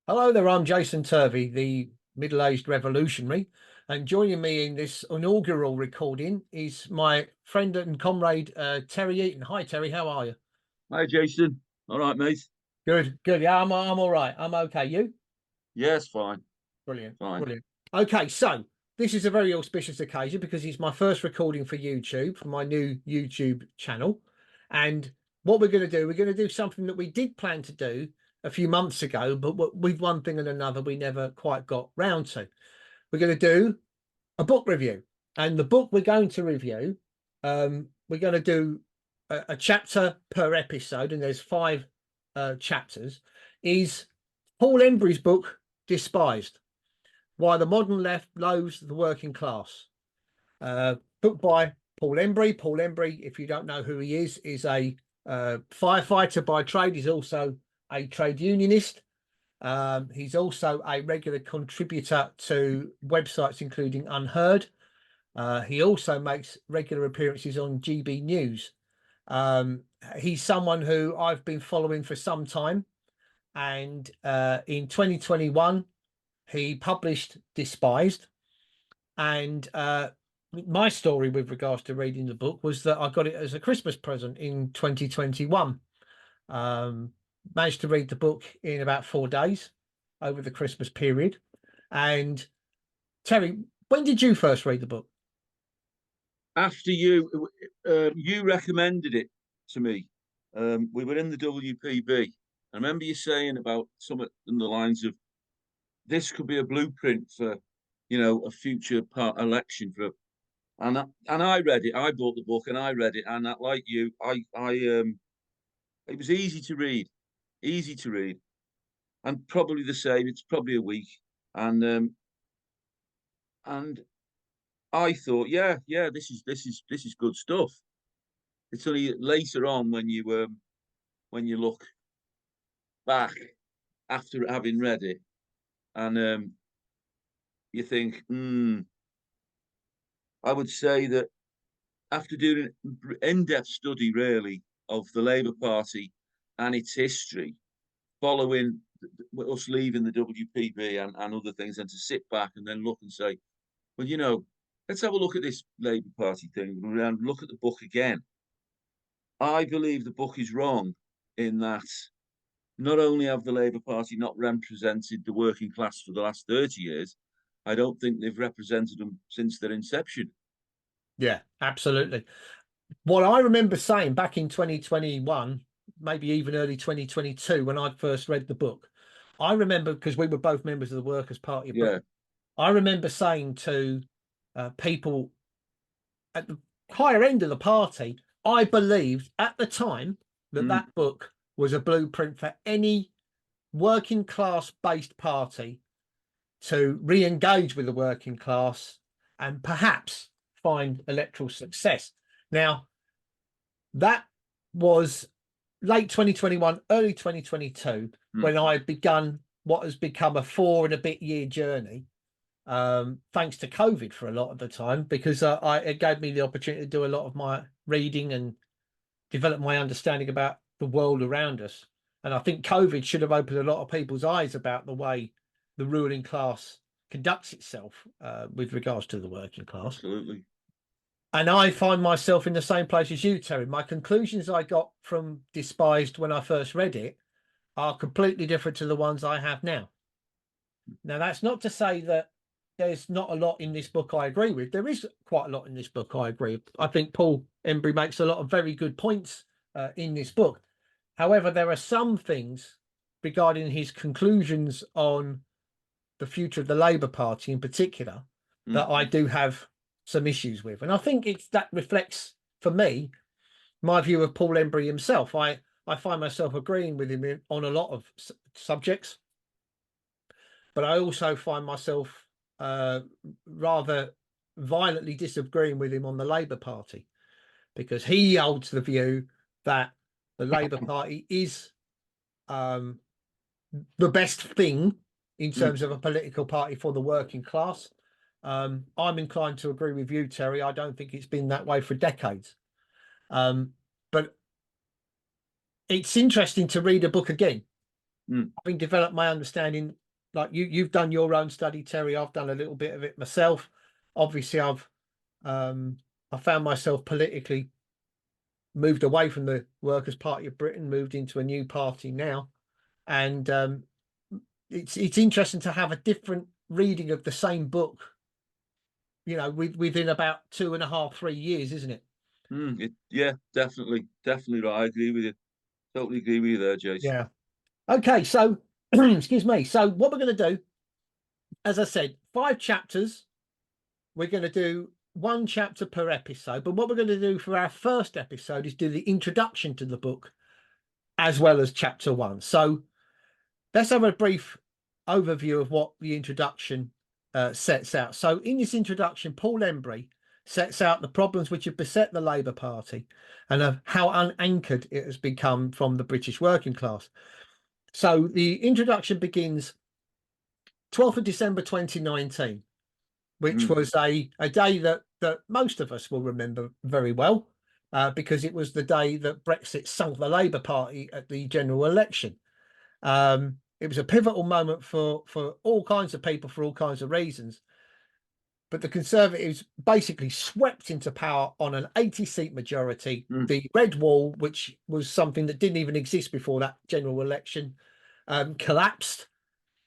Hello there, I'm Jason Turvey, the middle-aged revolutionary, and joining me in this inaugural recording is my friend and comrade Terry Eaton. Hi Terry, how are you? Hi, Jason. All right, mate. Good, good. Yeah, I'm all right. I'm okay. You? Yes, fine, Brilliant, fine. brilliant. Okay, so this is a very auspicious occasion because it's my first recording for YouTube, for my new YouTube channel. And what we're going to do something that we did plan to do a few months ago, but with one thing and another, we never quite got round to. We're going to do a book review. And the book we're going to review, we're going to do a chapter per episode, and there's five chapters, is Paul Embery's book, Despised: Why the Modern Left Loathes the Working Class. Book by Paul Embery. Paul Embery, if you don't know who he is a firefighter by trade. He's also a trade unionist. He's also a regular contributor to websites including Unheard. He also makes regular appearances on GB News. He's someone who I've been following for some time. And in 2021, he published Despised. And my story with regards to reading the book was that I got it as a Christmas present in 2021. Managed to read the book in about 4 days over the Christmas period. And Terry, when did you first read the book? After you recommended it to me. We were in the WPB. I remember you saying about something in the lines of this could be a blueprint for, a future part election for. And I read it. I bought the book and I read it. And like you, it was easy to read, and probably the same. It's probably a week, and I thought, yeah, this is good stuff. It's only later on when you look back after having read it, and you think, I would say that after doing an in-depth study, really, of the Labour Party and its history, following us leaving the WPB and other things, and to sit back and then look and say, well, let's have a look at this Labour Party thing and look at the book again. I believe the book is wrong in that not only have the Labour Party not represented the working class for the last 30 years, I don't think they've represented them since their inception. Yeah, absolutely. What I remember saying back in 2021, maybe even early 2022, when I first read the book, I remember because we were both members of the Workers' Party of Yeah. Britain. I remember saying to people at the higher end of the party, I believed at the time that Mm. that book was a blueprint for any working class based party to re-engage with the working class and perhaps find electoral success. Now, that was late 2021, early 2022, Mm. when I begun what has become a 4 and a bit year journey, thanks to COVID for a lot of the time, because it gave me the opportunity to do a lot of my reading and develop my understanding about the world around us. And I think COVID should have opened a lot of people's eyes about the way the ruling class conducts itself with regards to the working class. Absolutely. And I find myself in the same place as you, Terry. My conclusions I got from Despised when I first read it are completely different to the ones I have now. Now, that's not to say that there's not a lot in this book I agree with. There is quite a lot in this book I agree with. I think Paul Embery makes a lot of very good points in this book. However, there are some things regarding his conclusions on the future of the Labour Party in particular Mm. that I do have some issues with. And I think that reflects, for me, my view of Paul Embery himself. I find myself agreeing with him on a lot of subjects, but I also find myself rather violently disagreeing with him on the Labour Party, because he holds the view that the Labour Party is the best thing in Mm. terms of a political party for the working class. I'm inclined to agree with you, Terry. I don't think it's been that way for decades. But it's interesting to read a book again Having developed my understanding, like you've done your own study, Terry, I've done a little bit of it myself. Obviously, I found myself politically moved away from the Workers' Party of Britain, moved into a new party now, and it's interesting to have a different reading of the same book, you know, within about 2.5, 3 years, isn't it? Yeah, definitely right. I agree with you. Totally agree with you there, Jason. Yeah. Okay, so excuse me. So what we're going to do, as I said, 5 chapters. We're going to do 1 chapter per episode. But what we're going to do for our first episode is do the introduction to the book as well as chapter 1. So let's have a brief overview of what the introduction sets out. So in this introduction, Paul Embery sets out the problems which have beset the Labour Party and of how unanchored it has become from the British working class. So the introduction begins 12th of December 2019, which was a day that most of us will remember very well, because it was the day that Brexit sunk the Labour Party at the general election. It was a pivotal moment for all kinds of people for all kinds of reasons. But the Conservatives basically swept into power on an 80-seat majority. The Red Wall, which was something that didn't even exist before that general election, collapsed.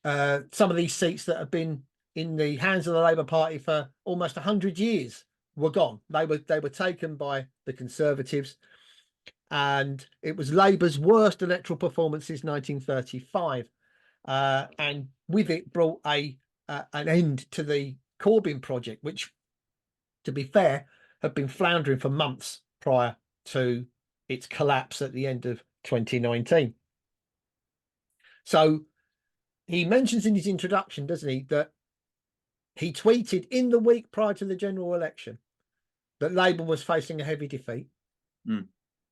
Some of these seats that have been in the hands of the Labour Party for almost 100 years were gone. They were taken by the Conservatives, and it was Labour's worst electoral performance since 1935. And with it brought an end to the Corbyn project, which, to be fair, had been floundering for months prior to its collapse at the end of 2019. So he mentions in his introduction, doesn't he, that he tweeted in the week prior to the general election that Labour was facing a heavy defeat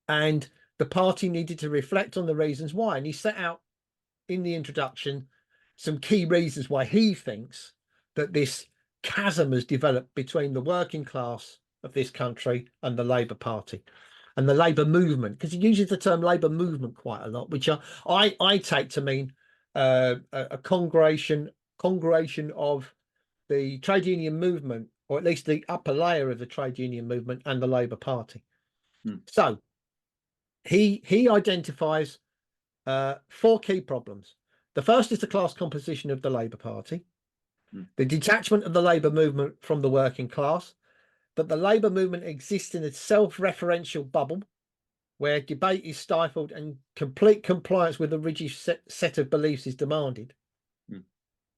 and the party needed to reflect on the reasons why. And he set out in the introduction some key reasons why he thinks that this chasm has developed between the working class of this country and the Labour Party and the Labour movement, because he uses the term Labour movement quite a lot, which I take to mean a congregation of the trade union movement, or at least the upper layer of the trade union movement, and the Labour Party. So he identifies 4 key problems. The first is the class composition of the Labour Party, the detachment of the Labour movement from the working class, that the Labour movement exists in a self-referential bubble where debate is stifled and complete compliance with a rigid set of beliefs is demanded.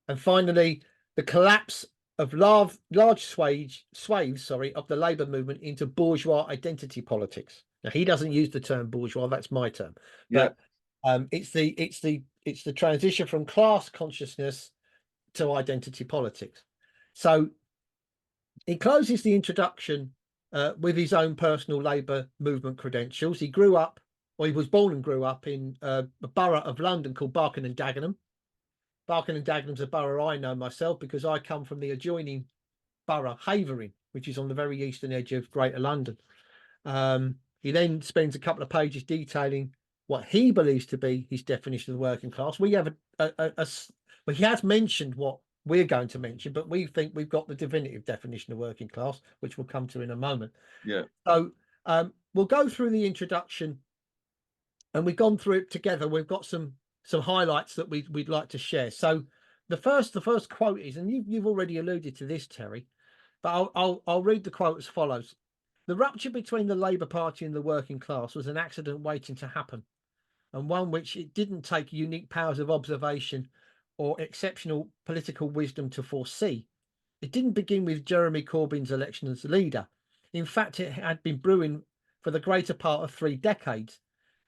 And finally, the collapse of large swathes of the Labour movement into bourgeois identity politics. Now, he doesn't use the term bourgeois; that's my term. But it's the transition from class consciousness to identity politics. So he closes the introduction with his own personal Labour movement credentials. He was born and grew up in a borough of London called Barking and Dagenham. Barking and Dagenham's a borough I know myself because I come from the adjoining borough, Havering, which is on the very eastern edge of Greater London. He then spends a couple of pages detailing what he believes to be his definition of the working class. We have well, he has mentioned what we're going to mention, but we think we've got the definitive definition of working class, which we'll come to in a moment. So we'll go through the introduction, and we've gone through it together. We've got some highlights that we'd like to share. So the first quote is, and you've already alluded to this, Terry, but I'll read the quote as follows: "The rupture between the Labour Party and the working class was an accident waiting to happen, and one which it didn't take unique powers of observation or exceptional political wisdom to foresee. It didn't begin with Jeremy Corbyn's election as leader. In fact, it had been brewing for the greater part of 3 decades,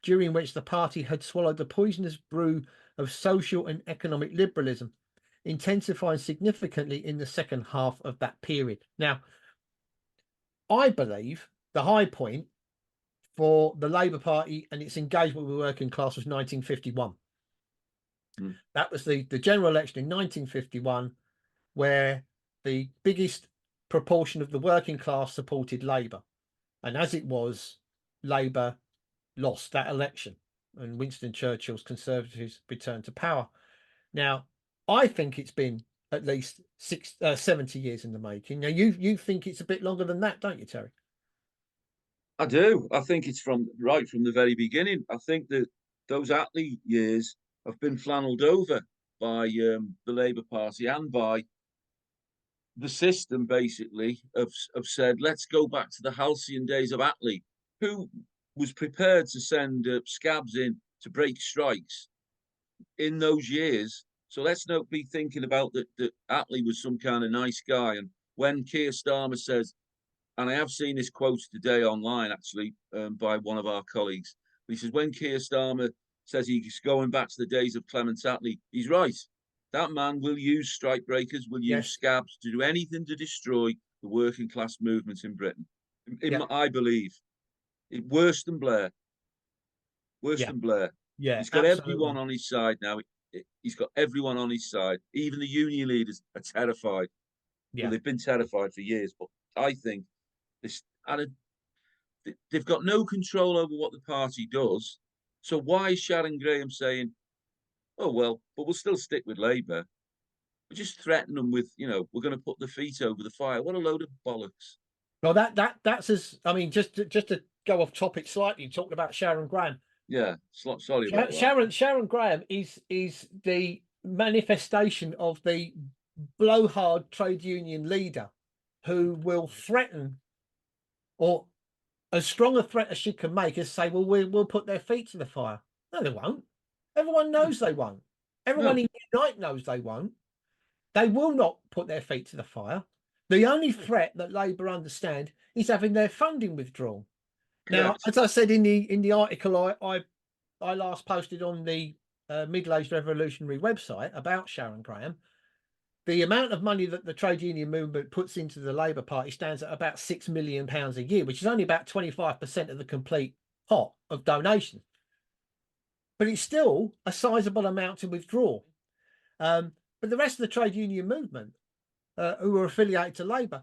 during which the party had swallowed the poisonous brew of social and economic liberalism, intensifying significantly in the second half of that period." Now, I believe the high point for the Labour Party and its engagement with the working class was 1951. That was the general election in 1951, where the biggest proportion of the working class supported Labour. And as it was, Labour lost that election. and Winston Churchill's Conservatives returned to power. Now, I think it's been at least 70 years in the making. Now, you think it's a bit longer than that, don't you, Terry? I do. I think it's from right from the very beginning. I think that those Attlee years have been flannelled over by the Labour Party and by the system, basically, have said, let's go back to the halcyon days of Attlee, who was prepared to send scabs in to break strikes in those years. So let's not be thinking about that Attlee was some kind of nice guy. And when Keir Starmer says, and I have seen this quote today online, actually, by one of our colleagues. He says, when Keir Starmer says he's going back to the days of Clement Attlee, he's right. That man will use strikebreakers, will use scabs to do anything to destroy the working class movement in Britain. I believe. Worse than Blair. Worse than Blair. Yeah, he's got everyone on his side now. He's got everyone on his side. Even the union leaders are terrified. Yeah. Well, they've been terrified for years, but I think they've got no control over what the party does. So why is Sharon Graham saying, "Oh well, but we'll still stick with Labour"? We just threaten them with, we're going to put the feet over the fire. What a load of bollocks! Well, that's as I mean, just to go off topic slightly, talking about Sharon Graham. Yeah, sorry about that. Sharon Graham is the manifestation of the blowhard trade union leader who will threaten, or as strong a threat as she can make is say, well, we'll put their feet to the fire. No, they won't. Everyone knows they won't. Everyone in Unite knows they won't. They will not put their feet to the fire. The only threat that Labour understand is having their funding withdrawn. Now, as I said in the article I last posted on the Middle-Aged Revolutionary website about Sharon Graham, the amount of money that the trade union movement puts into the Labour Party stands at about £6 million a year, which is only about 25% of the complete pot of donations. But it's still a sizable amount to withdraw. But the rest of the trade union movement, who are affiliated to Labour,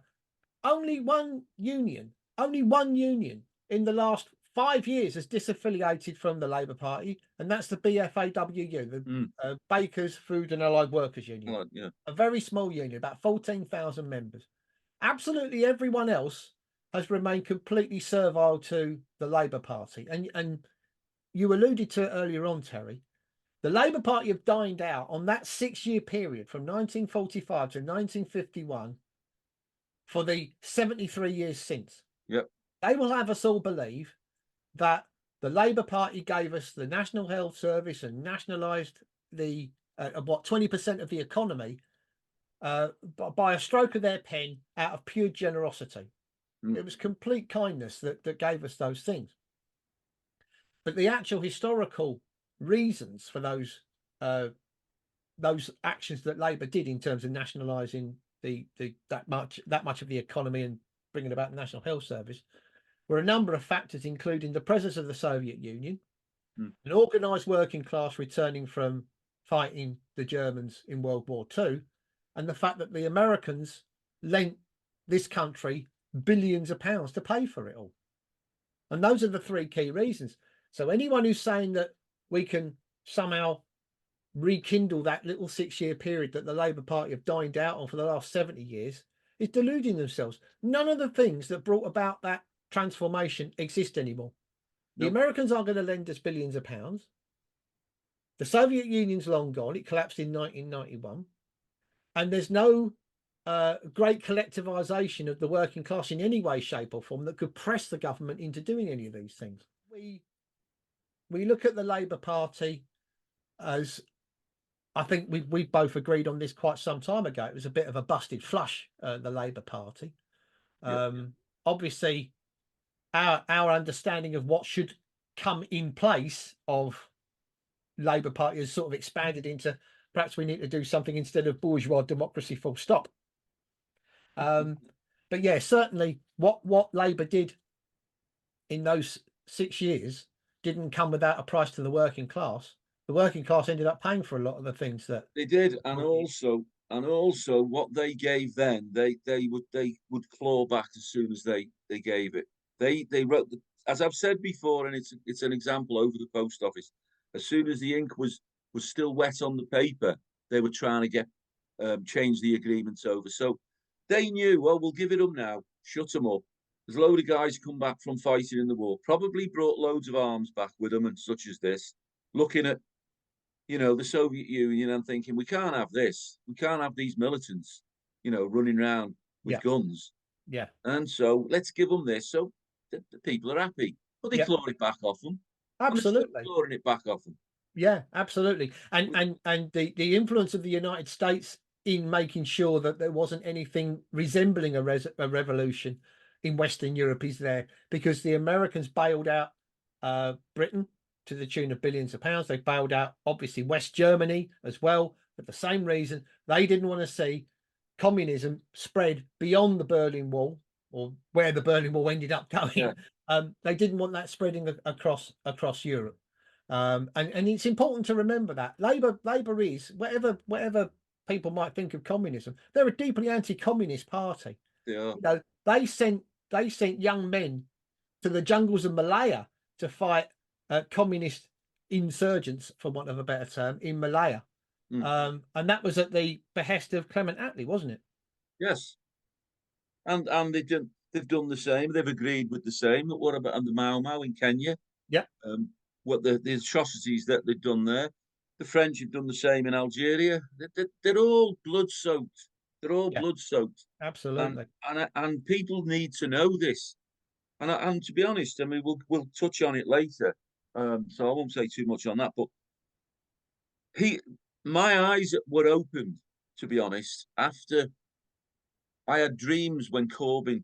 only one union in the last 5 years has disaffiliated from the Labour Party, and that's the BFAWU, the Bakers Food and Allied Workers Union. A very small union, about 14,000 members. Absolutely everyone else has remained completely servile to the Labour Party. And you alluded to it earlier on, Terry. The Labour Party have dined out on that 6-year period from 1945 to 1951 for the 73 years since. Yep. They will have us all believe that the Labour Party gave us the National Health Service and nationalised the 20% of the economy by a stroke of their pen out of pure generosity. It was complete kindness that gave us those things. But the actual historical reasons for those actions that Labour did in terms of nationalising that much of the economy and bringing about the National Health Service were a number of factors, including the presence of the Soviet Union, an organised working class returning from fighting the Germans in World War II, and the fact that the Americans lent this country billions of pounds to pay for it all. And those are the three key reasons. So anyone who's saying that we can somehow rekindle that little 6-year period that the Labour Party have dined out on for the last 70 years is deluding themselves. None of the things that brought about that transformation exist anymore. The Americans aren't going to lend us billions of pounds. The Soviet Union's long gone. It collapsed in 1991. And there's no great collectivization of the working class in any way, shape or form that could press the government into doing any of these things. We look at the Labour Party as, I think we both agreed on this quite some time ago, it was a bit of a busted flush, the Labour Party. Obviously, our understanding of what should come in place of Labour Party has sort of expanded into perhaps we need to do something instead of bourgeois democracy, full stop. But yeah, certainly what Labour did in those 6 years didn't come without a price to the working class. The working class ended up paying for a lot of the things that they did, and also what they gave then, they would claw back as soon as they gave it. They wrote as I've said before, and it's an example over the post office. As soon as the ink was still wet on the paper, they were trying to get change the agreements over. So they knew, well, we'll give it up now, shut them up. There's a load of guys come back from fighting in the war, probably brought loads of arms back with them, and such as this, looking at, the Soviet Union and thinking, we can't have this. We can't have these militants, running around with Yeah. guns. Yeah. And so let's give them this. So the people are happy. But they Yeah. claw it back off them. Absolutely. Clawing it back off them. Yeah, absolutely. And the influence of the United States in making sure that there wasn't anything resembling a revolution in Western Europe is there, because the Americans bailed out Britain to the tune of billions of pounds. They bailed out, obviously, West Germany as well, for the same reason. They didn't want to see communism spread beyond the Berlin Wall, or where the Berlin Wall ended up going. Yeah. They didn't want that spreading across Europe. And it's important to remember that Labour is, whatever people might think of communism, they're a deeply anti-communist party. Yeah. They sent young men to the jungles of Malaya to fight communist insurgents, for want of a better term, in Malaya. And that was at the behest of Clement Attlee, wasn't it? Yes. And they've done the same. They've agreed with the same. What about the Mau Mau in Kenya? Yeah. What the atrocities that they've done there. The French have done the same in Algeria. They're all blood soaked. They're all blood soaked. Absolutely. And people need to know this. And to be honest, I mean, we'll touch on it later. So I won't say too much on that. But my eyes were opened, to be honest, after I had dreams when Corbyn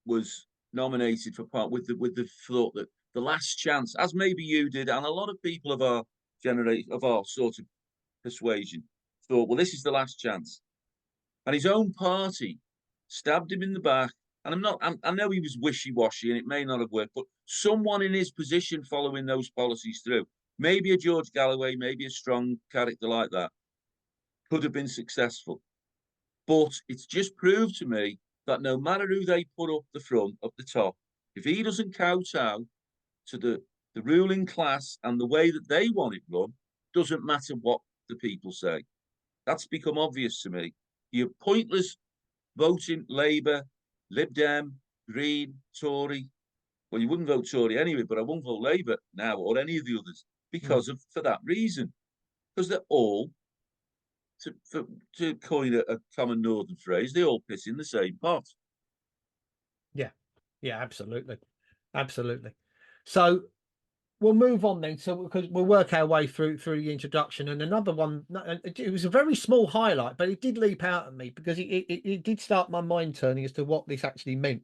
was nominated for part, with the thought that the last chance, as maybe you did, and a lot of people of our generation, of our sort of persuasion, thought, well, this is the last chance. And his own party stabbed him in the back. And I know he was wishy-washy and it may not have worked, but someone in his position following those policies through, maybe a George Galloway, maybe a strong character like that, could have been successful. But it's just proved to me that no matter who they put up the front, up the top, if he doesn't kowtow to the ruling class and the way that they want it run, doesn't matter what the people say. That's become obvious to me. You're pointless voting Labour, Lib Dem, Green, Tory. Well, you wouldn't vote Tory anyway, but I won't vote Labour now or any of the others for that reason. Because they're all, to coin a common northern phrase, they all piss in the same pot. Yeah, absolutely. So we'll move on then. So because we'll work our way through the introduction, and another one. It was a very small highlight, but it did leap out at me because it did start my mind turning as to what this actually meant.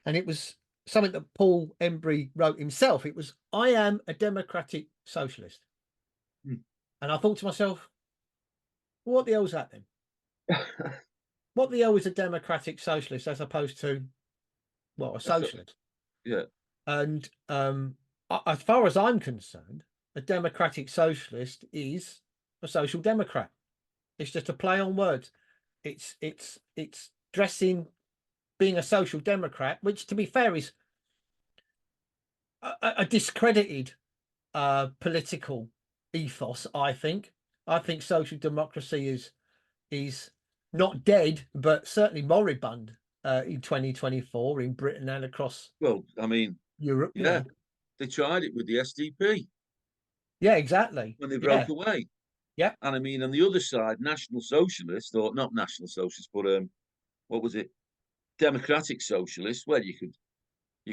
And it was something that Paul Embery wrote himself. It was, "I am a democratic socialist," and I thought to myself, well, what the hell is that then? What the hell is a democratic socialist as opposed to, well, a socialist? Yeah. And as far as I'm concerned, a democratic socialist is a social democrat. It's just a play on words. It's dressing being a social democrat, which, to be fair, is a discredited political ethos. I think social democracy is not dead, but certainly moribund in 2024 in Britain and across. Well, I mean, Europe. Yeah, they tried it with the SDP. Yeah, exactly. When they broke away. Yeah. And I mean, on the other side, National Socialists, or not National Socialists, but what was it? Democratic Socialists. Well, you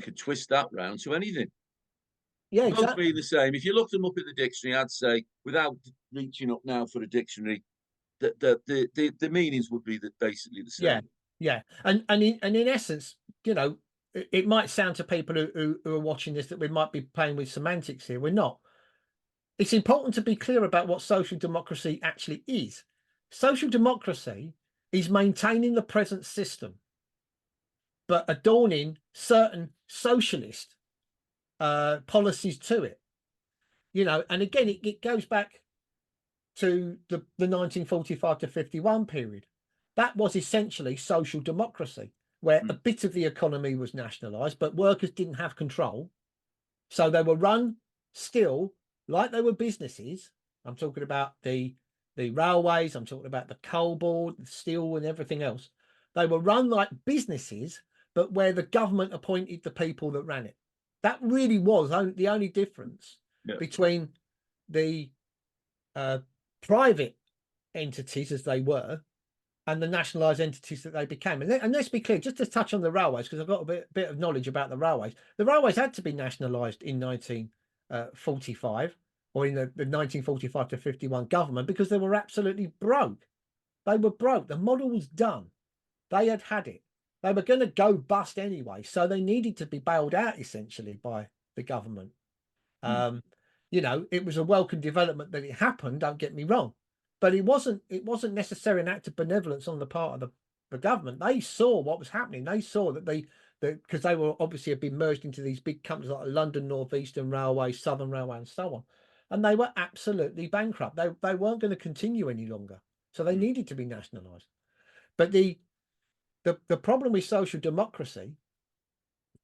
could twist that round to anything. Yeah, Both exactly. being the same. If you looked them up in the dictionary, I'd say, without reaching up now for a dictionary, that the meanings would be basically the same. Yeah. And in essence, it might sound to people who are watching this that we might be playing with semantics here. We're not. It's important to be clear about what social democracy actually is. Social democracy is maintaining the present system, but adorning certain socialist policies to it. And again, it goes back to the 1945 to 51 period. That was essentially social democracy. where a bit of the economy was nationalised, but workers didn't have control. So they were run still like they were businesses. I'm talking about the railways, I'm talking about the coal board, the steel and everything else. They were run like businesses, but where the government appointed the people that ran it. That really was the only difference between the private entities as they were and the nationalised entities that they became. And let's be clear, just to touch on the railways, because I've got a bit of knowledge about the railways. The railways had to be nationalised in 1945 or in the 1945 to 51 government because they were absolutely broke. They were broke. The model was done. They had it. They were going to go bust anyway. So they needed to be bailed out essentially by the government. You know, it was a welcome development that it happened, don't get me wrong. But it wasn't necessarily an act of benevolence on the part of the government. They saw what was happening. They saw that because they were obviously had been merged into these big companies like London North Eastern Railway, Southern Railway, and so on. And they were absolutely bankrupt. They weren't going to continue any longer. So they needed to be nationalised. But the problem with social democracy,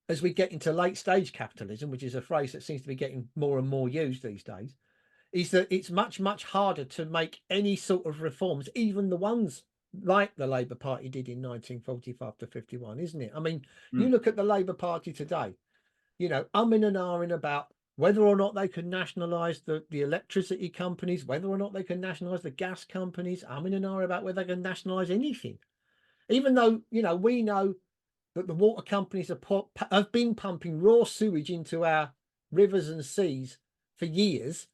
as we get into late stage capitalism, which is a phrase that seems to be getting more and more used these days, is that it's much, much harder to make any sort of reforms, even the ones like the Labour Party did in 1945 to 51, isn't it? I mean, you look at the Labour Party today, you know, umming and ahhing about whether or not they can nationalise the electricity companies, whether or not they can nationalise the gas companies, umming and ahhing about whether they can nationalise anything. Even though, you know, we know that the water companies have been pumping raw sewage into our rivers and seas for years,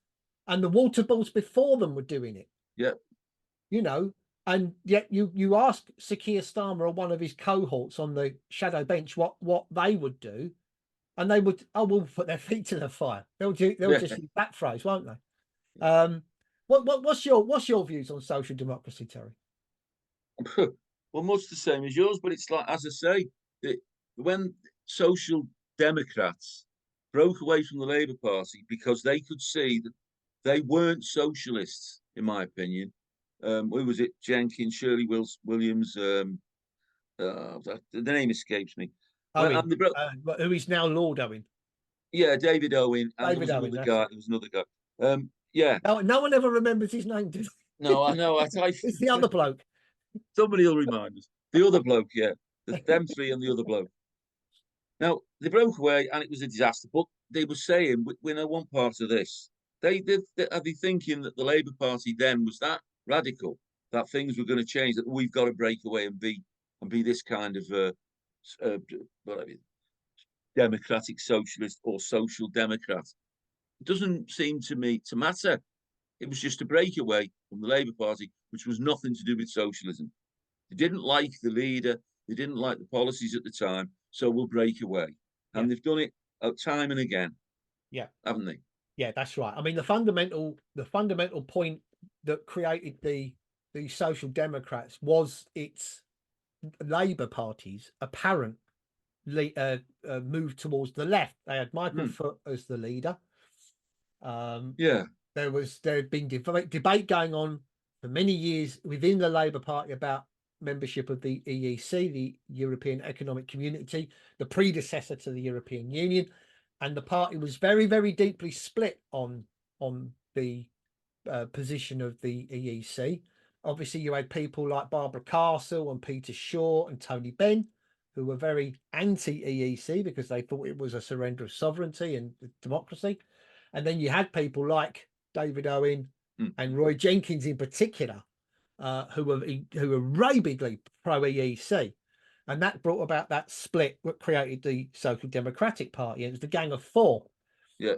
and the water boards before them were doing it. Yeah. You know, and yet you ask Sir Keir Starmer or one of his cohorts on the shadow bench what they would do, and they would, we'll put their feet to the fire. They'll just use that phrase, won't they? What's your views on social democracy, Terry? Well, much the same as yours, but it's like, as I say, when social democrats broke away from the Labour Party because they could see that they weren't socialists, in my opinion. Who was it? Jenkins, Shirley Williams. The name escapes me. Owen, who is now Lord Owen. Yeah, David Owen, and David Owen, there was another guy. Yeah. No one ever remembers his name, does No, I know. It's the other bloke. Somebody will remind us. The other bloke, yeah. Them three and the other bloke. Now, they broke away and it was a disaster. But they were saying, we know one part of this. Are they thinking that the Labour Party then was that radical, that things were going to change, that we've got to break away and be this kind of democratic socialist or social democrat? It doesn't seem to me to matter. It was just a breakaway from the Labour Party, which was nothing to do with socialism. They didn't like the leader. They didn't like the policies at the time. So we'll break away. And they've done it time and again. Yeah. Haven't they? Yeah, that's right. I mean, the fundamental point that created the Social Democrats was its Labour Party's apparent move towards the left. They had Michael Foot as the leader. There had been debate going on for many years within the Labour Party about membership of the EEC, the European Economic Community, the predecessor to the European Union, and the party was very, very deeply split on the position of the EEC. Obviously, you had people like Barbara Castle and Peter Shaw and Tony Benn, who were very anti-EEC because they thought it was a surrender of sovereignty and democracy. And then you had people like David Owen and Roy Jenkins in particular, who were rabidly pro-EEC. And that brought about that split that created the Social Democratic Party. It was the Gang of Four. Yeah.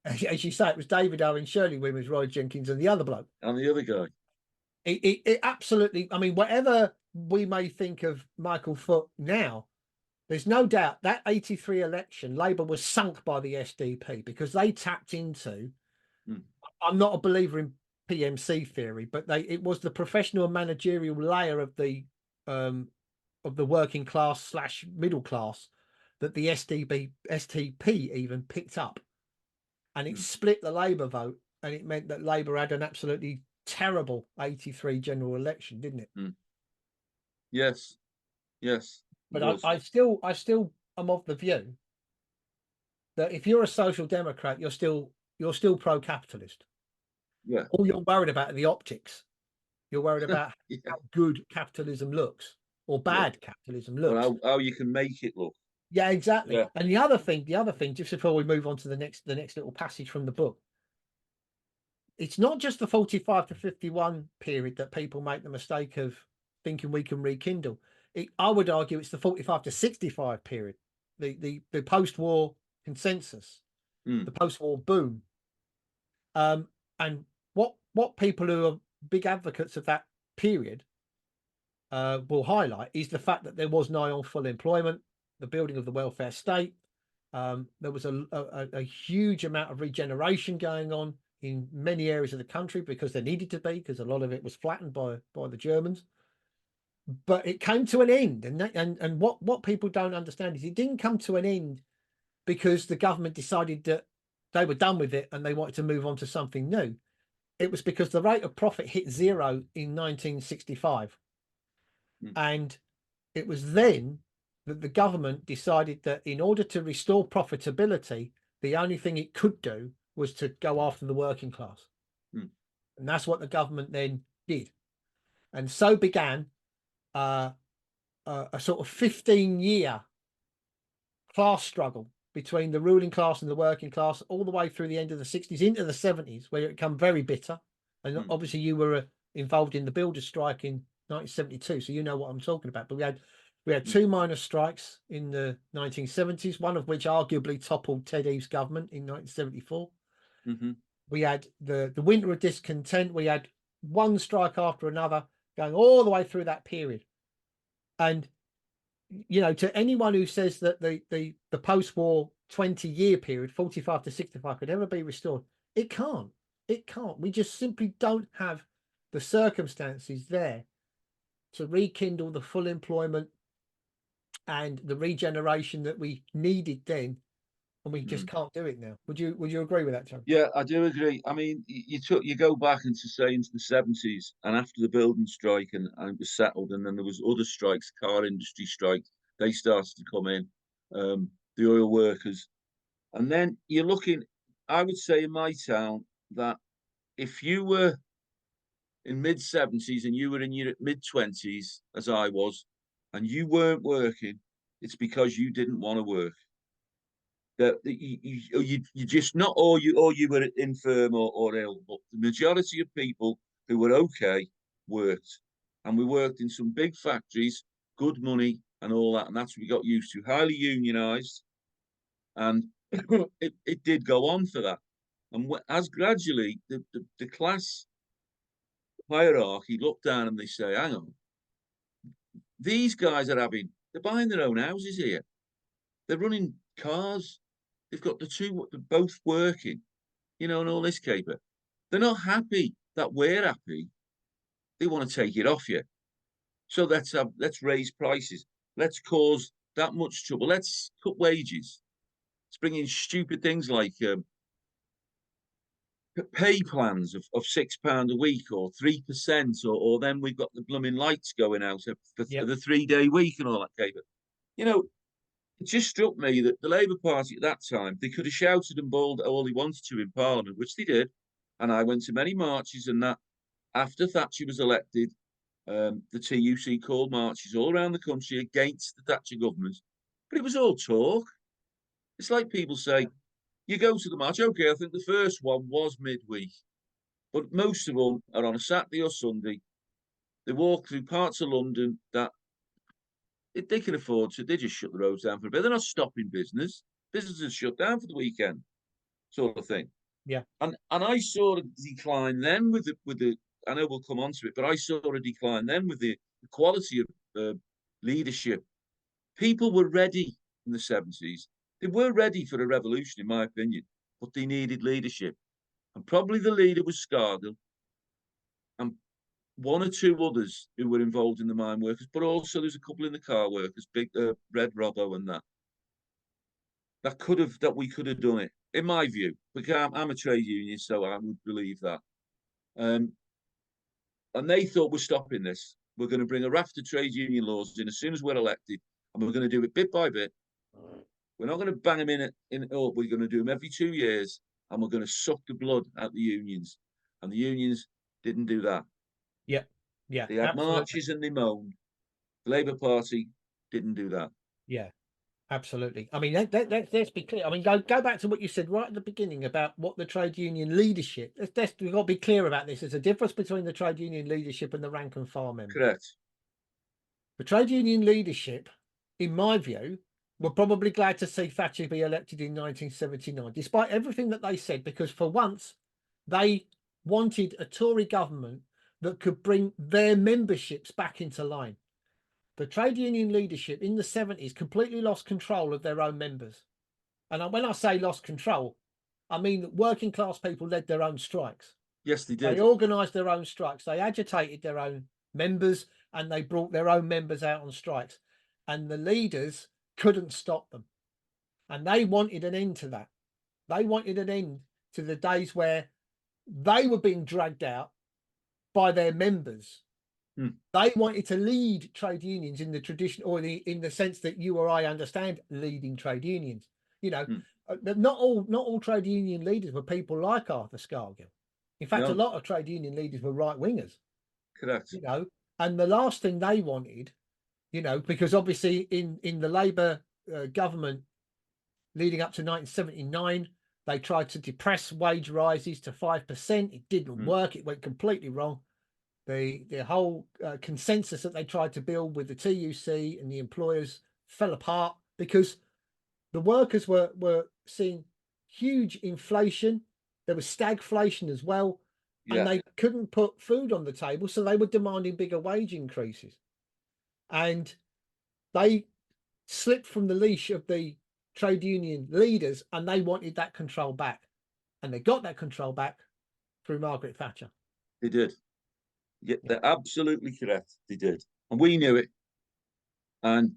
As you say, it was David Owen, Shirley Williams, Roy Jenkins, and the other bloke. And the other guy. It absolutely, I mean, whatever we may think of Michael Foot now, there's no doubt that 83 election, Labour was sunk by the SDP because they tapped into, I'm not a believer in PMC theory, but it was the professional and managerial layer of the working class / middle class that the STP even picked up, and it split the Labour vote, and it meant that Labour had an absolutely terrible 83 general election, didn't it? Yes. But was. I still am of the view that if you're a social democrat, you're still pro-capitalist. Yeah. All you're worried about are the optics. You're worried about Yeah. how good capitalism looks or Yeah. bad capitalism Or looks. how you can make it look. Yeah, exactly. Yeah. And the other thing, just before we move on to the next little passage from the book, it's not just the 45 to 51 period that people make the mistake of thinking we can rekindle. I would argue it's the 45 to 65 period, the post-war consensus, the post-war boom. And what people who are big advocates of that period will highlight is the fact that there was nigh on full employment, the building of the welfare state. There was a huge amount of regeneration going on in many areas of the country because there needed to be, because a lot of it was flattened by the Germans. But it came to an end, and what people don't understand is it didn't come to an end because the government decided that they were done with it and they wanted to move on to something new. It was because the rate of profit hit zero in 1965. And it was then that the government decided that in order to restore profitability, the only thing it could do was to go after the working class. And that's what the government then did. And so began a sort of 15-year class struggle between the ruling class and the working class all the way through the end of the 60s into the 70s, where it became very bitter. And obviously you were involved in the builders' strike in 1972, so you know what I'm talking about. But we had two minor strikes in the 1970s, one of which arguably toppled Ted Heath's government in 1974. We had the winter of discontent. We had one strike after another going all the way through that period. And you know, to anyone who says that the post-war 20-year period, 45 to 65, could ever be restored, it can't. It can't. We just simply don't have the circumstances there to rekindle the full employment and the regeneration that we needed then, and we just can't do it now. Would you agree with that, John? Yeah, I do agree. I mean, you go back into the 70s, and after the building strike and it was settled, and then there was other strikes, car industry strikes. They started to come in, the oil workers, and then you're looking. I would say in my town that if you were in mid 70s and you were in your mid 20s, as I was, and you weren't working, it's because you didn't want to work. That you just not, or you were infirm or ill, but the majority of people who were okay worked, and we worked in some big factories, good money and all that, and that's what we got used to, highly unionized, and it did go on for that. And as gradually the class hierarchy look down and they say, hang on, these guys they're buying their own houses here, they're running cars, they've got they're both working, and all this caper. They're not happy that we're happy. They want to take it off you. So let's raise prices. Let's cause that much trouble. Let's cut wages. Let's bring in stupid things like pay plans of £6 a week or 3%, or then we've got the blooming lights going out for the 3-day week and all that caper. It just struck me that the Labour Party at that time, they could have shouted and bawled all they wanted to in Parliament, which they did. And I went to many marches, and that after Thatcher was elected, the TUC called marches all around the country against the Thatcher government. But it was all talk. It's like people say, you go to the march, okay, I think the first one was midweek, but most of them are on a Saturday or Sunday. They walk through parts of London that if they can afford to, they just shut the roads down for a bit. They're not stopping business. Businesses shut down for the weekend, sort of thing. Yeah. And I saw a decline then with the. I know we'll come on to it, but I saw a decline then with the quality of leadership. People were ready in the 70s. They were ready for a revolution, in my opinion, but they needed leadership. And probably the leader was Scargill and one or two others who were involved in the mine workers, but also there's a couple in the car workers, big Red Robbo and that we could have done it, in my view. Because I'm a trade union, so I would believe that. And they thought, we're stopping this. We're going to bring a raft of trade union laws in as soon as we're elected, and we're going to do it bit by bit. We're not going to bang them in. Oh, we're going to do them every 2 years, and we're going to suck the blood out the unions. And the unions didn't do that. Yeah, yeah, They had absolutely. marches and they moaned. The Labour Party didn't do that. Yeah, absolutely. I mean, let's be clear. I mean, go back to what you said right at the beginning about what the trade union leadership. We've got to be clear about this. There's a difference between the trade union leadership and the rank and file members. Correct. The trade union leadership, in my view, were probably glad to see Thatcher be elected in 1979, despite everything that they said, because for once they wanted a Tory government that could bring their memberships back into line. The trade union leadership in the 70s completely lost control of their own members. And when I say lost control, I mean that working class people led their own strikes. Yes, they did. They organised their own strikes. They agitated their own members and they brought their own members out on strikes. And the leaders couldn't stop them. And they wanted an end to that. They wanted an end to the days where they were being dragged out by their members. They wanted to lead trade unions in the tradition, or in the sense that you or I understand leading trade unions. You know, not all trade union leaders were people like Arthur Scargill. In fact, No. a lot of trade union leaders were right wingers. Correct. You know, and the last thing they wanted, you know, because obviously in the Labour government leading up to 1979, they tried to depress wage rises to 5%. It didn't work. It went completely wrong. The whole consensus that they tried to build with the TUC and the employers fell apart because the workers were seeing huge inflation. There was stagflation as well, and they couldn't put food on the table, so they were demanding bigger wage increases. And they slipped from the leash of the trade union leaders, and they wanted that control back. And they got that control back through Margaret Thatcher. They did. Yeah, they're absolutely correct. They did. And we knew it. And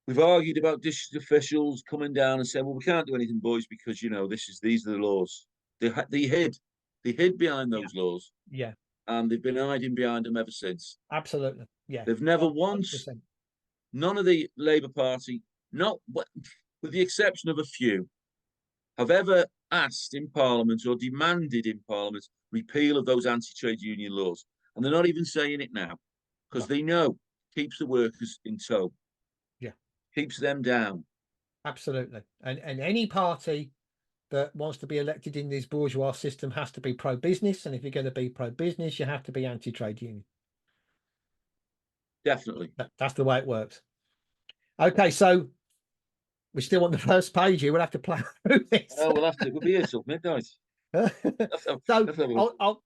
we've argued about district officials coming down and saying, well, we can't do anything, boys, because, you know, these are the laws. They hid behind those laws. Yeah. And they've been hiding behind them ever since. Absolutely. Yeah. They've never once, none of the Labour Party, not with the exception of a few, have ever asked in Parliament or demanded in Parliament repeal of those anti-trade union laws. And they're not even saying it now because they know it keeps the workers in tow. Yeah. Keeps them down. Absolutely. And any party that wants to be elected in this bourgeois system has to be pro-business. And if you're going to be pro-business, you have to be anti-trade union. Definitely. That's the way it works. Okay, so we're still on the first page here. We'll have to play through this. Oh, we'll be here till midnight. So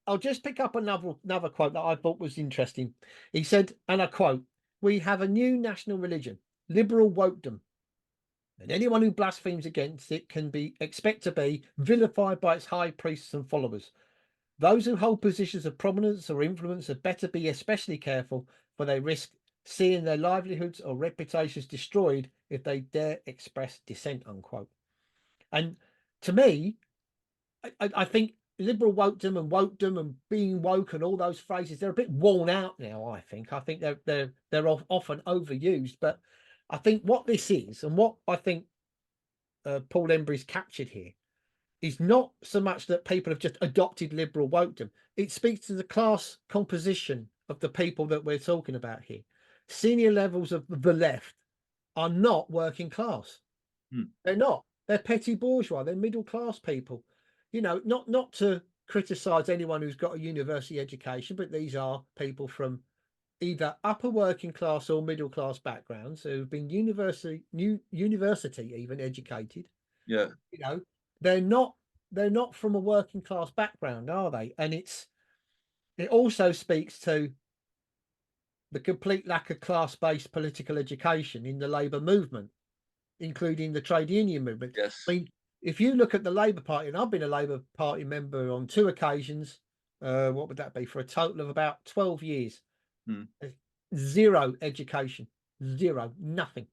I'll just pick up another quote that I thought was interesting. He said, and I quote, "We have a new national religion, liberal wokedom, and anyone who blasphemes against it can be expect to be vilified by its high priests and followers. Those who hold positions of prominence or influence had better be especially careful, for they risk seeing their livelihoods or reputations destroyed if they dare express dissent," unquote. And to me, I think liberal wokedom and being woke and all those phrases, they're a bit worn out now. I think they're often overused, but I think what this is, and what I think Paul Embery's captured here, is not so much that people have just adopted liberal wokedom. It speaks to the class composition of the people that we're talking about here. Senior levels of the left are not working class. They're not. They're petty bourgeois. They're middle class people. You know, not to criticize anyone who's got a university education, but these are people from either upper working class or middle class backgrounds who've been university even educated. Yeah. You know, they're not from a working class background, are they? And it also speaks to the complete lack of class-based political education in the Labour movement, including the trade union movement. Yes. I mean, if you look at the Labour Party, and I've been a Labour Party member on 2 occasions, what would that be, for a total of about 12 years? Zero education, nothing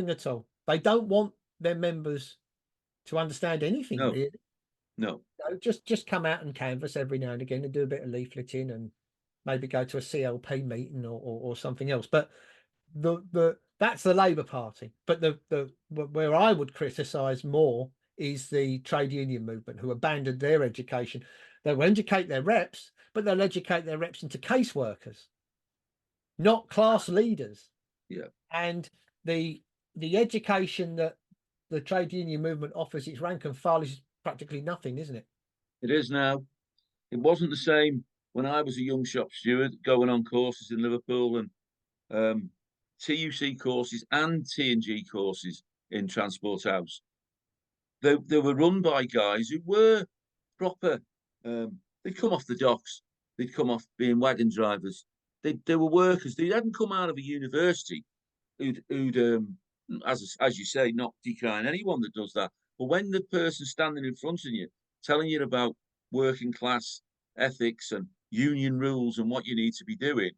at all. They don't want their members to understand anything. No. Really. No. Just come out and canvass every now and again and do a bit of leafleting and maybe go to a CLP meeting or something else. But the That's the Labour Party. But the where I would criticise more is the trade union movement, who abandoned their education. They will educate their reps, but they'll educate their reps into caseworkers, not class leaders. Yeah. And the education that the trade union movement offers its rank and file is practically nothing, isn't it? It is now. It wasn't the same when I was a young shop steward going on courses in Liverpool, and TUC courses and T&G courses in Transport House. They were run by guys who were proper. They'd come off the docks. They'd come off being wagon drivers. They were workers. They hadn't come out of a university who'd as you say, not decrying anyone that does that. But when the person standing in front of you telling you about working class ethics and union rules and what you need to be doing,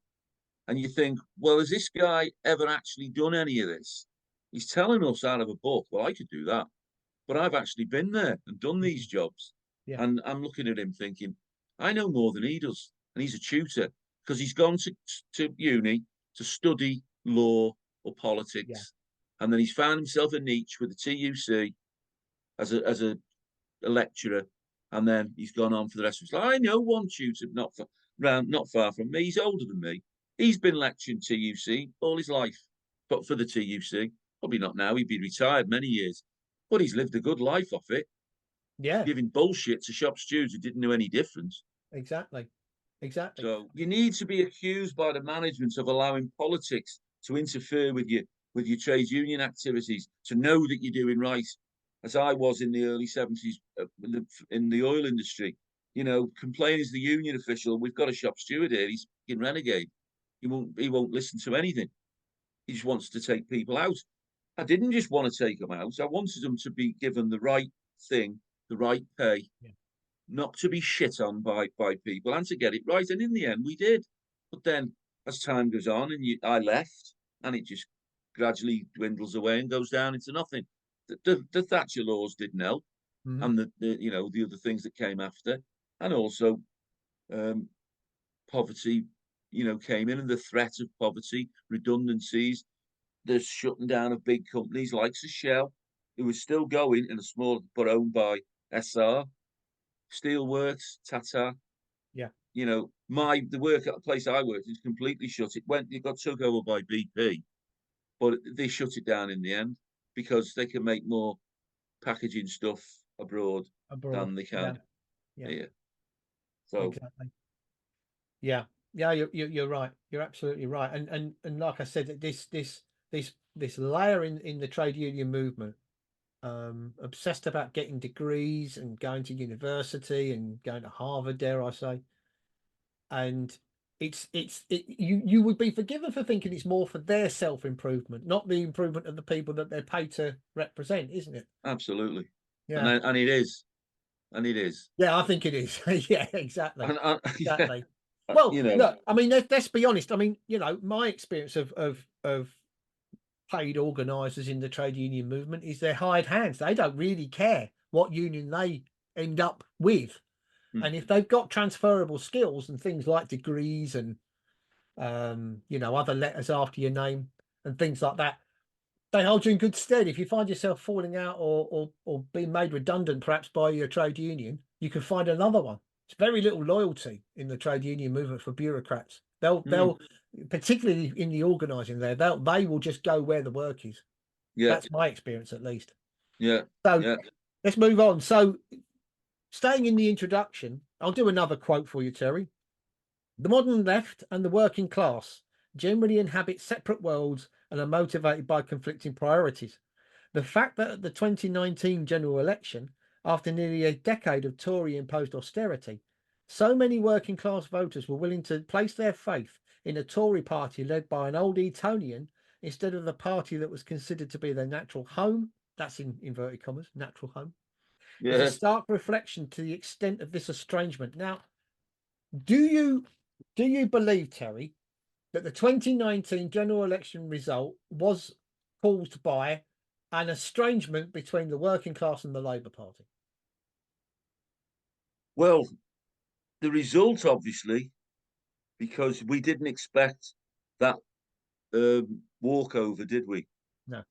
and you think, well, has this guy ever actually done any of this? He's telling us out of a book. Well, I could do that, but I've actually been there and done these jobs. Yeah. And I'm looking at him thinking, I know more than he does. And he's a tutor because he's gone to uni to study law or politics. Yeah. And then he's found himself a niche with the TUC as a lecturer. And then he's gone on for the rest of his life. I know one tutor not far from me. He's older than me. He's been lecturing TUC all his life, but for the TUC. Probably not now. He'd be retired many years, but he's lived a good life off it. Yeah. Giving bullshit to shop stewards who didn't know any difference. Exactly. Exactly. So you need to be accused by the management of allowing politics to interfere with your trade union activities, to know that you're doing right, as I was in the early 70s in the oil industry. You know, complaining to the union official, we've got a shop steward here, he's fucking renegade. He won't listen to anything. He just wants to take people out. I didn't just want to take them out. I wanted them to be given the right thing, the right pay, Yeah. not to be shit on by people, and to get it right. And in the end, we did. But then, as time goes on, and I left, and it just gradually dwindles away and goes down into nothing. The Thatcher laws didn't help, and the other things that came after, and also poverty, came in, and the threat of poverty, redundancies, the shutting down of big companies like Shell, who was still going in a small but owned by SR, Steelworks, Tata. Yeah. The work at the place I worked is completely shut. It got took over by BP, but they shut it down in the end because they can make more packaging stuff abroad than they can here. So exactly. Yeah. Yeah, you're right. You're absolutely right. And like I said, this layer in the trade union movement, obsessed about getting degrees and going to university and going to Harvard, dare I say. And you would be forgiven for thinking it's more for their self-improvement, not the improvement of the people that they're paid to represent, isn't it? absolutely. Yeah. And it is. And it is. Yeah, I think it is. Yeah, exactly. Exactly. Yeah, Well, look, I mean, let's be honest. I mean, my experience of paid organisers in the trade union movement is they're hired hands. They don't really care what union they end up with. And if they've got transferable skills and things like degrees and other letters after your name and things like that, they hold you in good stead. If you find yourself falling out or being made redundant perhaps by your trade union, you can find another one. It's very little loyalty in the trade union movement for bureaucrats. They'll particularly in the organising there, they will just go where the work is. Yeah. That's my experience at least. Yeah. So let's move on. So staying in the introduction, I'll do another quote for you, Terry. The modern left and the working class generally inhabit separate worlds and are motivated by conflicting priorities. The fact that at the 2019 general election, after nearly a decade of Tory-imposed austerity, so many working class voters were willing to place their faith in a Tory party led by an old Etonian instead of the party that was considered to be their natural home, that's in inverted commas, natural home, is a stark reflection to the extent of this estrangement. Now, do you believe, Terry, that the 2019 general election result was caused by an estrangement between the working class and the Labour Party? Well, the result, obviously, because we didn't expect that walkover, did we? No.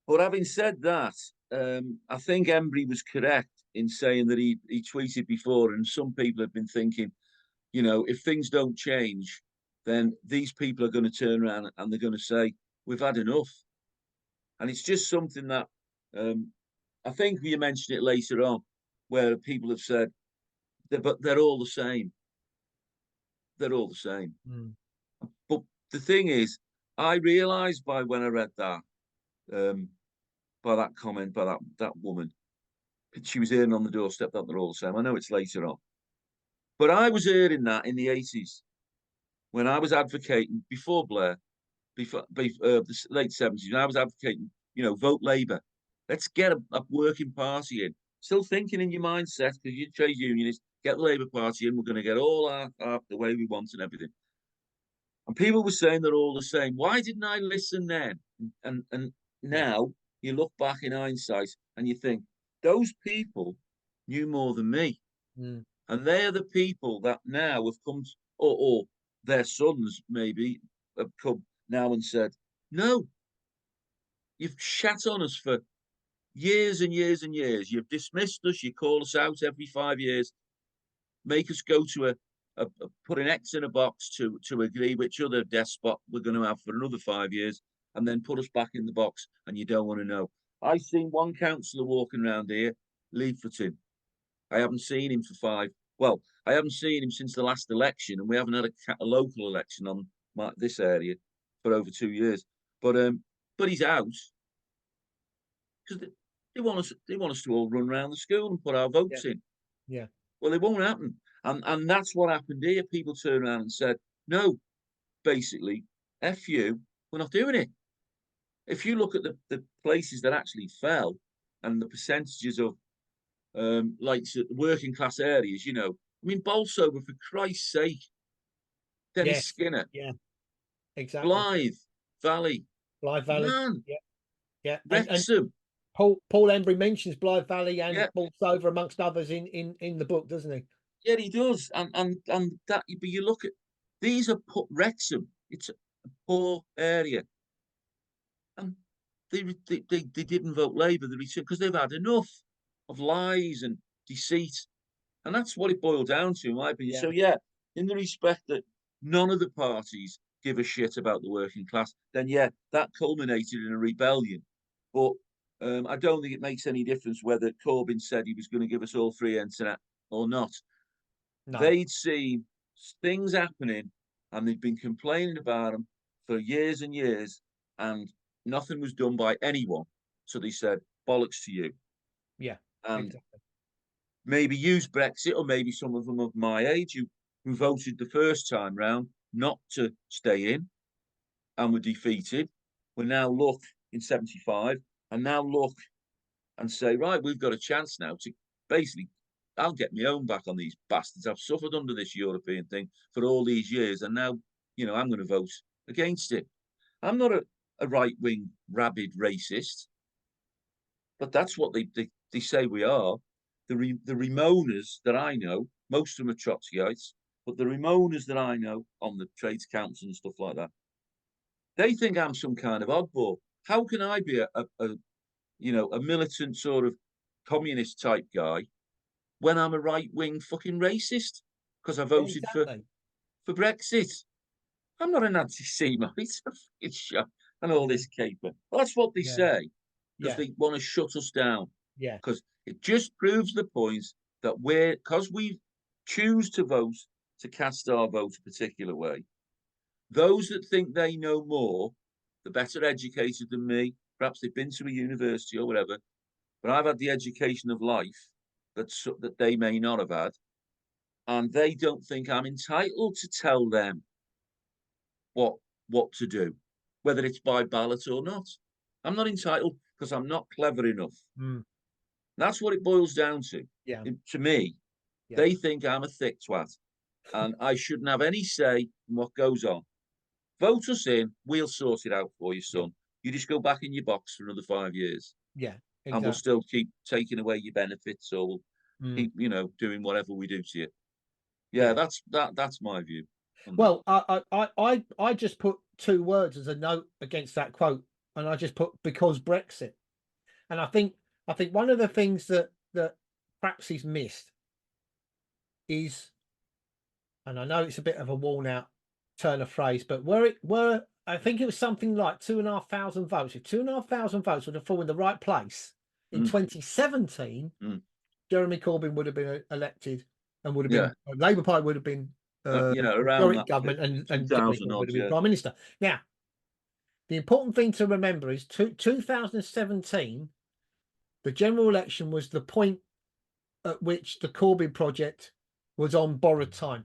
But having said that, I think Embery was correct in saying that he tweeted before, and some people have been thinking, you know, if things don't change, then these people are going to turn around and they're going to say, we've had enough. And it's just something that I think you mentioned it later on, where people have said, but they're all the same. They're all the same. Mm. But the thing is, I realised by when I read that, by that comment, by that woman, she was hearing on the doorstep that they're all the same. I know it's later on, but I was hearing that in the 80s when I was advocating before Blair, before the late 70s, when I was advocating, you know, vote Labour. Let's get a working party in. Still thinking in your mindset, because you're trade unionists, get the Labour Party in. We're going to get all our the way we want and everything. And people were saying they're all the same. Why didn't I listen then? And now you look back in hindsight and you think those people knew more than me. Mm. And they're the people that now have come, or their sons maybe have come now and said, no, you've shat on us for years and years and years. You've dismissed us. You call us out every 5 years, make us go to put an X in a box to agree which other despot we're going to have for another 5 years, and then put us back in the box, and you don't want to know. I've seen one councillor walking around here, leafleting. I haven't seen him for I haven't seen him since the last election, and we haven't had a local election on this area for over 2 years. But he's out because they want us to all run around the school and put our votes in. Yeah. Well, it won't happen. And that's what happened here. People turned around and said, no, basically, F you, we're not doing it. If you look at the places that actually fell and the percentages of like working class areas, you know, I mean, Bolsover, for Christ's sake, Dennis Skinner, exactly. Blythe Valley, man, yeah. And Wrexham. Paul Embery mentions Blythe Valley and Bolsover amongst others in the book, doesn't he? Yeah, he does. And that, but you look at these are Wrexham. It's a poor area, and they didn't vote Labour. They returned because they've had enough of lies and deceit, and that's what it boiled down to, in my opinion. So yeah, in the respect that none of the parties give a shit about the working class, then yeah, that culminated in a rebellion. But I don't think it makes any difference whether Corbyn said he was going to give us all free internet or not. No. They'd seen things happening and they'd been complaining about them for years and years, and nothing was done by anyone. So they said, bollocks to you. Yeah. And exactly. Maybe use Brexit, or maybe some of them of my age who voted the first time round not to stay in and were defeated, will now look in 75 and now look and say, right, we've got a chance now to basically, I'll get my own back on these bastards. I've suffered under this European thing for all these years, and now, you know, I'm going to vote against it. I'm not a right-wing, rabid racist, but that's what they say we are. The Ramoners that I know, most of them are Trotskyites, but the Ramoners that I know on the Trades Council and stuff like that, they think I'm some kind of oddball. How can I be a militant sort of communist type guy when I'm a right-wing fucking racist because I voted for Brexit? I'm not an anti-Semite. It's a fucking shot and all this caper. Well, that's what they say because they want to shut us down. Yeah. Because it just proves the point that because we choose to vote, to cast our vote a particular way, those that think they know more, the better educated than me, perhaps they've been to a university or whatever, but I've had the education of life that they may not have had, and they don't think I'm entitled to tell them what to do, whether it's by ballot or not. I'm not entitled because I'm not clever enough. Mm. That's what it boils down to. Yeah. To me, they think I'm a thick twat, and I shouldn't have any say in what goes on. Vote us in, we'll sort it out for you, son. You just go back in your box for another 5 years. Yeah. Exactly. And we'll still keep taking away your benefits, or we'll keep, doing whatever we do to you. Yeah, that's my view. Well, I just put two words as a note against that quote, and I just put because Brexit. And I think one of the things that perhaps is missed is, and I know it's a bit of a worn out turn of phrase, but were I think it was something like 2,500 votes. If 2,500 votes would have fallen in the right place in 2017, Jeremy Corbyn would have been elected and would have been Labour Party would have been around majority that government, and Jeremy 2000 Corbyn would odds, have been Prime Minister. Now, the important thing to remember is 2017, the general election was the point at which the Corbyn project was on borrowed time.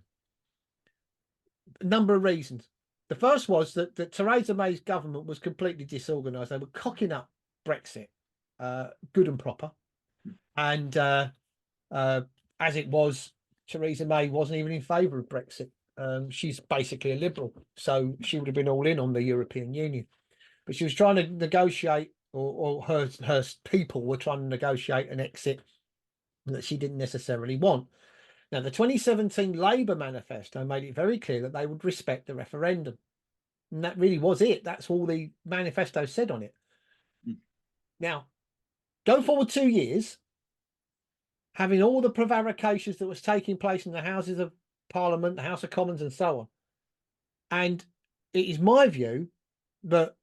A number of reasons. The first was that Theresa May's government was completely disorganised. They were cocking up Brexit, good and proper. And as it was, Theresa May wasn't even in favour of Brexit. She's basically a liberal, so she would have been all in on the European Union. But she was trying to negotiate, or her people were trying to negotiate an exit that she didn't necessarily want. Now, the 2017 Labour manifesto made it very clear that they would respect the referendum. And that really was it. That's all the manifesto said on it. Now, go forward 2 years, having all the prevarications that was taking place in the Houses of Parliament, the House of Commons, and so on. And it is my view that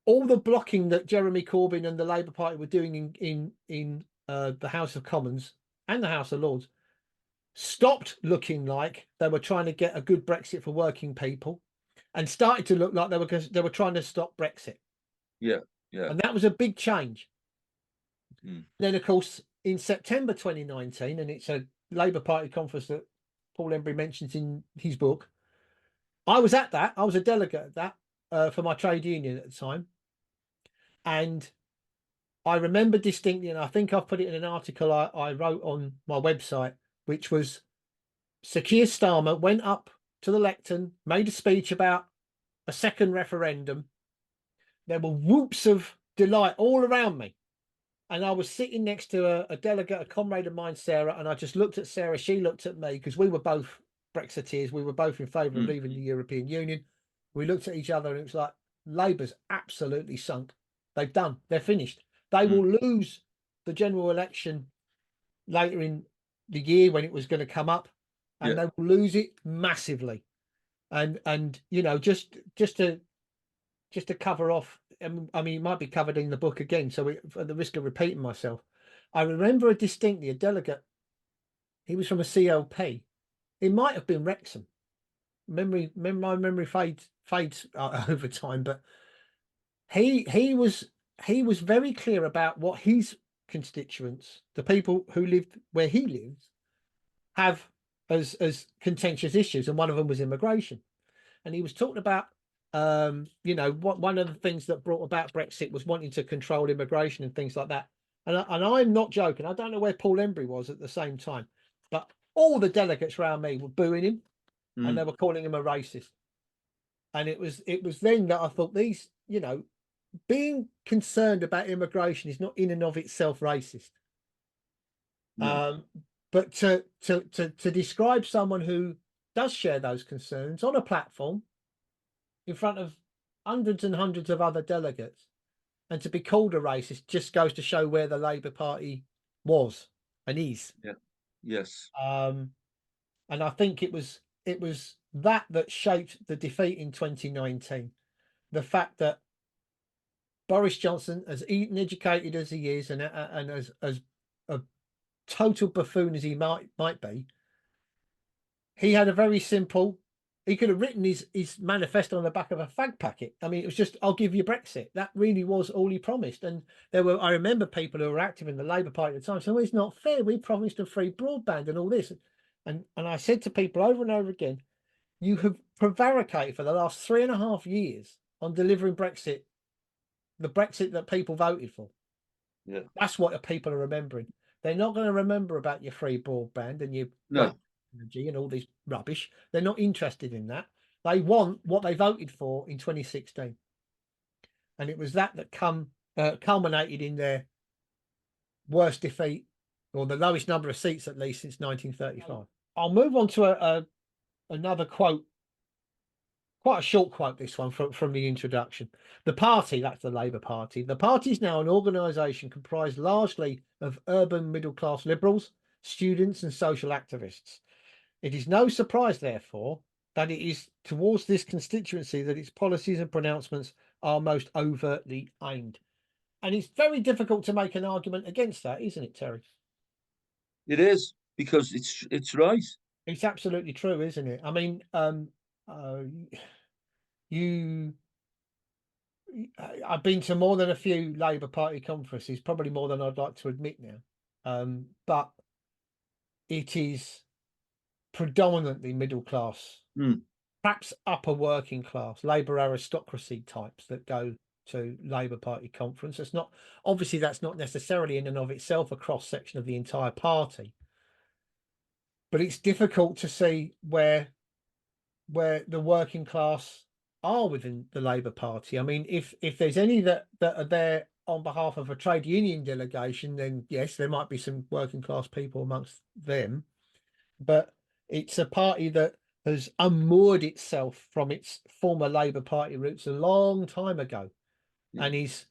all the blocking that Jeremy Corbyn and the Labour Party were doing in the House of Commons and the House of Lords stopped looking like they were trying to get a good Brexit for working people, and started to look like they were trying to stop Brexit. Yeah. And that was a big change. Then, of course, in September 2019, and it's a Labour Party conference that Paul Embery mentions in his book. I was at that. I was a delegate at that for my trade union at the time. And I remember distinctly, and I think I've put it in an article I wrote on my website, which was Sir Keir Starmer went up to the lectern, made a speech about a second referendum. There were whoops of delight all around me. And I was sitting next to a delegate, a comrade of mine, Sarah, and I just looked at Sarah. She looked at me, because we were both Brexiteers. We were both in favour of leaving the European Union. We looked at each other, and it was like, Labour's absolutely sunk. They've done. They're finished. They will lose the general election later in the year when it was going to come up, and they will lose it massively. And just to cover off, I mean, it might be covered in the book again, so at the risk of repeating myself, I remember distinctly a delegate. He was from a CLP. It might have been Wrexham. My memory fades over time, but he was very clear about what his constituents, the people who lived where he lives, have as contentious issues, and one of them was immigration. And he was talking about one of the things that brought about Brexit was wanting to control immigration and things like that. And I'm not joking. I don't know where Paul Embery was at the same time, but all the delegates around me were booing him, and they were calling him a racist. And it was then that I thought, these, being concerned about immigration is not in and of itself racist. But to describe someone who does share those concerns on a platform in front of hundreds and hundreds of other delegates, and to be called a racist, just goes to show where the Labour Party was and is. Yes. And I think it was that shaped the defeat in 2019. The fact that Boris Johnson, as educated as he is, and as a total buffoon as he might be, he had a very simple. He could have written his manifesto on the back of a fag packet. I mean, it was just, I'll give you Brexit. That really was all he promised. And I remember people who were active in the Labour Party at the time saying, well, it's not fair. We promised a free broadband and all this. And I said to people over and over again, you have prevaricated for the last 3.5 years on delivering Brexit, the Brexit that people voted for. Yeah. That's what the people are remembering. They're not going to remember about your free broadband and your energy and all this rubbish. They're not interested in that. They want what they voted for in 2016. And it was that culminated in their worst defeat, or the lowest number of seats, at least, since 1935. I'll move on to another quote quite a short quote, this one from the introduction. The party, that's the Labour Party. The party is now an organisation comprised largely of urban middle-class liberals, students and social activists. It is no surprise, therefore, that it is towards this constituency that its policies and pronouncements are most overtly aimed. And it's very difficult to make an argument against that, isn't it, Terry? It is, because it's right. It's absolutely true, isn't it? I mean, uh, you, I've been to more than a few Labour Party conferences, probably more than I'd like to admit now. But it is predominantly middle class, perhaps upper working class, Labour aristocracy types that go to Labour Party conference. It's not, obviously that's not necessarily in and of itself a cross section of the entire party, but it's difficult to see where the working class are within the Labour Party. I mean, if there's any that are there on behalf of a trade union delegation, then yes, there might be some working class people amongst them, but it's a party that has unmoored itself from its former Labour Party roots a long time ago, and he's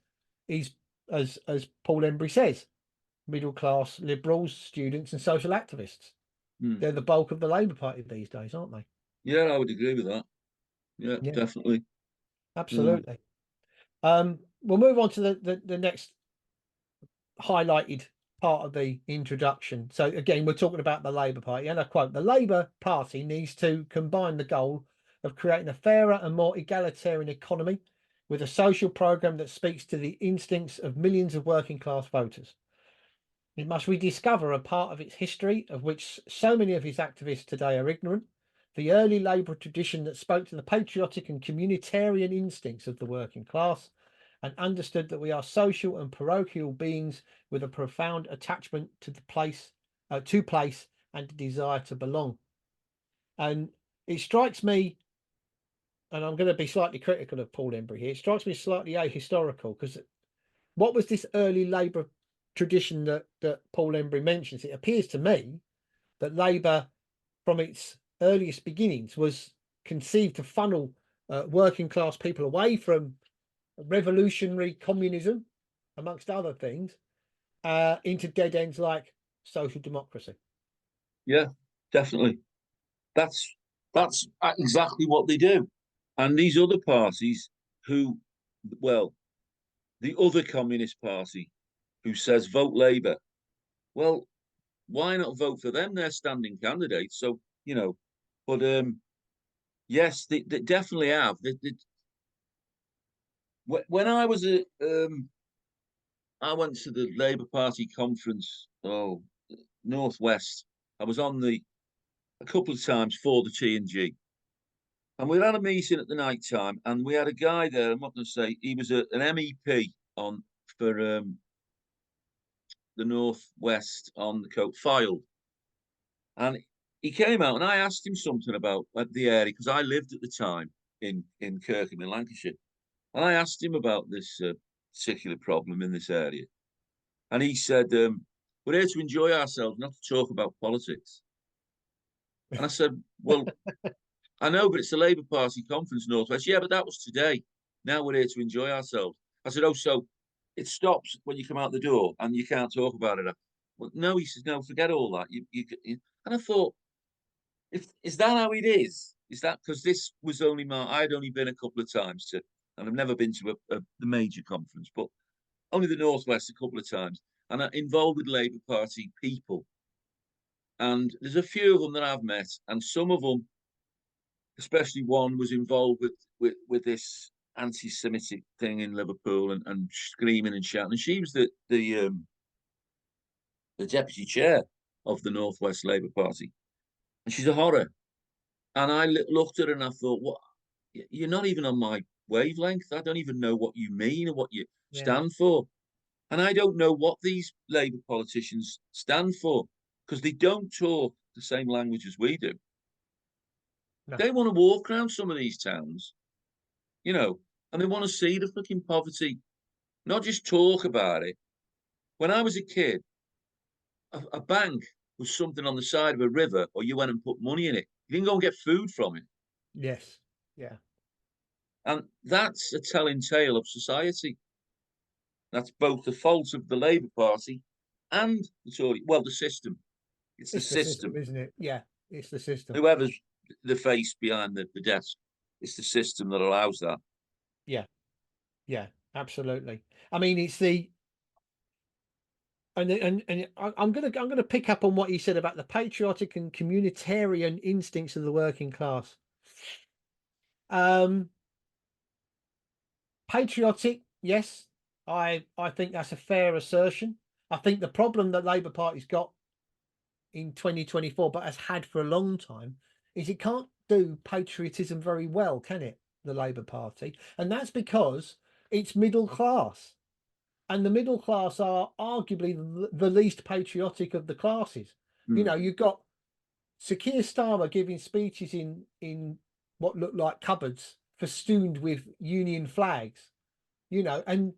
as Paul Embery says, middle class liberals, students, and social activists. They're the bulk of the Labour Party these days, aren't they? Yeah, I would agree with that. Yeah, Yeah, definitely. absolutely. We'll move on to the next highlighted part of the introduction. So again, we're talking about the Labour Party, and I quote: "The Labour Party needs to combine the goal of creating a fairer and more egalitarian economy with a social programme that speaks to the instincts of millions of working class voters. It must rediscover a part of its history of which so many of its activists today are ignorant, the early Labour tradition that spoke to the patriotic and communitarian instincts of the working class and understood that we are social and parochial beings with a profound attachment to place and a desire to belong." And it strikes me, and I'm going to be slightly critical of Paul Embery here, it strikes me slightly ahistorical, because what was this early Labour tradition that Paul Embery mentions? It appears to me that Labour, from its earliest beginnings, was conceived to funnel working class people away from revolutionary communism, amongst other things, into dead ends like social democracy. Yeah, definitely. That's that's exactly what they do. And these other parties who, well, the other Communist Party who says vote Labour, well, why not vote for them? They're standing candidates. So, but yes, they definitely have. When I was I went to the Labour Party conference, Northwest. I was on a couple of times for the T&G. And we had a meeting at the night time, and we had a guy there. I'm not going to say he was an MEP for the Northwest on the Coat File, and he came out, and I asked him something about the area, because I lived at the time in Kirkham in Lancashire, and I asked him about this particular problem in this area, and he said, "We're here to enjoy ourselves, not to talk about politics." And I said, "Well, I know, but it's the Labour Party conference, Northwest." "Yeah, but that was today. Now we're here to enjoy ourselves." I said, "Oh, so it stops when you come out the door and you can't talk about it?" "Well, no," he says, "no, forget all that." And I thought, is that how it is? Is that because this was only I'd only been a couple of times and I've never been to the major conference, but only the Northwest a couple of times, and I'm involved with Labour Party people. And there's a few of them that I've met, and some of them, especially one, was involved with this anti-Semitic thing in Liverpool and screaming and shouting. And she was the deputy chair of the Northwest Labour Party, and she's a horror. And I looked at her and I thought, "What? You're not even on my wavelength. I don't even know what you mean or what you Yeah, stand for, and I don't know what these Labour politicians stand for, because they don't talk the same language as we do. no, They want to walk around some of these towns, you know, and they want to see the fucking poverty, not just talk about it. When I was a kid, a bank was something on the side of a river, or you went and put money in it. You didn't go and get food from it. yes, yeah, And that's a telling tale of society. That's both the fault of the Labour Party and the Tory. Well, the system. It's the It's the system, system. isn't it? Yeah, it's the system. Whoever's the face behind the desk, it's the system that allows that. Yeah, yeah, absolutely. I mean, it's the I'm gonna pick up on what you said about the patriotic and communitarian instincts of the working class. Um, Patriotic, yes, I think that's a fair assertion. I think the problem that Labour Party's got in 2024, but has had for a long time, is it can't do patriotism very well, can it? The Labour Party, and that's because it's middle class, and the middle class are arguably the least patriotic of the classes. You know, you've got Sir Keir Starmer giving speeches in what look like cupboards festooned with Union flags. You know, and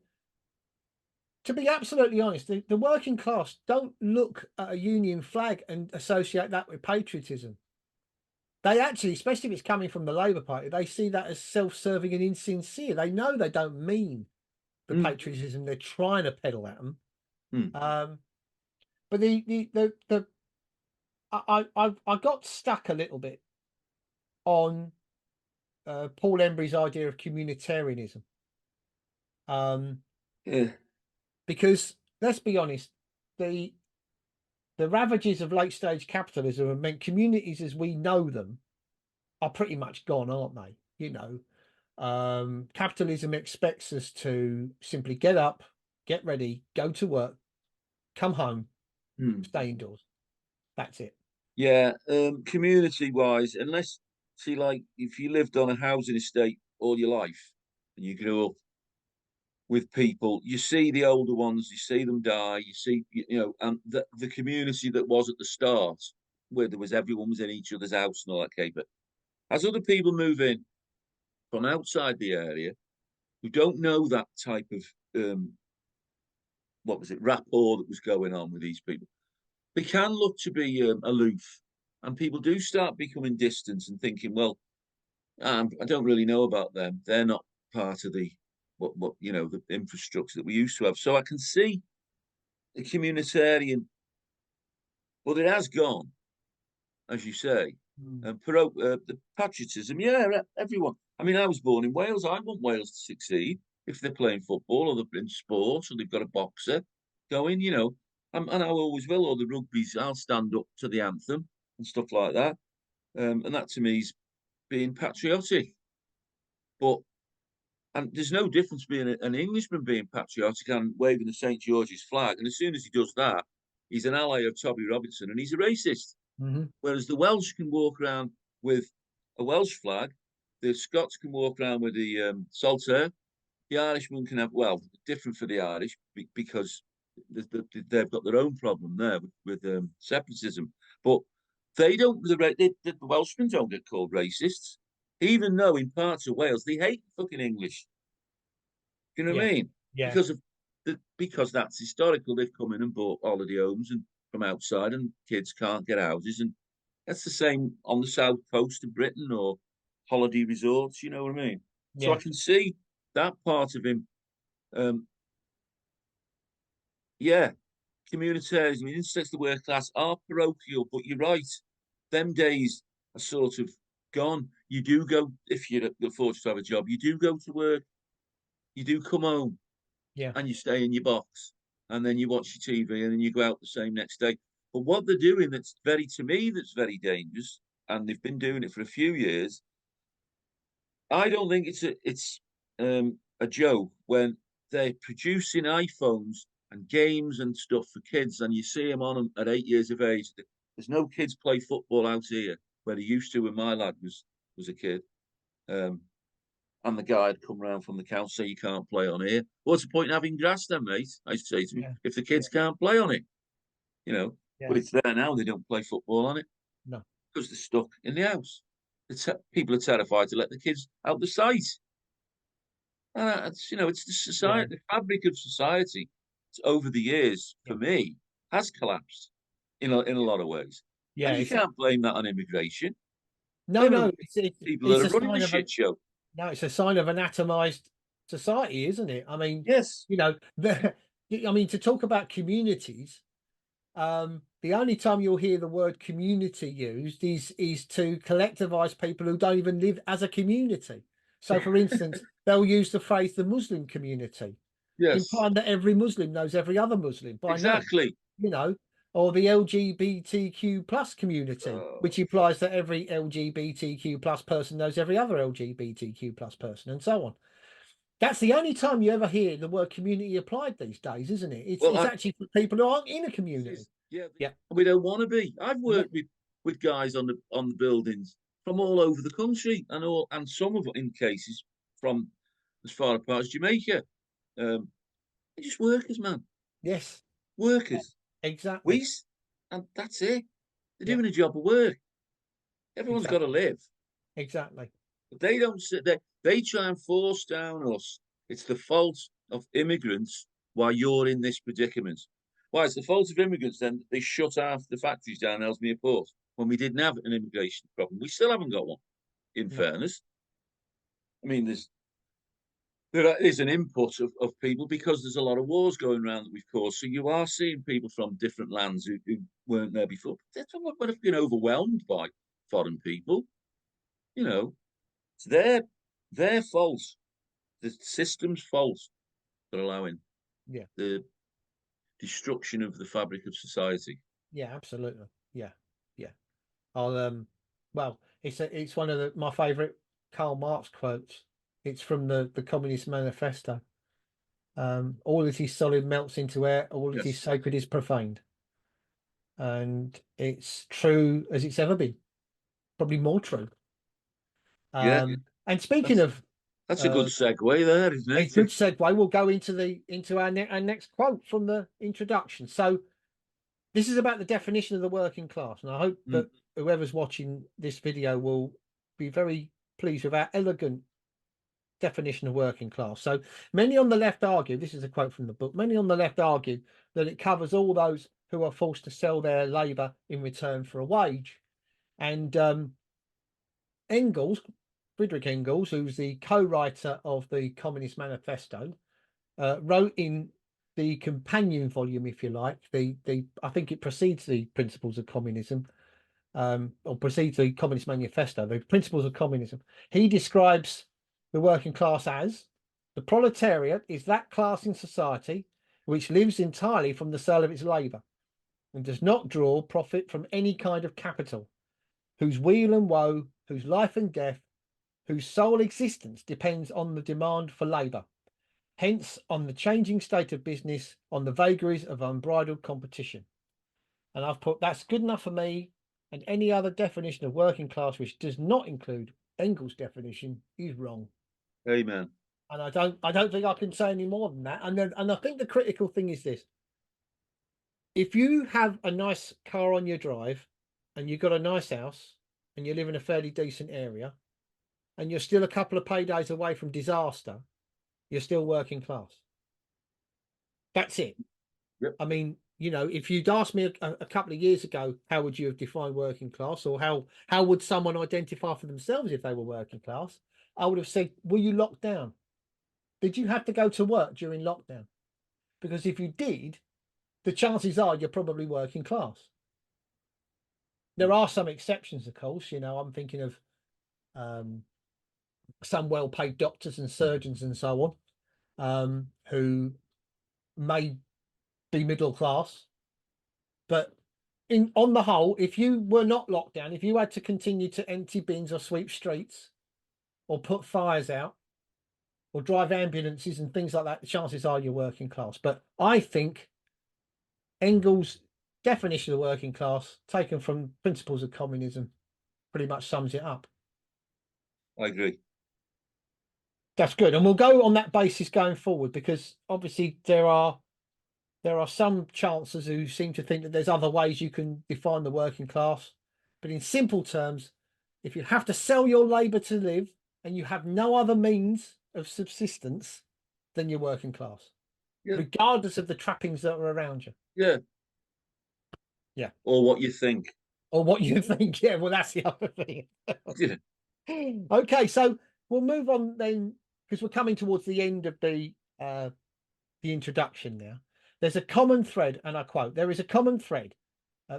to be absolutely honest, the working class don't look at a Union flag and associate that with patriotism. They actually, especially if it's coming from the Labour Party, they see that as self-serving and insincere. They know they don't mean the patriotism they're trying to peddle at them. But I got stuck a little bit on Paul Embery's idea of communitarianism. Yeah. Because let's be honest, the ravages of late stage capitalism have meant communities as we know them are pretty much gone, aren't they? You know, capitalism expects us to simply get up, get ready, go to work, come home, stay indoors. That's it. Yeah, community wise, unless see, like if you lived on a housing estate all your life and you grew up with people, you see the older ones, you see them die, you see, you know, and the community that was at the start, where there was everyone was in each other's house and all that cake. But as other people move in from outside the area who don't know that type of what was it, rapport that was going on with these people, they can look to be aloof, and people do start becoming distant and thinking, well, I don't really know about them. They're not part of the what you know the infrastructure that we used to have. So I can see the communitarian, but it has gone, as you say, and the patriotism. Yeah, everyone. I mean, I was born in Wales. I want Wales to succeed if they're playing football or they're in sport or they've got a boxer going. You know, and I always will. Or the rugby's, I'll stand up to the anthem and stuff like that. And that to me is being patriotic. But and there's no difference being an Englishman being patriotic and waving the St George's flag. And as soon as he does that, he's an ally of Toby Robinson and he's a racist. Whereas the Welsh can walk around with a Welsh flag, the Scots can walk around with the Saltire, the Irishman can have, well, different for the Irish because they've got their own problem there with separatism. But they don't, the Welshmen don't get called racists, even though in parts of Wales they hate fucking English. Do you know what Yeah, I mean? yeah, Because that's historical. They've come in and bought holiday homes and from outside, and kids can't get houses, and that's the same on the south coast of Britain or holiday resorts. You know what I mean? So I yeah, can see that part of him. Yeah, communitarianism, instead of the working class are parochial, but you're right. Them days are sort of gone. You do go if you're fortunate to have a job. You do go to work. You do come home yeah, and you stay in your box and then you watch your TV and then you go out the same next day. But what they're doing that's very, to me, that's very dangerous, and they've been doing it for a few years. I don't think it's a joke when they're producing iPhones and games and stuff for kids, and you see them on them at 8 years of age. There's no kids play football out here where they used to when my lad was a kid. Um, and the guy had come round from the council say you can't play on here. What's the point in having grass then, mate? I used to say to him, yeah, if the yeah, kids can't play on it, you know. yeah. But it's there now. They don't play football on it No, because they're stuck in the house. People are terrified to let the kids out the site. It's it's the yeah, society, the fabric of society over the years yeah, for me has collapsed in a lot of ways, yeah. and you can't blame that on immigration. No, Them are no. the people that It's are a running the sign of a shit show. No, it's a sign of an atomized society, isn't it? I mean, Yes. you know, I mean, to talk about communities, the only time you'll hear the word community used is to collectivize people who don't even live as a community. So, for instance, they'll use the phrase the Muslim community, Yes. implying that every Muslim knows every other Muslim by name, Exactly. you know, or the LGBTQ plus community, Oh, which implies that every LGBTQ plus person knows every other LGBTQ plus person, and so on. That's the only time you ever hear the word community applied these days, isn't it? It's well, it's actually for people who aren't in a this community. is yeah. Yeah, We don't want to be. I've yeah, worked with guys on the buildings from all over the country, and some of in cases from as far apart as Jamaica. Um, they're just workers, man. yes, yeah, Workers. exactly. We and that's it. They're Yeah, doing a job of work. Everyone's got to exactly, live. exactly. But they don't sit there. They try and force down us. It's the fault of immigrants why you're in this predicament. Why it's the fault of immigrants then they shut half the factories down Ellesmere Port when we didn't have an immigration problem. We still haven't got one, in No, fairness. I mean, there is an input of people because there's a lot of wars going around that we've caused. So you are seeing people from different lands who weren't there before. But they're not going to been overwhelmed by foreign people. You know, it's their fault, the system's fault for allowing yeah, the destruction of the fabric of society. yeah, absolutely. Yeah, yeah. I'll well, it's one of my favorite Karl Marx quotes. It's from the Communist Manifesto. All that is solid melts into air, all that is Yes. sacred is profaned. And it's true as it's ever been, probably more true. Yeah, And speaking that's of that's a good uh, segue there, isn't a it? good segue, we'll go into our next quote from the introduction. So this is about the definition of the working class, and I hope Mm, that whoever's watching this video will be very pleased with our elegant definition of working class. So many on the left argue, this is a quote from the book, many on the left argue that it covers all those who are forced to sell their labour in return for a wage. And Engels, Friedrich Engels, who's the co-writer of the Communist Manifesto, wrote in the companion volume, if you like, the I think it precedes the Principles of Communism, or precedes the Communist Manifesto, the Principles of Communism. He describes the working class as the proletariat is that class in society which lives entirely from the sale of its labour and does not draw profit from any kind of capital, whose weal and woe, whose life and death, whose sole existence depends on the demand for labour, hence on the changing state of business, on the vagaries of unbridled competition. And I've put that's good enough for me, and any other definition of working class which does not include Engels' definition is wrong. amen. And I don't think I can say any more than that. And I think the critical thing is this: if you have a nice car on your drive and you've got a nice house and you live in a fairly decent area and you're still a couple of paydays away from disaster, you're still working class. That's it. Yep. I mean, if you'd asked me a couple of years ago, how would you have defined working class, or how would someone identify for themselves if they were working class? I would have said, were you locked down? Did you have to go to work during lockdown? Because if you did, the chances are you're probably working class. There are some exceptions, of course. I'm thinking of um, some well-paid doctors and surgeons and so on, who may be middle class, but on the whole, if you were not locked down, if you had to continue to empty bins or sweep streets or put fires out or drive ambulances and things like that, the chances are you're working class. But I think Engels' definition of working class, taken from Principles of Communism, pretty much sums it up. I agree. That's good. And we'll go on that basis going forward, because obviously there are some chancellors who seem to think that there's other ways you can define the working class. But in simple terms, if you have to sell your labour to live and you have no other means of subsistence, then you're working class, Yeah. regardless of the trappings that are around you. Yeah. Yeah. Or what you think. Or what you think. Yeah, well, that's the other thing. Yeah. Okay, so we'll move on then, because we're coming towards the end of the introduction now. There's a common thread, and I quote, there is a common thread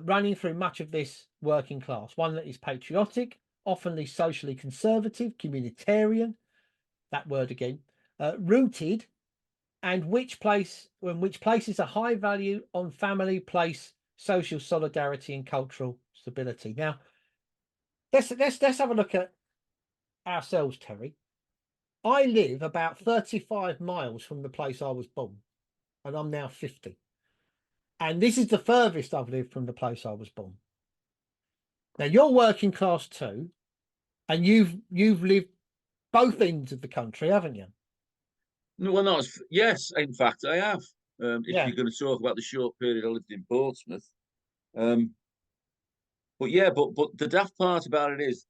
running through much of this working class, one that is patriotic, oftenly socially conservative, communitarian, that word again, rooted, and which places a high value on family, place, social solidarity, and cultural stability. Now, let's have a look at ourselves, Terry. I live about 35 miles from the place I was born, and I'm now 50. And this is the furthest I've lived from the place I was born. Now, you're working class too, and you've lived both ends of the country, haven't you? No, well, not as, yes, in fact, I have. If Yeah. you're going to talk about the short period I lived in Portsmouth, um, but yeah, but the daft part about it is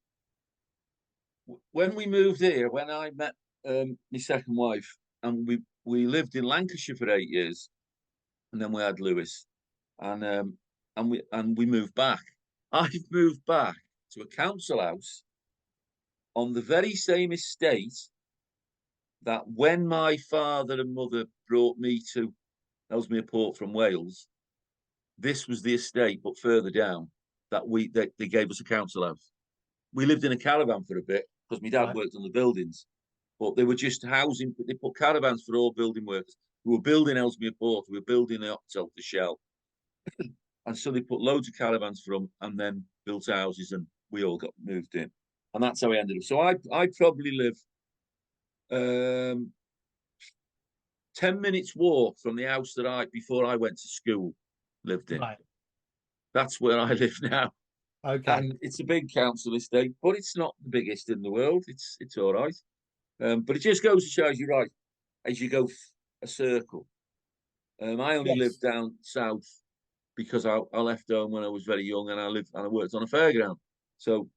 when we moved here, when I met my second wife, and we lived in Lancashire for 8 years, and then we had Lewis, and we moved back. I've moved back to a council house on the very same estate that when my father and mother brought me to Ellesmere Port from Wales, this was the estate, but further down, that they gave us a council house. We lived in a caravan for a bit because my dad Right. worked on the buildings, but they were just housing. They put caravans for all building workers. We were building Ellesmere Port. We were building the hotel, the Shell, and so they put loads of caravans for them, and then built houses, and we all got moved in, and that's how we ended up. So I probably live 10 minutes walk from the house that I before I went to school lived in. Right. That's where I live now. Okay. And it's a big council estate, but it's not the biggest in the world. It's all right. But it just goes to show you, right, as you go a circle. I only lived Yes. down south because I left home when I was very young, and I worked on a fairground. So,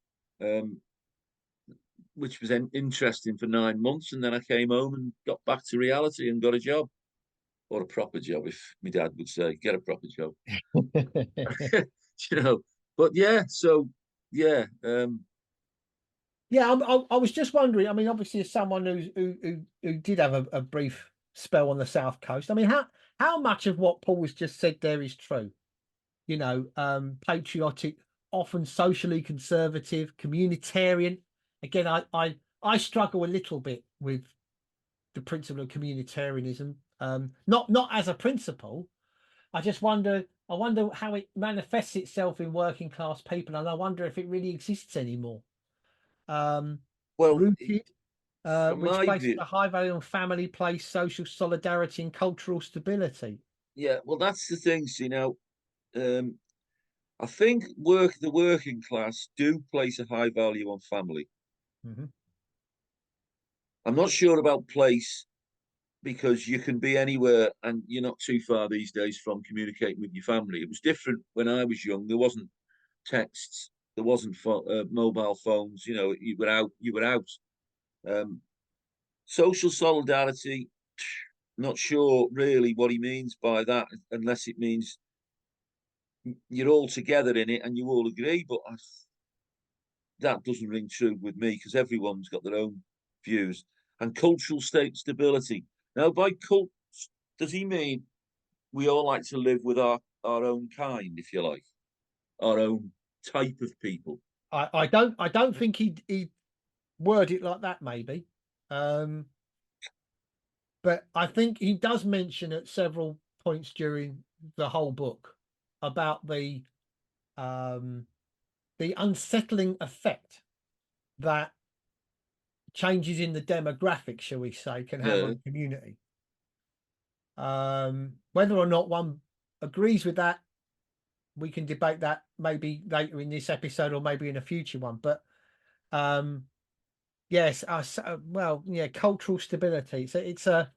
which was interesting for 9 months, and then I came home and got back to reality and got a job, or a proper job, if my dad would say, get a proper job. you know. But yeah, so yeah, Yeah, I was just wondering. I mean, obviously, as someone who did have a brief spell on the south coast, I mean, how much of what Paul has just said there is true? You know, patriotic, often socially conservative, communitarian. Again, I struggle a little bit with the principle of communitarianism. Not as a principle. I just wonder. I wonder how it manifests itself in working class people, and I wonder if it really exists anymore. Um, well, Rooted, from which my places view, a high value on family, place, social solidarity, and cultural stability. yeah, well, that's the thing. So, um, I think the working class do place a high value on family. Hmm. I'm not sure about place because you can be anywhere and you're not too far these days from communicating with your family. It was different when I was young. There wasn't texts, there wasn't mobile phones. You were out. You were out. Um, Social solidarity. Not sure really what he means by that, unless it means you're all together in it and you all agree. But that doesn't ring true with me because everyone's got their own views. And cultural stability. Now, by cult, does he mean we all like to live with our own kind, if you like, our own type of people? I don't think he word it like that, maybe. Um, but I think he does mention at several points during the whole book about um, the unsettling effect that changes in the demographic, shall we say, can have Yeah, on community. Whether or not one agrees with that, we can debate that maybe later in this episode or maybe in a future one. But um, yes, well, yeah, cultural stability. So it's a.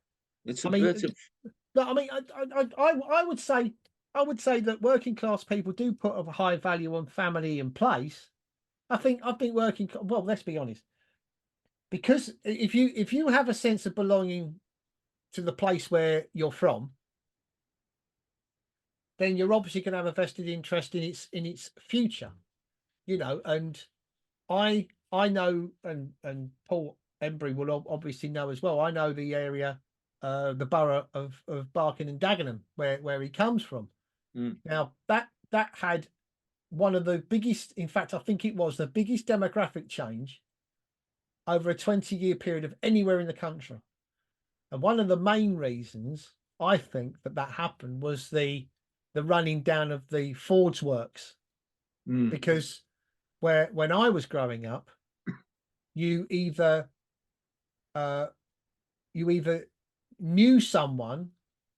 it's I a mean, bit of no, I mean, I would say that working class people do put a high value on family and place. I think well, let's be honest, because if you have a sense of belonging to the place where you're from, then you're obviously going to have a vested interest in its future, and I know, and Paul Embery will obviously know as well. I know the area, the borough of Barking and Dagenham, where he comes from. Mm. Now that had one of the biggest, in fact, I think it was the biggest demographic change over a 20-year period of anywhere in the country. And one of the main reasons I think that happened was the running down of the Ford's works, because when I was growing up, you either knew someone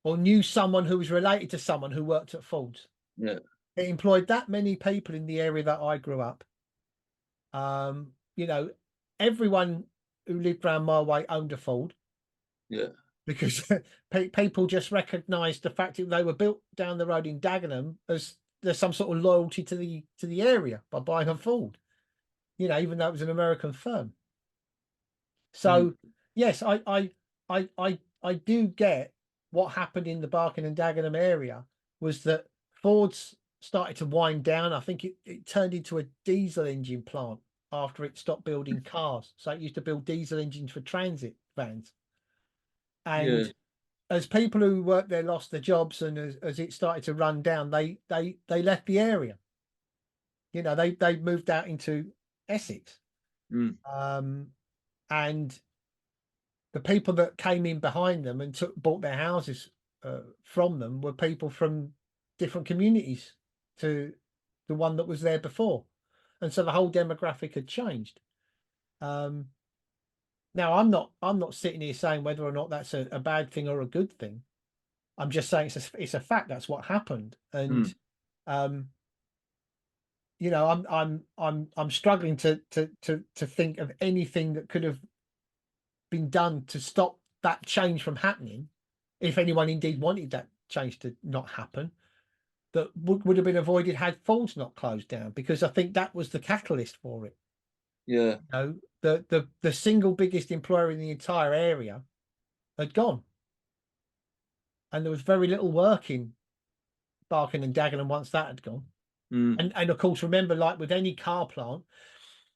or knew someone who was related to someone who worked at Ford's. Yeah. It employed that many people in the area that I grew up. You know, everyone who lived around my way owned a Ford. Yeah. Because people just recognised the fact that they were built down the road in Dagenham as there's some sort of loyalty to the area by buying a Ford. You know, even though it was an American firm. So yes, I do get what happened in the Barking and Dagenham area was that Ford's started to wind down. I think it turned into a diesel engine plant after it stopped building cars. So it used to build diesel engines for transit vans. And as people who worked there lost their jobs, and as it started to run down, they left the area. You know, they moved out into Essex. And the people that came in behind them and bought their houses from them were people from different communities to the one that was there before, and so the whole demographic had changed. Now I'm not sitting here saying whether or not that's a bad thing or a good thing. I'm just saying it's a fact. That's what happened, and you know, I'm struggling to think of anything that could have been done to stop that change from happening, if anyone indeed wanted that change to not happen, that would have been avoided had Ford's not closed down, because I think that was the catalyst for it. Yeah. You know, the single biggest employer in the entire area had gone, and there was very little work in Barking and Dagenham once that had gone. And of course, remember, like with any car plant,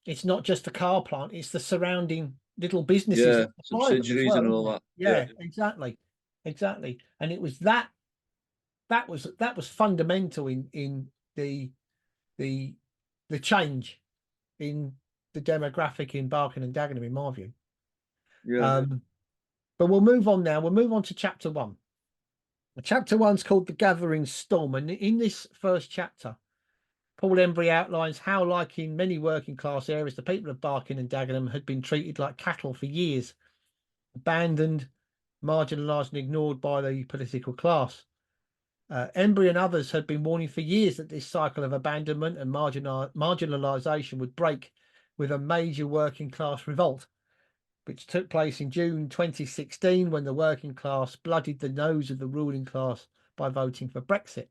it's not just the car plant; it's the surrounding little businesses that supply them as subsidiaries well. and all that. Yeah, exactly. And it was that was fundamental in the change in the demographic in Barking and Dagenham, in my view. But we'll move on now. We'll move on to chapter 1. Chapter 1's called The Gathering Storm, and in this first chapter, Paul Embery outlines how, like in many working class areas, the people of Barking and Dagenham had been treated like cattle for years, abandoned, marginalised and ignored by the political class. Embery and others had been warning for years that this cycle of abandonment and marginalisation would break with a major working class revolt, which took place in June 2016 when the working class bloodied the nose of the ruling class by voting for Brexit.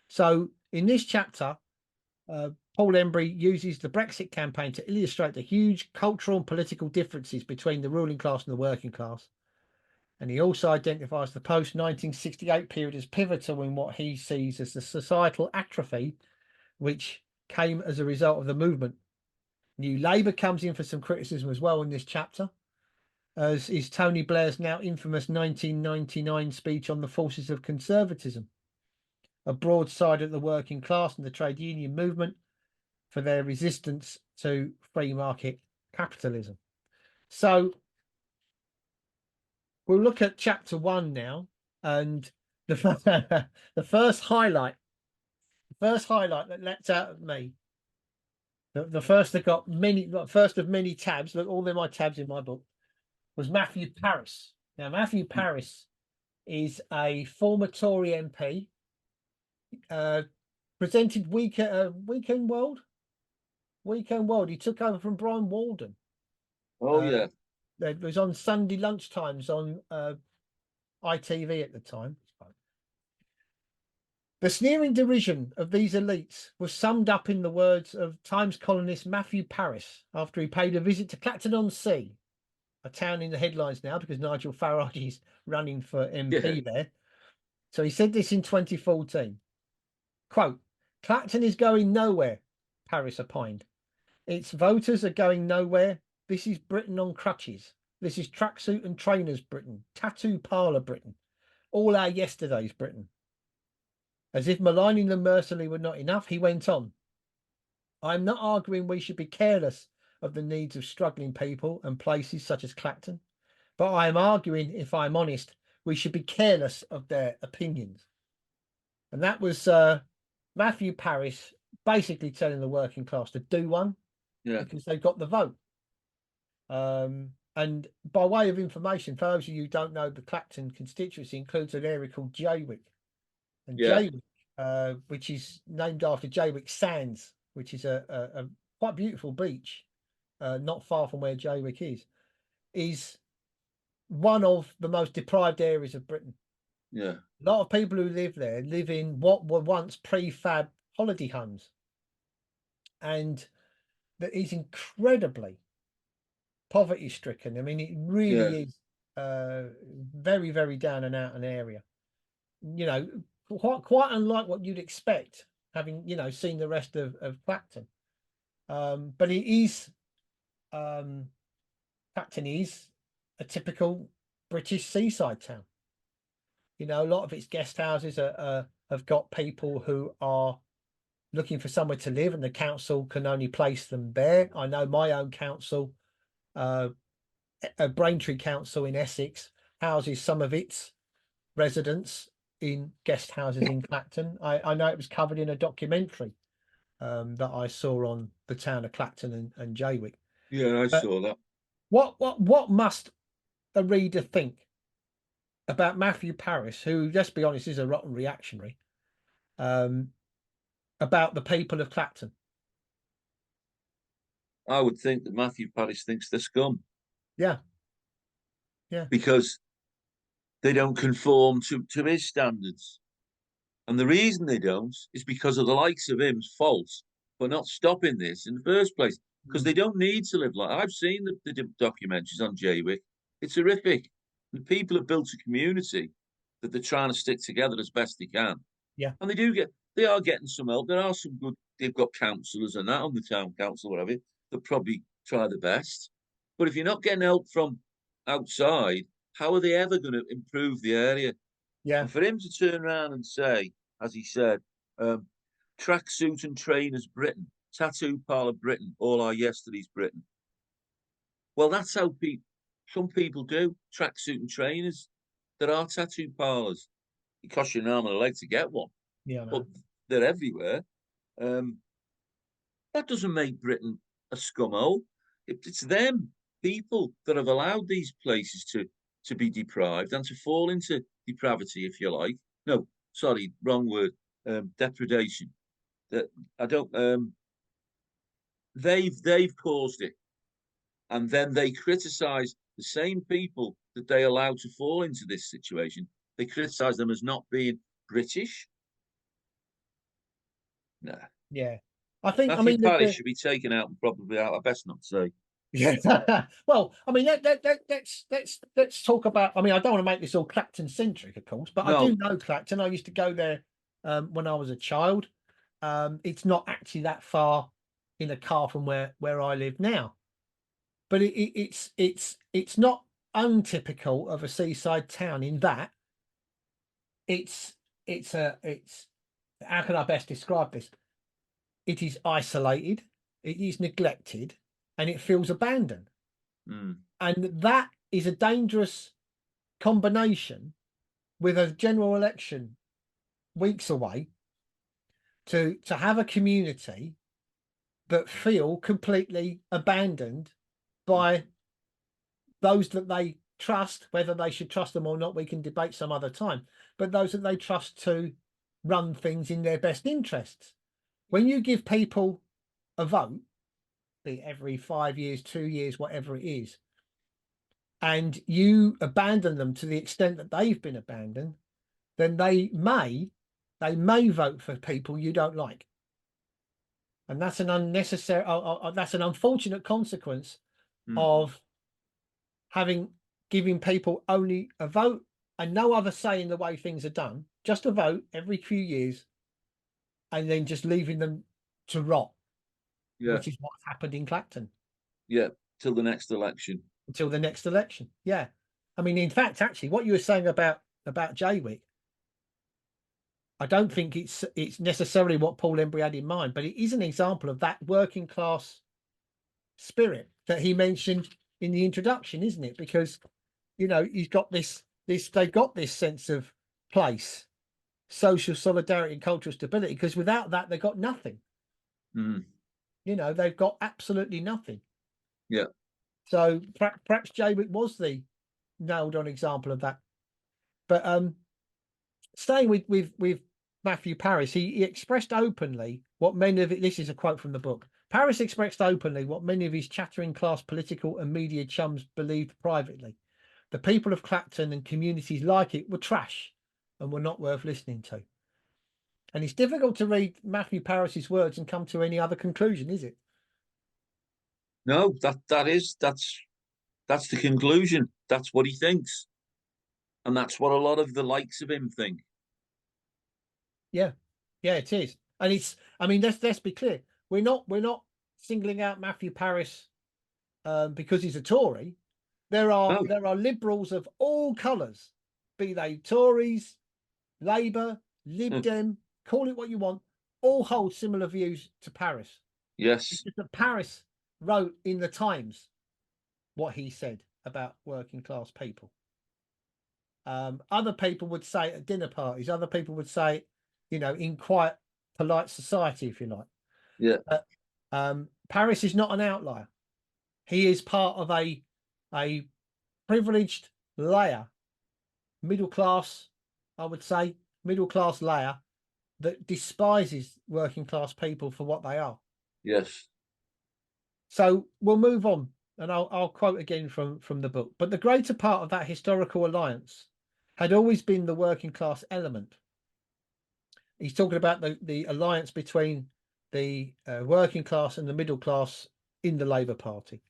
So in this chapter, Paul Embery uses the Brexit campaign to illustrate the huge cultural and political differences between the ruling class and the working class. And he also identifies the post-1968 period as pivotal in what he sees as the societal atrophy which came as a result of the movement. New Labour comes in for some criticism as well in this chapter, as is Tony Blair's now infamous 1999 speech on the forces of conservatism, a broadside at the working class and the trade union movement for their resistance to free market capitalism. So we'll look at chapter 1 now, and the first highlight that leapt out at me, the first that got first of many tabs, look, all of my tabs in my book, was Matthew Parris. Now, Matthew Parris is a former Tory MP, presented Weekend World. He took over from Brian Walden. It was on Sunday lunchtimes on ITV at the time. The sneering derision of these elites was summed up in the words of Times columnist Matthew Parris after he paid a visit to Clacton-on-Sea, a town in the headlines now because Nigel Farage is running for MP there. So he said this in 2014. Quote, "Clacton is going nowhere," Parris opined. "Its voters are going nowhere. This is Britain on crutches. This is tracksuit and trainers Britain, tattoo parlour Britain, all our yesterdays Britain. As if maligning them mercilessly were not enough, he went on. I'm not arguing we should be careless of the needs of struggling people and places such as Clacton, but I am arguing, if I'm honest, we should be careless of their opinions. And that was Matthew Parris basically telling the working class to do one because they got the vote. And by way of information, for those of you who don't know, the Clacton constituency includes an area called Jaywick. And Jaywick, which is named after Jaywick Sands, which is a quite beautiful beach, not far from where Jaywick is one of the most deprived areas of Britain. Yeah. A lot of people who live there live in what were once prefab holiday homes. And that is incredibly poverty stricken. I mean, it really is very, very down and out an area. You know, quite unlike what you'd expect, having, you know, seen the rest of Clacton. But it is, Clacton is a typical British seaside town. You know, a lot of its guest houses have got people who are looking for somewhere to live, and the council can only place them there. I know my own council, a Braintree Council in Essex, houses some of its residents in guest houses in Clacton. I know it was covered in a documentary that I saw on the town of Clacton and Jaywick. Yeah, I saw that. What must a reader think about Matthew Parris, who, let's be honest, is a rotten reactionary, about the people of Clacton? I would think that Matthew Parris thinks they're scum. Yeah. Because they don't conform to his standards. And the reason they don't is because of the likes of him's fault for not stopping this in the first place. Because they don't need to live like I've seen the documentaries on Jaywick. It's horrific. The people have built a community that they're trying to stick together as best they can. Yeah. And they are getting some help. There are some good, they've got councillors and that on the town council, whatever, that probably try the best. But if you're not getting help from outside, how are they ever going to improve the area? Yeah. And for him to turn around and say, as he said, tracksuit and trainers Britain, tattoo parlour Britain, all our yesterday's Britain. Well, that's how some people do, tracksuit and trainers. There are tattoo parlours. It costs you an arm and a leg to get one. Yeah, but they're everywhere. That doesn't make Britain a scumhole. It's them people that have allowed these places to be deprived and to fall into depravity, if you like. No, sorry, wrong word. Depredation. That I don't. They've caused it, and then they criticise the same people that they allowed to fall into this situation. They criticise them as not being British. No. Yeah. I think Matthew Parris should be taken out and probably out. I best not say. Yeah. Well, I mean, let's talk about. I mean, I don't want to make this all Clacton centric, of course, but I do know Clacton. I used to go there when I was a child. It's not actually that far in a car from where I live now, but it's not untypical of a seaside town in that it's how can I best describe this? It is isolated, it is neglected, and it feels abandoned. And that is a dangerous combination with a general election weeks away to have a community that feel completely abandoned by those that they trust. Whether they should trust them or not, we can debate some other time, but those that they trust to run things in their best interests. When you give people a vote, be it every 5 years, 2 years, whatever it is, and you abandon them to the extent that they've been abandoned, then they may vote for people you don't like. And that's an unnecessary, that's an unfortunate consequence of giving people only a vote and no other say in the way things are done, just a vote every few years, and then just leaving them to rot, which is what's happened in Clacton. Yeah, till the next election. Until the next election. Yeah. I mean, in fact, actually, what you were saying about Jaywick, I don't think it's necessarily what Paul Embery had in mind, but it is an example of that working class spirit that he mentioned in the introduction, isn't it? Because, you know, he's got this they've got this sense of place, social solidarity and cultural stability, because without that they've got nothing. Mm. You know, they've got absolutely nothing. Yeah. So perhaps Jaywick was the nailed on example of that. But staying with Matthew Paris, he expressed openly what many of it. This is a quote from the book. Paris expressed openly what many of his chattering class political and media chums believed privately. The people of Clapton and communities like it were trash and were not worth listening to. And it's difficult to read Matthew Paris's words and come to any other conclusion, is it? No, that's the conclusion. That's what he thinks, and that's what a lot of the likes of him think. Yeah, yeah, it is. And it's, I mean, let's be clear. We're not singling out Matthew Paris because he's a Tory. There are No. liberals of all colours, be they Tories, Labour, Lib No. Dem, call it what you want, all hold similar views to Paris. It's Yes. just that Paris wrote in the Times what he said about working class people. Other people would say at dinner parties, other people would say, you know, in quite polite society, if you like. Yeah. But Paris is not an outlier. He is part of a privileged layer, middle class, I would say, middle class layer that despises working class people for what they are. Yes. So we'll move on, and I'll quote again from the book. But the greater part of that historical alliance had always been the working class element. He's talking about the alliance between the working class and the middle class in the Labour Party.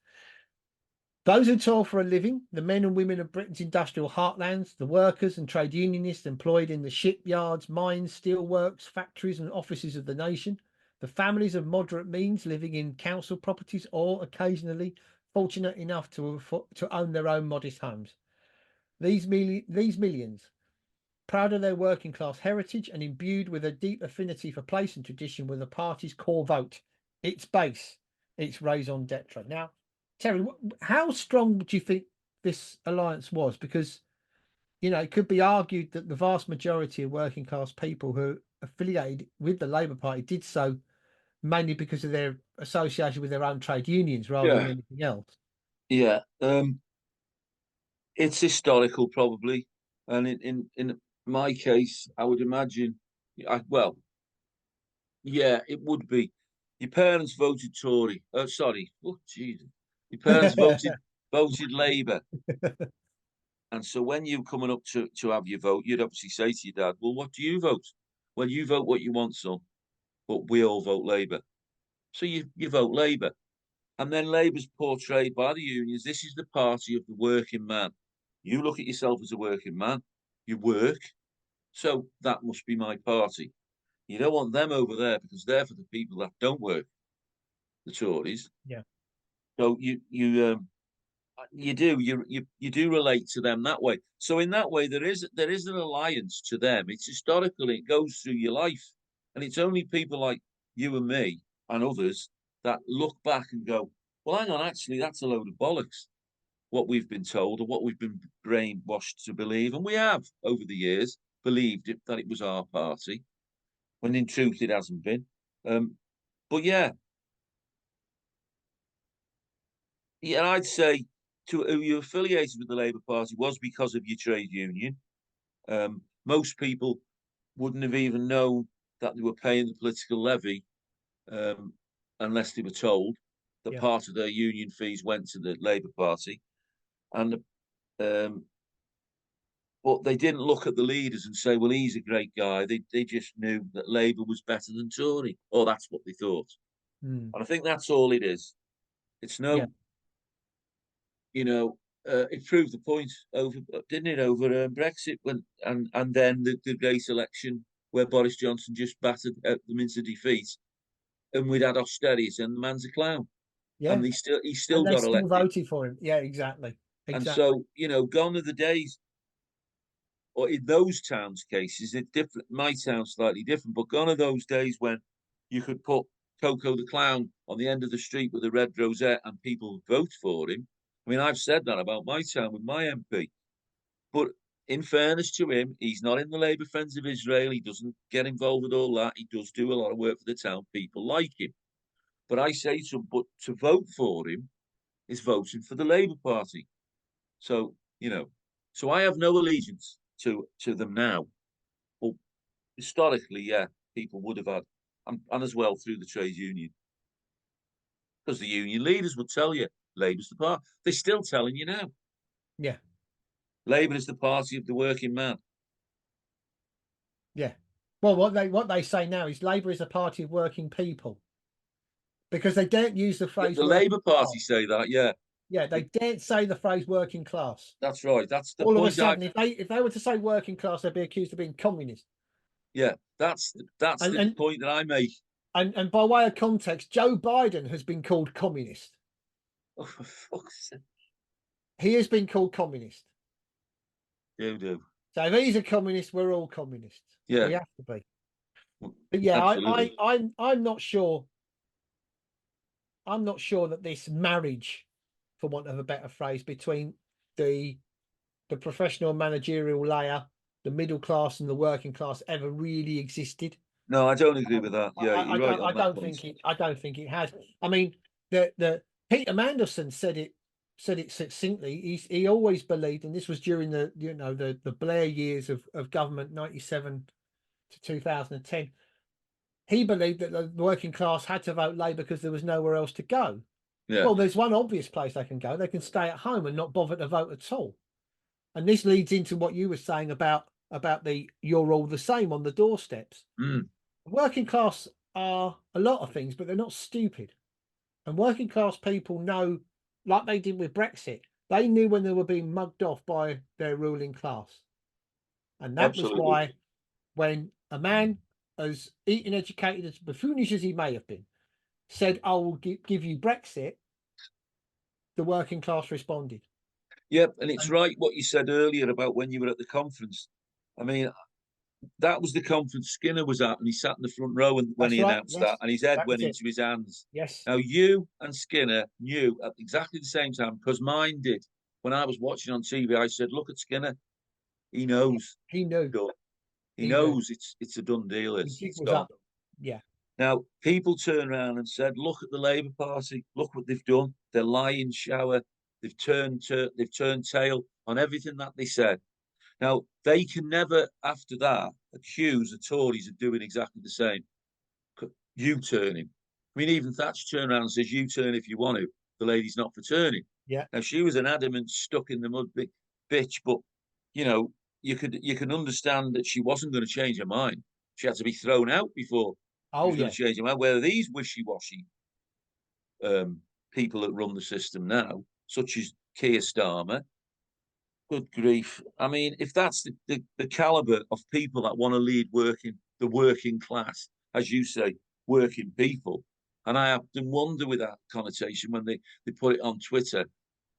Those who toil for a living, the men and women of Britain's industrial heartlands, the workers and trade unionists employed in the shipyards, mines, steelworks, factories and offices of the nation, the families of moderate means living in council properties or occasionally fortunate enough to own their own modest homes. These millions, proud of their working class heritage and imbued with a deep affinity for place and tradition, were the party's core vote, its base, its raison d'etre. Now, Terry, how strong do you think this alliance was? Because, you know, it could be argued that the vast majority of working class people who affiliated with the Labour Party did so mainly because of their association with their own trade unions rather than Yeah. anything else. Yeah. It's historical, probably, and in my case, I would imagine. Well, yeah, it would be. Your parents voted Tory. Oh, sorry. Oh, Jesus. Your parents voted Labour. And so when you're coming up to have your vote, you'd obviously say to your dad, well, what do you vote? Well, you vote what you want, son, but we all vote Labour. So you vote Labour. And then Labour's portrayed by the unions. This is the party of the working man. You look at yourself as a working man. You work. So that must be my party. You don't want them over there because they're for the people that don't work, the Tories. Yeah. So you do relate to them that way. So in that way, there is an alliance to them. It's historical. It goes through your life, and it's only people like you and me and others that look back and go, "Well, hang on, actually, that's a load of bollocks." What we've been told or what we've been brainwashed to believe, and we have over the years believed that it was our party, when in truth it hasn't been. But yeah, yeah, I'd say to who you affiliated with the Labour Party was because of your trade union. Most people wouldn't have even known that they were paying the political levy um, unless they were told that Yeah. part of their union fees went to the Labour Party, and but they didn't look at the leaders and say, "Well, he's a great guy." They just knew that Labour was better than Tory, or that's what they thought. Mm. And I think that's all it is. It's Yeah. no, you know, it proved the point over, didn't it, over Brexit and then the great election where Boris Johnson just battered them into defeat, and we'd had austerity, and the man's a clown. Yeah. and he still And they got still elected. voted for him. Yeah, exactly. And Exactly. so, gone are the days, or in those towns' cases, it's different. My town's slightly different, but gone are those days when you could put Coco the Clown on the end of the street with a red rosette and people would vote for him. I mean, I've said that about my town with my MP. But in fairness to him, he's not in the Labour Friends of Israel. He doesn't get involved with all that. He does do a lot of work for the town. People like him. But I say to him, but to vote for him is voting for the Labour Party. So, so I have no allegiance to them now. But historically, yeah, people would have had, and as well through the trade union. Because the union leaders would tell you, Labour's the party. They're still telling you now. Yeah. Labour is the party of the working man. Yeah. Well, what they say now is Labour is a party of working people, because they daren't use the phrase The working Labour Party class. say that, yeah. Yeah, they daren't say the phrase working class. That's right. That's the All of a point. sudden, if they were to say working class, they'd be accused of being communist. Yeah, that's the And point that I make. and by way of context, Joe Biden has been called communist. Oh, for fuck's sake. He has been called communist. Do. So if he's a communist, we're all communists. Yeah. We have to be. But yeah, Absolutely. I'm not sure. I'm not sure that this marriage, for want of a better phrase, between the professional managerial layer, the middle class, and the working class ever really existed. No, I don't agree with that. Yeah, you're right on that point. I don't think it has. I mean, the Peter Mandelson said it succinctly. He always believed, and this was during the Blair years of government, 97 to 2010. He believed that the working class had to vote Labour because there was nowhere else to go. Yeah. Well, there's one obvious place they can go. They can stay at home and not bother to vote at all. And this leads into what you were saying about the you're all the same on the doorsteps. Mm. Working class are a lot of things, but they're not stupid. And working class people know, like they did with Brexit, they knew when they were being mugged off by their ruling class. And that Absolutely. was why when a man as eaten, educated, as buffoonish as he may have been, said, I will give you Brexit, the working class responded. Yep, and it's right what you said earlier about when you were at the conference. I mean, that was the conference Skinner was at, and he sat in the front row when he announced that, and his head went into his hands. Yes. Now, you and Skinner knew at exactly the same time, because mine did. When I was watching on TV, I said, look at Skinner. He knows. He knew. He knows it's a done deal. It's gone. Up. Yeah. Now, people turn around and said, look at the Labour Party. Look what they've done. They're lying shower. They've turned tail on everything that they said. Now, they can never, after that, accuse the Tories of doing exactly the same. U-turning. I mean, even Thatcher turned around and says, U-turn if you want to. The lady's not for turning. Yeah. Now, she was an adamant, stuck in the mud bitch, but, you can understand that she wasn't going to change her mind. She had to be thrown out before she was going to change her mind. Where these wishy-washy people that run the system now, such as Keir Starmer, good grief. I mean, if that's the caliber of people that want to lead the working class, as you say, working people, and I often wonder with that connotation when they put it on Twitter,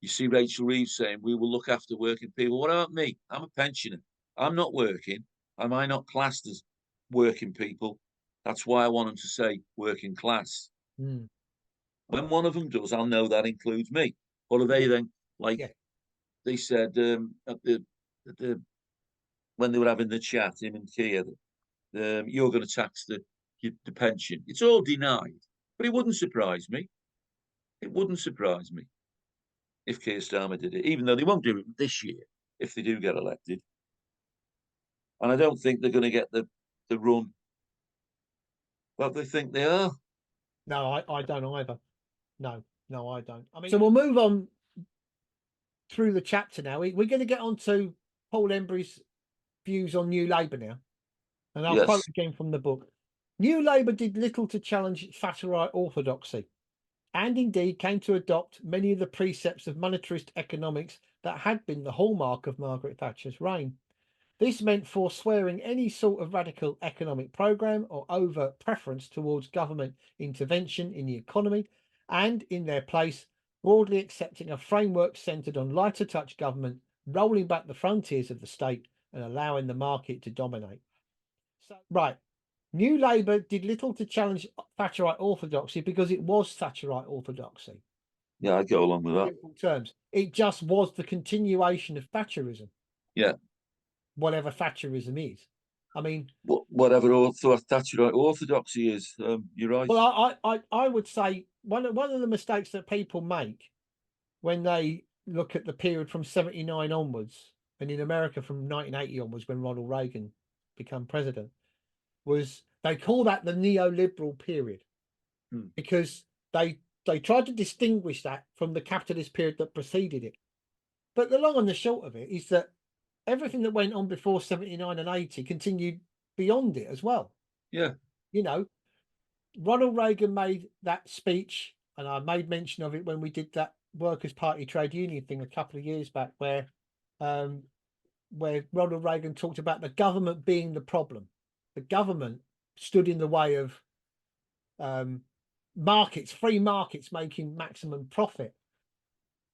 you see Rachel Reeves saying, we will look after working people. What about me? I'm a pensioner. I'm not working. Am I not classed as working people? That's why I want them to say working class. Mm. When one of them does, I'll know that includes me. Or are they then they said when they were having the chat, him and Keir, you're going to tax the pension. It's all denied, but it wouldn't surprise me. It wouldn't surprise me if Keir Starmer did it, even though they won't do it this year if they do get elected. And I don't think they're going to get the run that they think they are. No, I don't either. No, I don't. I mean, so we'll move on through the chapter now. We're going to get on to Paul Embery's views on New Labour now. And I'll quote again from the book. New Labour did little to challenge Thatcherite orthodoxy, and indeed came to adopt many of the precepts of monetarist economics that had been the hallmark of Margaret Thatcher's reign. This meant forswearing any sort of radical economic programme or overt preference towards government intervention in the economy, and in their place, broadly accepting a framework centred on lighter touch government, rolling back the frontiers of the state and allowing the market to dominate. So, right. New Labour did little to challenge Thatcherite orthodoxy because it was Thatcherite orthodoxy. Yeah, I go along with that. Simple terms. It just was the continuation of Thatcherism. Yeah. Whatever Thatcherism is. I mean, whatever Thatcherite orthodoxy is, you're right. well, I would say one of the mistakes that people make when they look at the period from 79 onwards, and in America from 1980 onwards, when Ronald Reagan became president, was they call that the neoliberal period because they tried to distinguish that from the capitalist period that preceded it. But the long and the short of it is that everything that went on before 79 and 80 continued beyond it as well. Yeah. You know, Ronald Reagan made that speech, and I made mention of it when we did that Workers' Party trade union thing a couple of years back, where Ronald Reagan talked about the government being the problem. The government stood in the way of markets, free markets making maximum profit.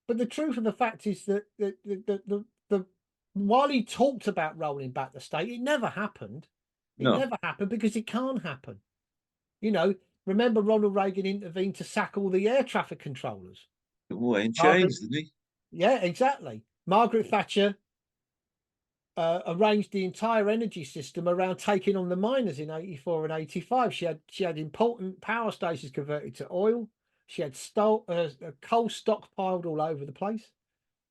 But the truth of the fact is that the while he talked about rolling back the state, it never happened. It never happened because it can't happen. You know, remember Ronald Reagan intervened to sack all the air traffic controllers. Well, in chains, didn't he? Yeah, exactly. Margaret Thatcher arranged the entire energy system around taking on the miners in 84 and 85. She had important power stations converted to oil. She had coal stockpiled all over the place.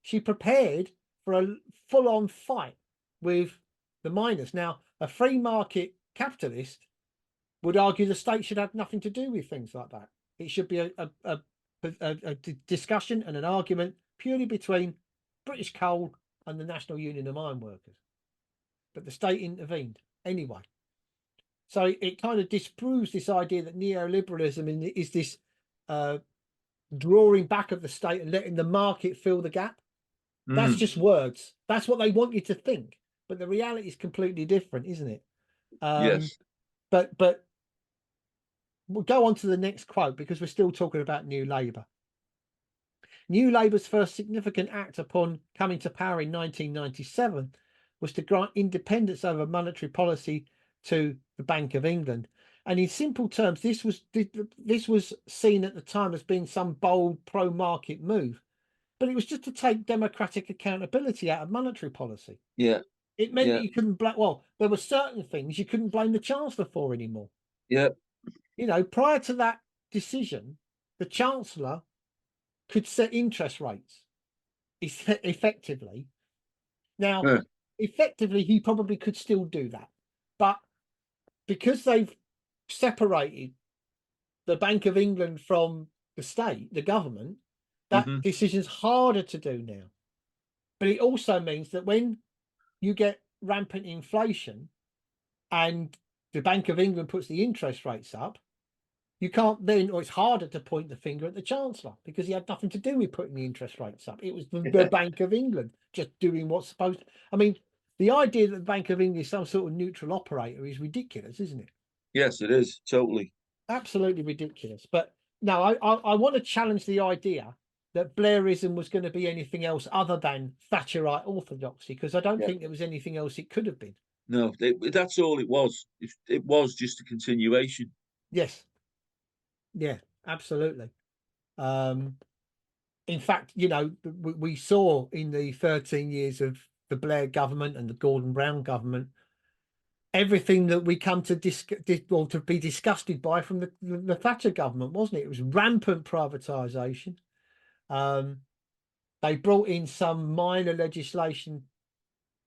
She prepared for a full-on fight with the miners. Now, a free market capitalist would argue the state should have nothing to do with things like that. It should be a discussion and an argument purely between British Coal and the National Union of Mine Workers. But the state intervened anyway. So it kind of disproves this idea that neoliberalism is this drawing back of the state and letting the market fill the gap. That's just words. That's what they want you to think. But the reality is completely different, isn't it? Yes. But we'll go on to the next quote because we're still talking about New Labour. New Labour's first significant act upon coming to power in 1997 was to grant independence over monetary policy to the Bank of England. And in simple terms, this was seen at the time as being some bold pro-market move. But it was just to take democratic accountability out of monetary policy. Yeah. It meant that you couldn't blame, well, there were certain things you couldn't blame the Chancellor for anymore. Yeah. You know, prior to that decision, the Chancellor could set interest rates effectively. Now, effectively, he probably could still do that. But because they've separated the Bank of England from the state, the government, that decision's harder to do now. But it also means that when you get rampant inflation and the Bank of England puts the interest rates up, you can't then, or it's harder to point the finger at the Chancellor because he had nothing to do with putting the interest rates up. It was the Bank of England just doing what's supposed to. I mean, the idea that the Bank of England is some sort of neutral operator is ridiculous, isn't it? Yes, it is. Totally. Absolutely ridiculous. But no, I want to challenge the idea that Blairism was going to be anything else other than Thatcherite orthodoxy, because I don't think there was anything else it could have been. No, that's all it was. It was just a continuation. Yes. Yeah, absolutely. In fact, you know, we saw in the 13 years of the Blair government and the Gordon Brown government, everything that we come to to be disgusted by from the Thatcher government, wasn't it? It was rampant privatisation. They brought in some minor legislation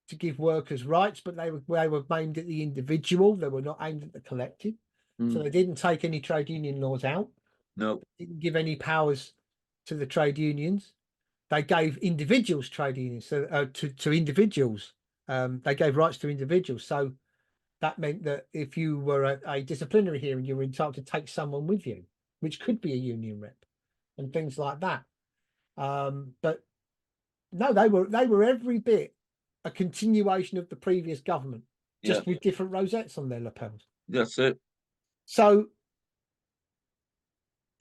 to give workers rights, but they were aimed at the individual. They were not aimed at the collective. So they didn't take any trade union laws out. No. Didn't give any powers to the trade unions. They gave individuals trade unions, so to individuals. They gave rights to individuals. So that meant that if you were a disciplinary hearing, you were entitled to take someone with you, which could be a union rep and things like that. But no, they were every bit a continuation of the previous government, just with different rosettes on their lapels. That's it. So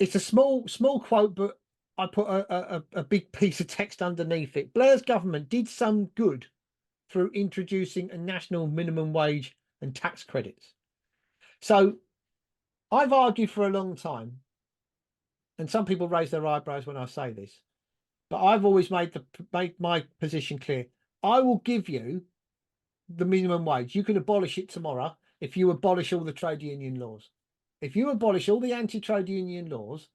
it's a small quote, but I put a big piece of text underneath it. Blair's government did some good through introducing a national minimum wage and tax credits. So I've argued for a long time, and some people raise their eyebrows when I say this, but I've always made my position clear. I will give you the minimum wage. You can abolish it tomorrow if you abolish all the trade union laws. If you abolish all the anti-trade union laws,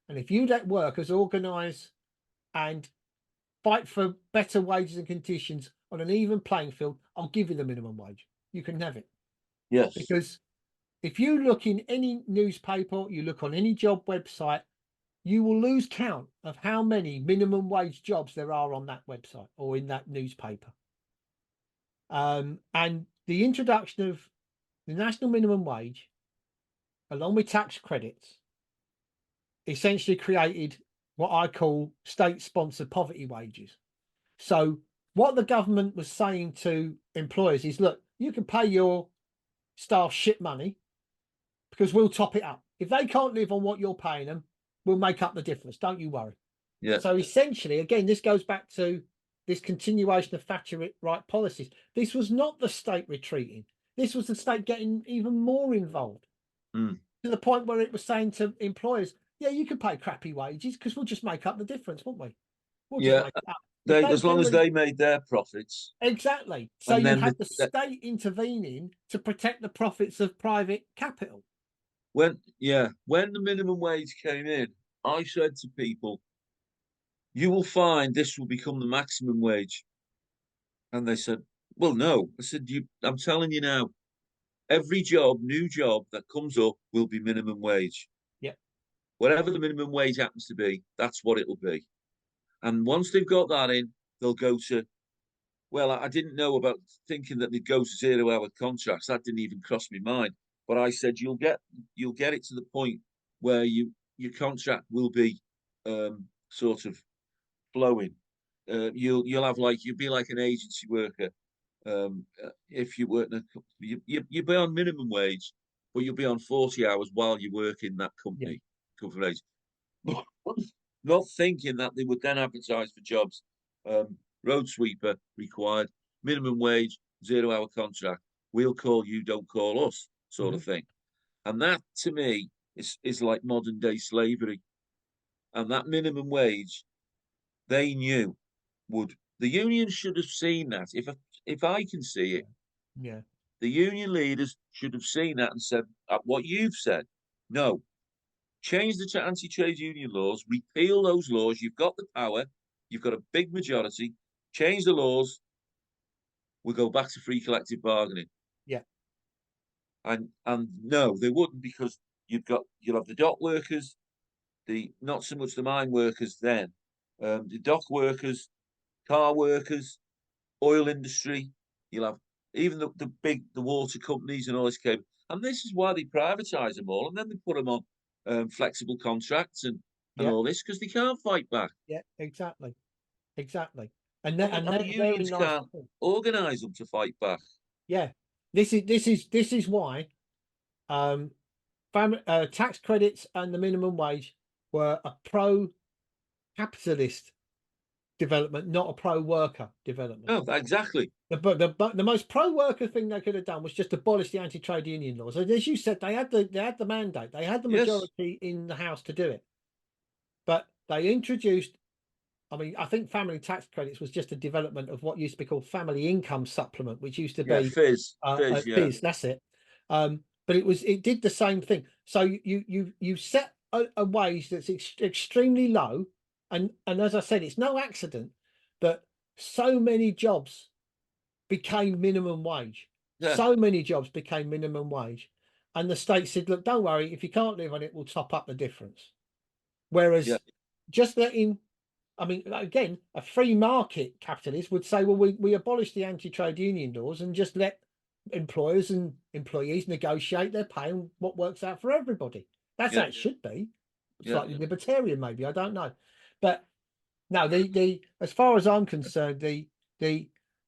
and if you let workers organise and fight for better wages and conditions on an even playing field, I'll give you the minimum wage. You can have it. Yes. Because if you look in any newspaper, you look on any job website, you will lose count of how many minimum wage jobs there are on that website or in that newspaper. And the introduction of the national minimum wage, along with tax credits, essentially created what I call state-sponsored poverty wages. So what the government was saying to employers is, look, you can pay your staff shit money because we'll top it up. If they can't live on what you're paying them, we'll make up the difference. Don't you worry. Yeah. So essentially, again, this goes back to this continuation of Thatcherite policies. This was not the state retreating. This was the state getting even more involved to the point where it was saying to employers, yeah, you can pay crappy wages because we'll just make up the difference, won't we? We'll just make it up. As long as they made their profits. Exactly. So you had the state intervening to protect the profits of private capital. When the minimum wage came in, I said to people, you will find this will become the maximum wage. And they said, well, no. I said, I'm telling you now, every new job that comes up will be minimum wage. Yeah. Whatever the minimum wage happens to be, that's what it'll be. And once they've got that in, they'll go to, well, I didn't know about thinking that they'd go to 0-hour contracts. That didn't even cross my mind. But I said, you'll get it to the point where your contract will be sort of flowing. You'll be like an agency worker. If you work in a company, you'll be on minimum wage, but you'll be on 40 hours while you work in that company. Yeah. Not thinking that they would then advertise for jobs. Road sweeper required, minimum wage, 0-hour contract. We'll call you, don't call us, sort of thing. And that to me is like modern day slavery. And that minimum wage, they knew the union should have seen that. If I can see it, the union leaders should have seen that and said what you've said. No, change the anti-trade union laws, repeal those laws. You've got the power. You've got a big majority. Change the laws. We'll go back to free collective bargaining. Yeah. And no, they wouldn't, because you'll have the dock workers, not so much the mine workers then, the dock workers, car workers, oil industry. You'll have even the water companies and all this came. And this is why they privatise them all, and then they put them on flexible contracts and all this, because they can't fight back. Yeah, exactly. And the unions can't organise them to fight back. Yeah, this is why tax credits and the minimum wage were a pro-capitalist development, not a pro-worker development. No, exactly. The most pro-worker thing they could have done was just abolish the anti-trade union laws. And as you said, they had the mandate, they had the majority in the House to do it, but they introduced. I mean, I think family tax credits was just a development of what used to be called family income supplement, which used to be FIS. FIS, that's it. But it did the same thing. So you set a wage that's extremely low, and as I said, it's no accident that so many jobs became minimum wage. Yeah. So many jobs became minimum wage, and the state said, "Look, don't worry. If you can't live on it, we'll top up the difference." Whereas just letting, I mean, again, a free market capitalist would say, well, we abolish the anti-trade union laws and just let employers and employees negotiate their pay and what works out for everybody. That's how it should be. Slightly libertarian, maybe, I don't know. But no, as far as I'm concerned, the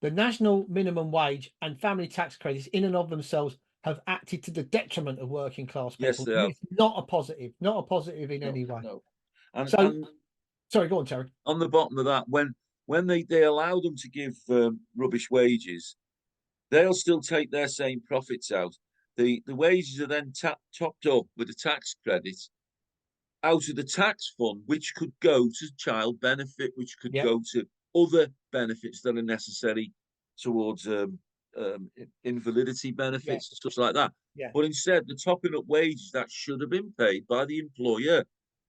national minimum wage and family tax credits in and of themselves have acted to the detriment of working class Yes, people. they have. It's not a positive, not a positive in No, any way. no. And So, sorry, go on, Terry. on the bottom of that, when they allow them to give rubbish wages, they'll still take their same profits out. The wages are then topped up with a tax credit out of the tax fund, which could go to child benefit, which could Yeah, go to other benefits that are necessary towards invalidity yeah, benefits and stuff like that. yeah, But instead, the topping up wages that should have been paid by the employer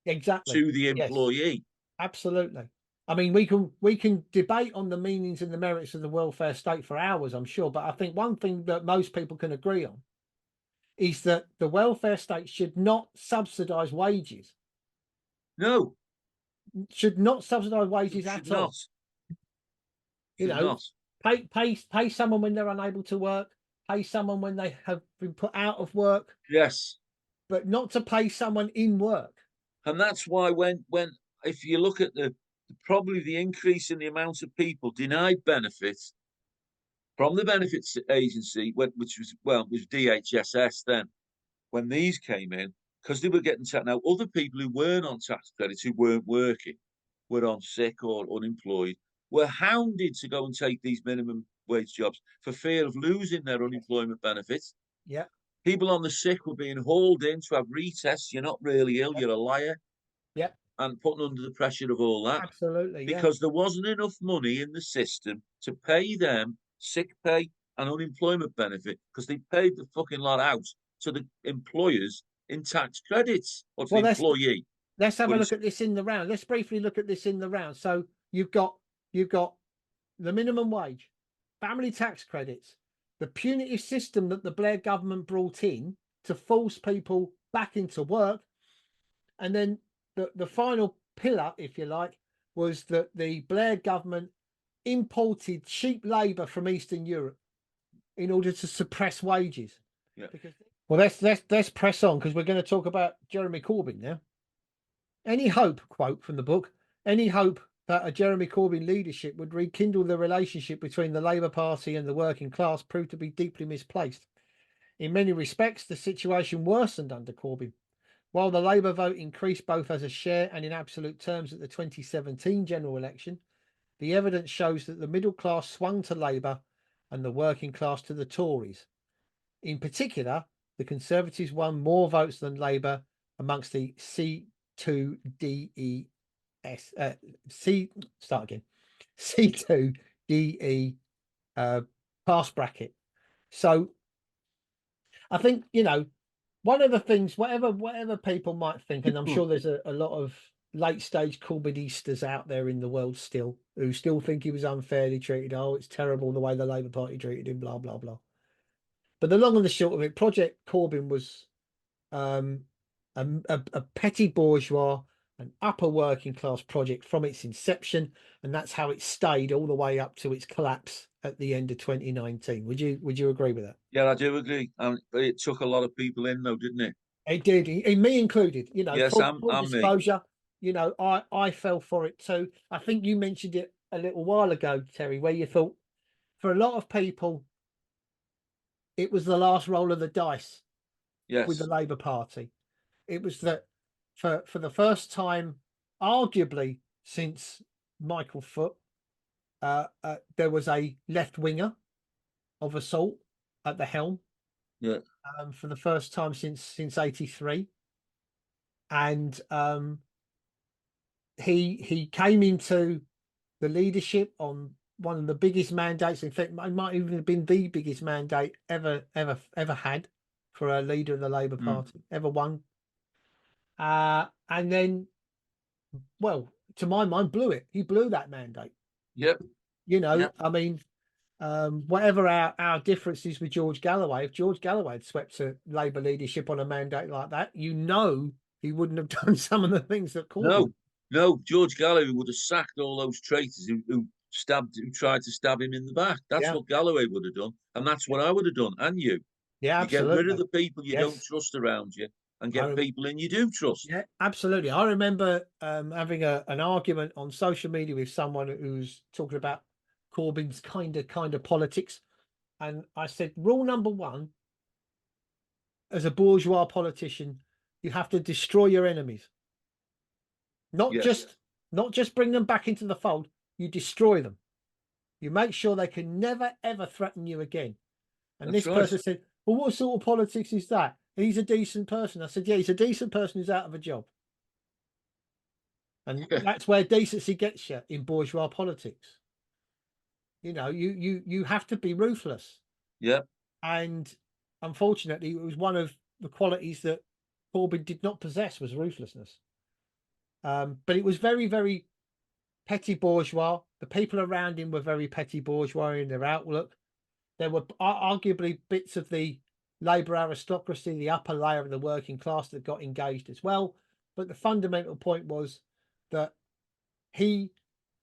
exactly. to the Yes, employee. absolutely. I mean, we can debate on the meanings and the merits of the welfare state for hours, I'm sure. But I think one thing that most people can agree on is that the welfare state should not subsidise wages. No, Should not subsidise wages should at not. all. You Should know, not. pay someone when they're unable to work, pay someone when they have been put out of work, Yes. but not to pay someone in work. And that's why when if you look at probably the increase in the amount of people denied benefits from the benefits agency, which was DHSS then, when these came in, because they were getting taxed. Now, other people who weren't on tax credits, who weren't working, were on sick or unemployed, were hounded to go and take these minimum wage jobs for fear of losing their unemployment benefits. Yeah, People on the sick were being hauled in to have retests. You're not really ill, yeah, you're a liar, yeah, and putting under the pressure of all that absolutely. Yeah, because there wasn't enough money in the system to pay them sick pay and unemployment benefit because they paid the fucking lot out to the employers in tax credits or to the well, employee. let's have But a look it's at this in the round. Let's briefly look at this in the round. So you've got the minimum wage, family tax credits, the punitive system that the Blair government brought in to force people back into work, and then the final pillar, if you like, was that the Blair government imported cheap labour from Eastern Europe in order to suppress wages. yeah. Because well, let's press on because we're going to talk about Jeremy Corbyn now. Any hope, quote from the book, any hope that a Jeremy Corbyn leadership would rekindle the relationship between the Labour Party and the working class proved to be deeply misplaced. In many respects, the situation worsened under Corbyn. While the Labour vote increased both as a share and in absolute terms at the 2017 general election, the evidence shows that the middle class swung to Labour and the working class to the Tories. In particular, the Conservatives won more votes than Labour amongst the C2DE C2DE pass bracket. So I think, one of the things, whatever people might think, and I'm sure there's a lot of late stage Corbynistas out there in the world still who still think he was unfairly treated. Oh, it's terrible the way the Labour Party treated him, blah, blah, blah. But the long and the short of it, Project Corbyn was um, a petty bourgeois, an upper working class project from its inception, and that's how it stayed all the way up to its collapse at the end of 2019. Would you agree with that? Yeah, I do agree. But it took a lot of people in, though, didn't it? It did, and me included. Yes, Full I'm me. disclosure. I fell for it too. I think you mentioned it a little while ago, Terry, where you thought for a lot of people it was the last roll of the dice with the Yes, Labour Party. It was that for the first time, arguably since Michael Foot, there was a left winger of assault at the helm. yeah, For the first time since '83, and he came into the leadership on one of the biggest mandates. In fact, it might even have been the biggest mandate ever had for a leader of the Labour Party, ever won. And then, well, to my mind, blew it. He blew that mandate. yep, yep. I mean, whatever our differences with George Galloway, if George Galloway had swept to Labour leadership on a mandate like that, he wouldn't have done some of the things that Corbyn. No, no. George Galloway would have sacked all those traitors who tried to stab him in the back. That's Yeah, what Galloway would have done, and that's what I would have done. And you. yeah, You get rid of absolutely. the people you don't Yes. trust around you and I get people in you do trust. Yeah, absolutely. I remember having an argument on social media with someone who's talking about Corbyn's kind of politics, and I said, rule number one: as a bourgeois politician, you have to destroy your enemies. Not just bring them back into the fold. You destroy them. You make sure they can never ever threaten you again. And That's this right. person said, "Well, what sort of politics is that? He's a decent person." I said, "Yeah, he's a decent person who's out of a job." And that's where decency gets you in bourgeois politics. You know, you have to be ruthless. Yeah. And unfortunately, it was one of the qualities that Corbyn did not possess was ruthlessness. But it was very, very petty bourgeois. The people around him were very petty bourgeois in their outlook. There were arguably bits of the Labour aristocracy, the upper layer of the working class that got engaged as well. But the fundamental point was that he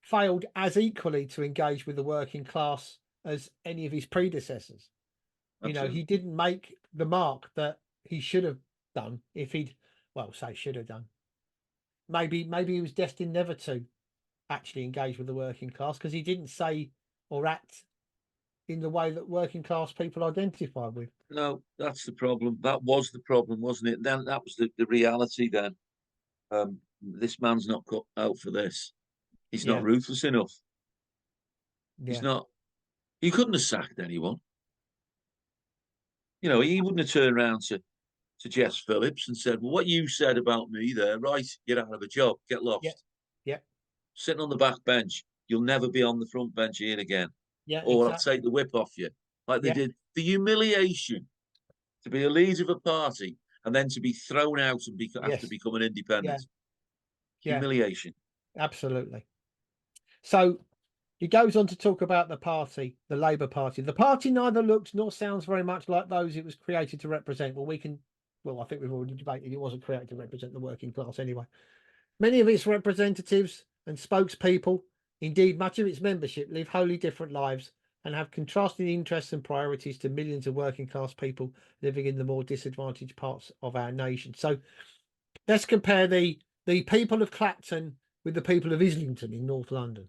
failed as equally to engage with the working class as any of his predecessors. You know, he didn't make the mark that he should have done if he'd, well, say should have done. Maybe he was destined never to actually engage with the working class because he didn't say or act in the way that working class people identify with. No, that's the problem. That was the problem, wasn't it? Then that was the reality then. This man's not cut out for this. He's not ruthless enough. He's not. He couldn't have sacked anyone. You know, he wouldn't have turned around to Jess Phillips and said, "Well, what you said about me there, right? You're out of a job. Get lost. Yeah. Sitting on the back bench. You'll never be on the front bench here again. Yeah. Or Exactly. I'll take the whip off you." Like they did. The humiliation to be a leader of a party and then to be thrown out and have to become an independent. Humiliation. Absolutely. So he goes on to talk about the party, the Labour Party. The party neither looks nor sounds very much like those it was created to represent. Well, I think we've already debated it wasn't created to represent the working class anyway. Many of its representatives and spokespeople, indeed much of its membership, live wholly different lives and have contrasting interests and priorities to millions of working class people living in the more disadvantaged parts of our nation. So let's compare the people of Clacton with the people of Islington in North London.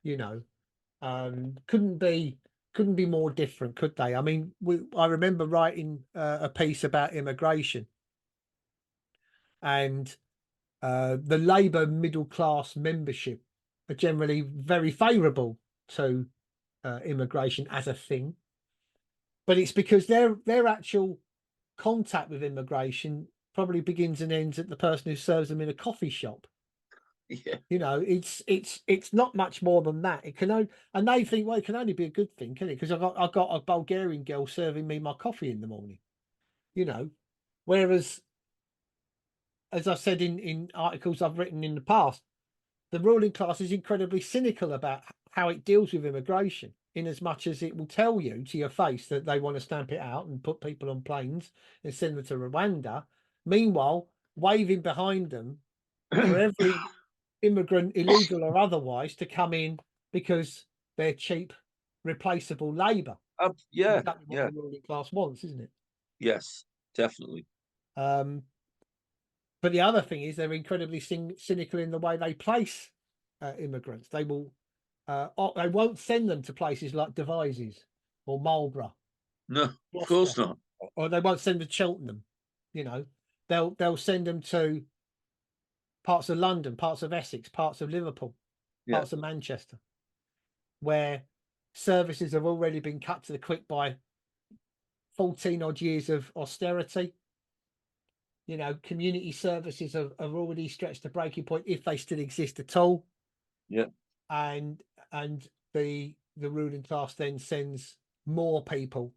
You know, couldn't be more different, could they? I mean, I remember writing a piece about immigration, and the Labour middle class membership are generally very favourable to immigration as a thing, but it's because their actual contact with immigration probably begins and ends at the person who serves them in a coffee shop. Yeah. You know, it's not much more than that. It can only, and they think, well, it can only be a good thing, can it? Because I got a Bulgarian girl serving me my coffee in the morning. You know, whereas, as I said in articles I've written in the past, the ruling class is incredibly cynical about how it deals with immigration, in as much as it will tell you to your face that they want to stamp it out and put people on planes and send them to Rwanda. Meanwhile, waving behind them for every immigrant, illegal or otherwise, to come in because they're cheap, replaceable labour. Exactly what the ruling class wants, isn't it? Yes, definitely. But the other thing is they're incredibly cynical in the way they place immigrants. They won't send them to places like Devizes or Marlborough. No, of course not. Or they won't send them to Cheltenham. You know, they'll send them to parts of London, parts of Essex, parts of Liverpool, parts of Manchester, where services have already been cut to the quick by 14 odd years of austerity. You know, community services are already stretched to breaking point if they still exist at all. Yeah. And the ruling class then sends more people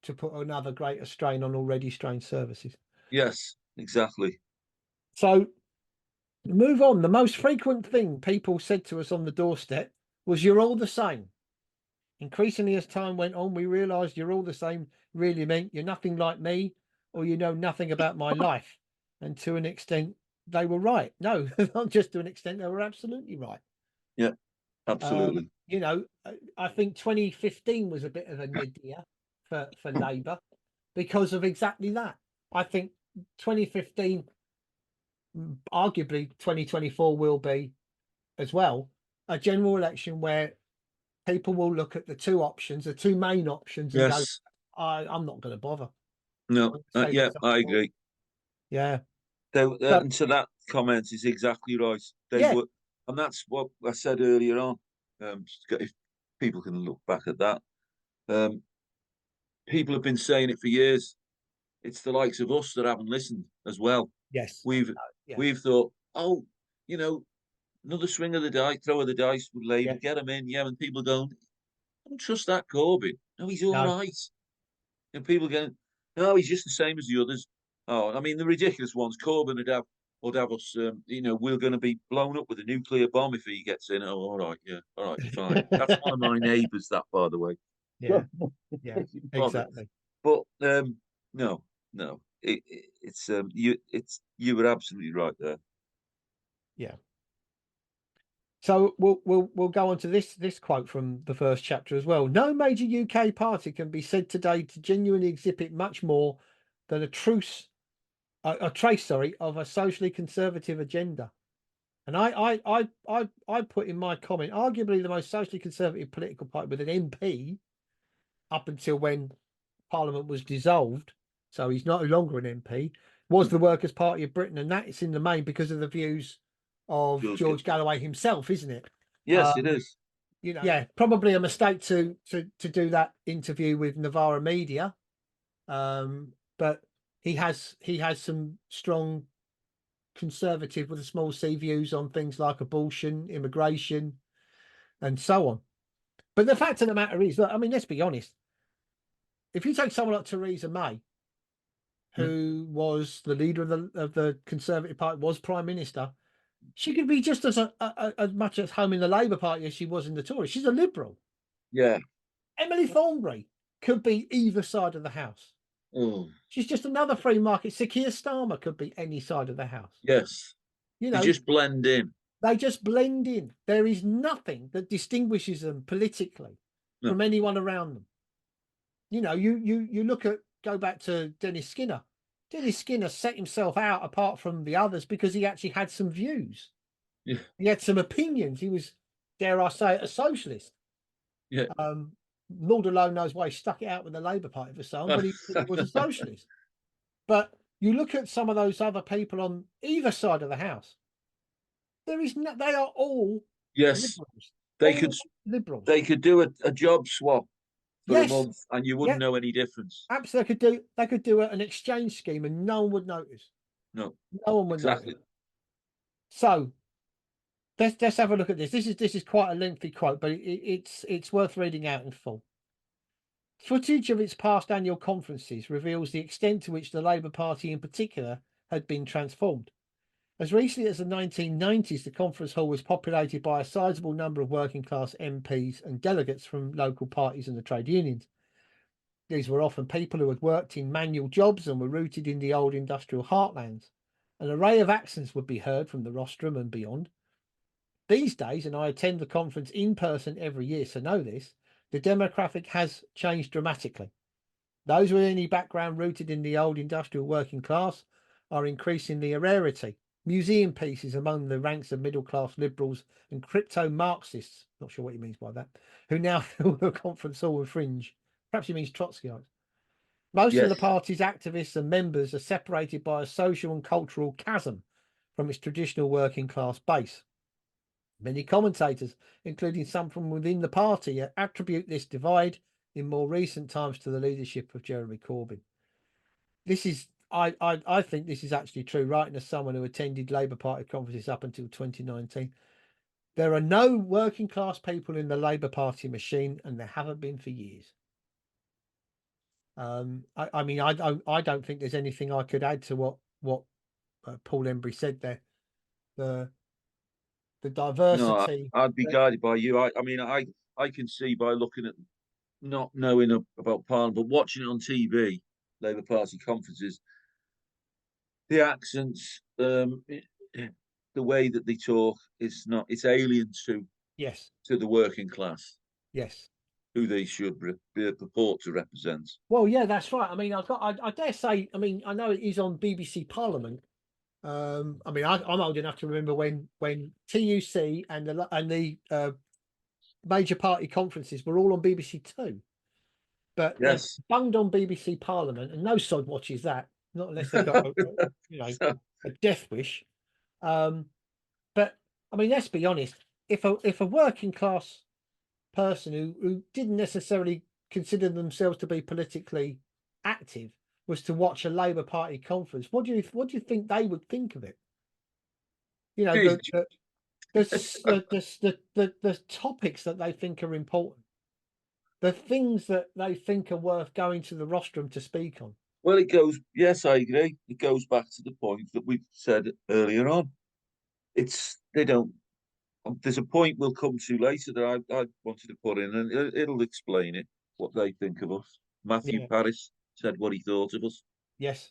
to put another greater strain on already strained services. Yes, exactly. So move on. The most frequent thing people said to us on the doorstep was, "You're all the same." Increasingly, as time went on, we realised "you're all the same" really meant you're nothing like me, or you know nothing about my life. And to an extent, they were right. No, not just to an extent, they were absolutely right. Yeah, absolutely. You know, I think 2015 was a bit of a nadir for Labour because of exactly that. I think 2015, arguably 2024 will be as well, a general election where people will look at the two options, the two main options, and go, I'm not going to bother. No, Save yeah, yourself I more. agree. Yeah. They, So and so that comment is exactly right. They yeah, were, and that's what I said earlier on. If people can look back at that, um, people have been saying it for years. It's the likes of us that haven't listened as well. yes. We've Yeah. we've thought, oh, you know, another swing of the dice, throw of the dice with Labour, Yeah. get him in. Yeah, and people are going, I don't trust that Corbyn. No, he's all No. right. And people going, no, he's just the same as the others. Oh, I mean, the ridiculous ones. Corbyn would have us, we're going to be blown up with a nuclear bomb if he gets in. Oh, all right, yeah, all right, fine. That's one of my neighbours, that, by the way. Yeah. Yeah. Bother. Exactly. But no, no, you were absolutely right there. Yeah. So we'll go on to this quote from the first chapter as well. No major UK party can be said today to genuinely exhibit much more than a trace, of a socially conservative agenda. And I put in my comment, arguably the most socially conservative political party with an MP up until when Parliament was dissolved, so he's no longer an MP, was the Workers' Party of Britain, and that's in the main because of the views of George Galloway himself, isn't it? Yes, it is. Yeah, probably a mistake to do that interview with Novara Media, but he has some strong conservative with a small c views on things like abortion, immigration, and so on. But the fact of the matter is, look, I mean, let's be honest. If you take someone like Theresa May, who was the leader of the Conservative Party, was Prime Minister, she could be just as much at home in the Labour Party as she was in the Tories. She's a liberal. Yeah. Emily Thornberry could be either side of the house. Oh, She's just another free market. Sir Keir Starmer could be any side of the house. yes. You They know, just blend in. they just blend in. There is nothing that distinguishes them politically No. from anyone around them. You know, you look at, go back to Dennis Skinner. Dennis Skinner set himself out apart from the others because he actually had some views. Yeah. He had some opinions. He was, dare I say it, a socialist. Yeah. Lord alone knows why he stuck it out with the Labour Party for so long, but he was a socialist. But you look at some of those other people on either side of the house, there is no, they are all Yes. liberals. They All could liberals. they could do a job swap for a Yes. month and you wouldn't Yeah. know any difference. Absolutely. They could do an exchange scheme and no one would notice. No. No one would Exactly. notice. So let's have a look at this. This is quite a lengthy quote, but it's worth reading out in full. Footage of its past annual conferences reveals the extent to which the Labour Party in particular had been transformed. As recently as the 1990s, the conference hall was populated by a sizable number of working class MPs and delegates from local parties and the trade unions. These were often people who had worked in manual jobs and were rooted in the old industrial heartlands. An array of accents would be heard from the rostrum and beyond. These days, and I attend the conference in person every year, so know this, the demographic has changed dramatically. Those with any background rooted in the old industrial working class are increasingly a rarity. Museum pieces among the ranks of middle-class liberals and crypto-Marxists, not sure what he means by that, who now fill the conference hall with fringe. Perhaps he means Trotskyites. Most of the Yes. party's activists and members are separated by a social and cultural chasm from its traditional working class base. Many commentators, including some from within the party, attribute this divide in more recent times to the leadership of Jeremy Corbyn. This is, I think this is actually true, writing as someone who attended Labour Party conferences up until 2019. There are no working class people in the Labour Party machine, and there haven't been for years. I mean, I don't think there's anything I could add to what Paul Embery said there. The No, diversity. I'd be guided by you. I mean, I can see by looking at not knowing about Parliament, but watching it on TV, Labour Party conferences, the accents, the way that they talk is not, it's alien Yes. to the working class, Yes. who they should purport to represent. Well, yeah, that's right. I mean, I dare say, I mean, I know it is on BBC Parliament. I mean, I'm old enough to remember when TUC and the major party conferences were all on BBC Two. but they've Yes. bunged on BBC Parliament, and no sod watches that, not unless they've got So, a death wish. But I mean, let's be honest. If a working class person who didn't necessarily consider themselves to be politically active was to watch a Labour Party conference, what do you think they would think of it? You know, the topics that they think are important, the things that they think are worth going to the rostrum to speak on. well, it goes. Yes, I agree. It goes back to the point that we said earlier on. It's they don't. There's a point we'll come to later that I wanted to put in, and it'll explain it what they think of us. Matthew Yeah. Paris said what he thought of us, Yes.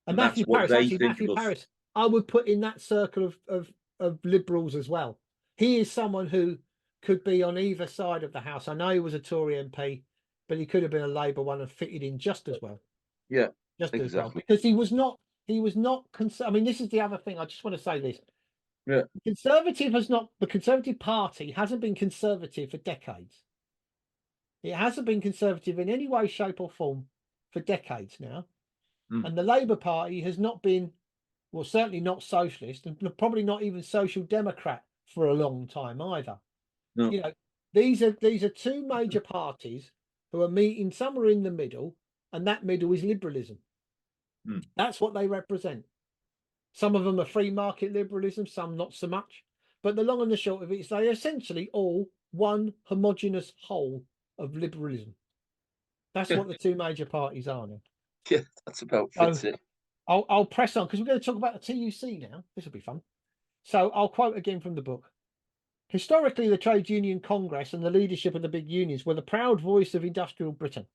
And and that's what they think Matthew of us. Paris, I would put in that circle of liberals as well. He is someone who could be on either side of the house. I know he was a Tory MP, but he could have been a Labour one and fitted in just as well, Yeah, just as well, exactly. because he was not. I mean, this is the other thing. I just want to say this: Yeah, the Conservative Party hasn't been conservative for decades. It hasn't been conservative in any way, shape, or form for decades now. mm. And the Labour Party has not been, well, certainly not socialist, and probably not even social democrat for a long time either. No, You know, these are two major parties who are meeting somewhere in the middle, and that middle is liberalism. mm. That's what they represent. Some of them are free market liberalism, some not so much. But the long and the short of it is they are essentially all one homogenous whole of liberalism. That's Yeah, what the two major parties are now. yeah, that's about So fits it. I'll press on because we're going to talk about the TUC now. This will be fun. So I'll quote again from the book. Historically, the Trade Union Congress and the leadership of the big unions were the proud voice of industrial Britain.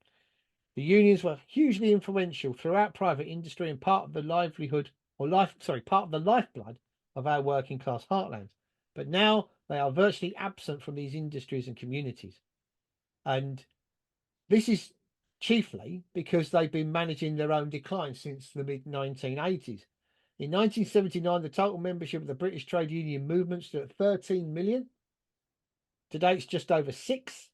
The unions were hugely influential throughout private industry and part of the part of the lifeblood of our working class heartlands. But now they are virtually absent from these industries and communities. And this is chiefly because they've been managing their own decline since the mid 1980s. In 1979, the total membership of the British trade union movement stood at 13 million. Today, it's just over 6.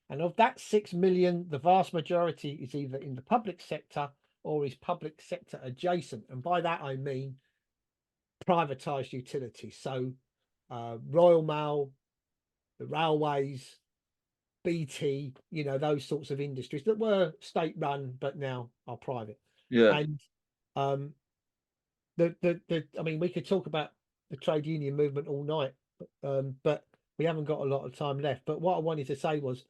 And of that 6 million, the vast majority is either in the public sector or is public sector adjacent. And by that, I mean privatised utilities. So Royal Mail, the railways, BT, those sorts of industries that were state run but now are private. Yeah, And um, I mean, we could talk about the trade union movement all night, but we haven't got a lot of time left. But what I wanted to say was,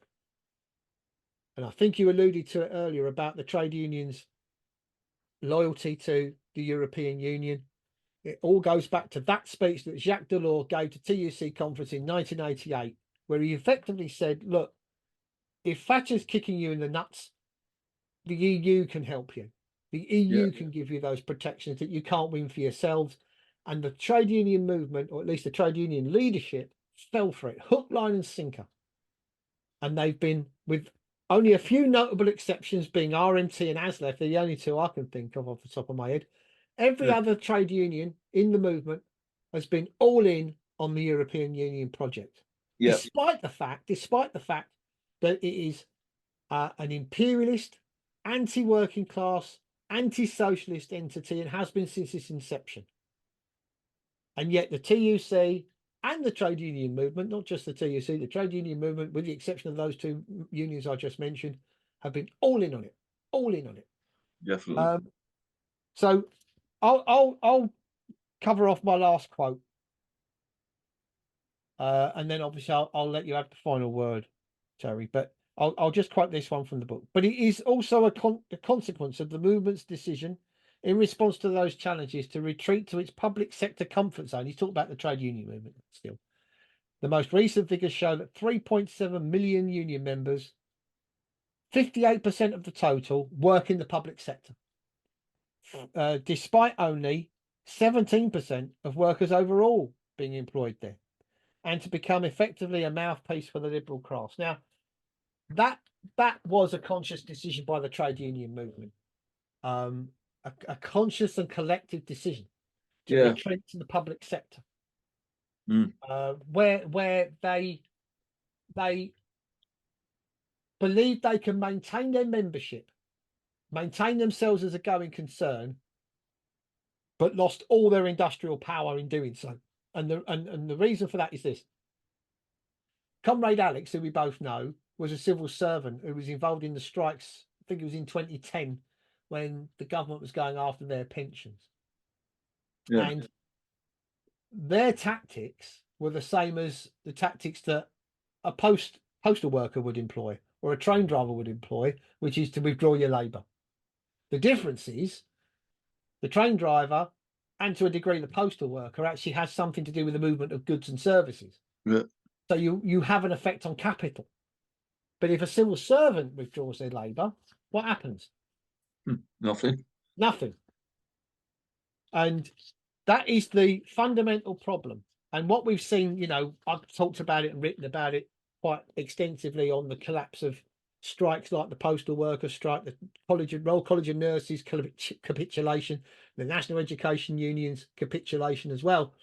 and I think you alluded to it earlier about the trade unions' loyalty to the European Union. It all goes back to that speech that Jacques Delors gave to TUC conference in 1988, where he effectively said, look, if Thatcher's kicking you in the nuts, the EU can help you. The yeah, EU can give you those protections that you can't win for yourselves. And the trade union movement, or at least the trade union leadership, fell for it, hook, line, and sinker. And they've been, with only a few notable exceptions being RMT and ASLEF, they're the only two I can think of off the top of my head. Every yeah, other trade union in the movement has been all in on the European Union project, yeah, despite the fact that it is an imperialist, anti-working class, anti-socialist entity and has been since its inception. And yet the TUC and the trade union movement, not just the TUC, the trade union movement, with the exception of those two unions I just mentioned, have been all in on it, all in on it. definitely. So I'll cover off my last quote, and then obviously I'll let you have the final word, Terry. But I'll just quote this one from the book. But it is also a consequence of the movement's decision in response to those challenges to retreat to its public sector comfort zone. He's talking about the trade union movement still. The most recent figures show that 3.7 million union members, 58% of the total, work in the public sector, despite only 17% of workers overall being employed there, and to become effectively a mouthpiece for the liberal class. Now, that was a conscious decision by the trade union movement, a conscious and collective decision to Yeah, retreat to the public sector, mm. where they believe they can maintain their membership, maintain themselves as a going concern, but lost all their industrial power in doing so. And the reason for that is this. Comrade Alex, who we both know, was a civil servant who was involved in the strikes. I think it was in 2010 when the government was going after their pensions. Yeah. And their tactics were the same as the tactics that a postal worker would employ or a train driver would employ, which is to withdraw your labour. The difference is the train driver and to a degree the postal worker actually has something to do with the movement of goods and services. Yeah. So you have an effect on capital. But if a civil servant withdraws their labour, what happens? Nothing. Nothing. And that is the fundamental problem. And what we've seen, you know, I've talked about it and written about it quite extensively on the collapse of strikes like the postal workers strike, the Royal College of Nurses capitulation, the National Education Union's capitulation as well.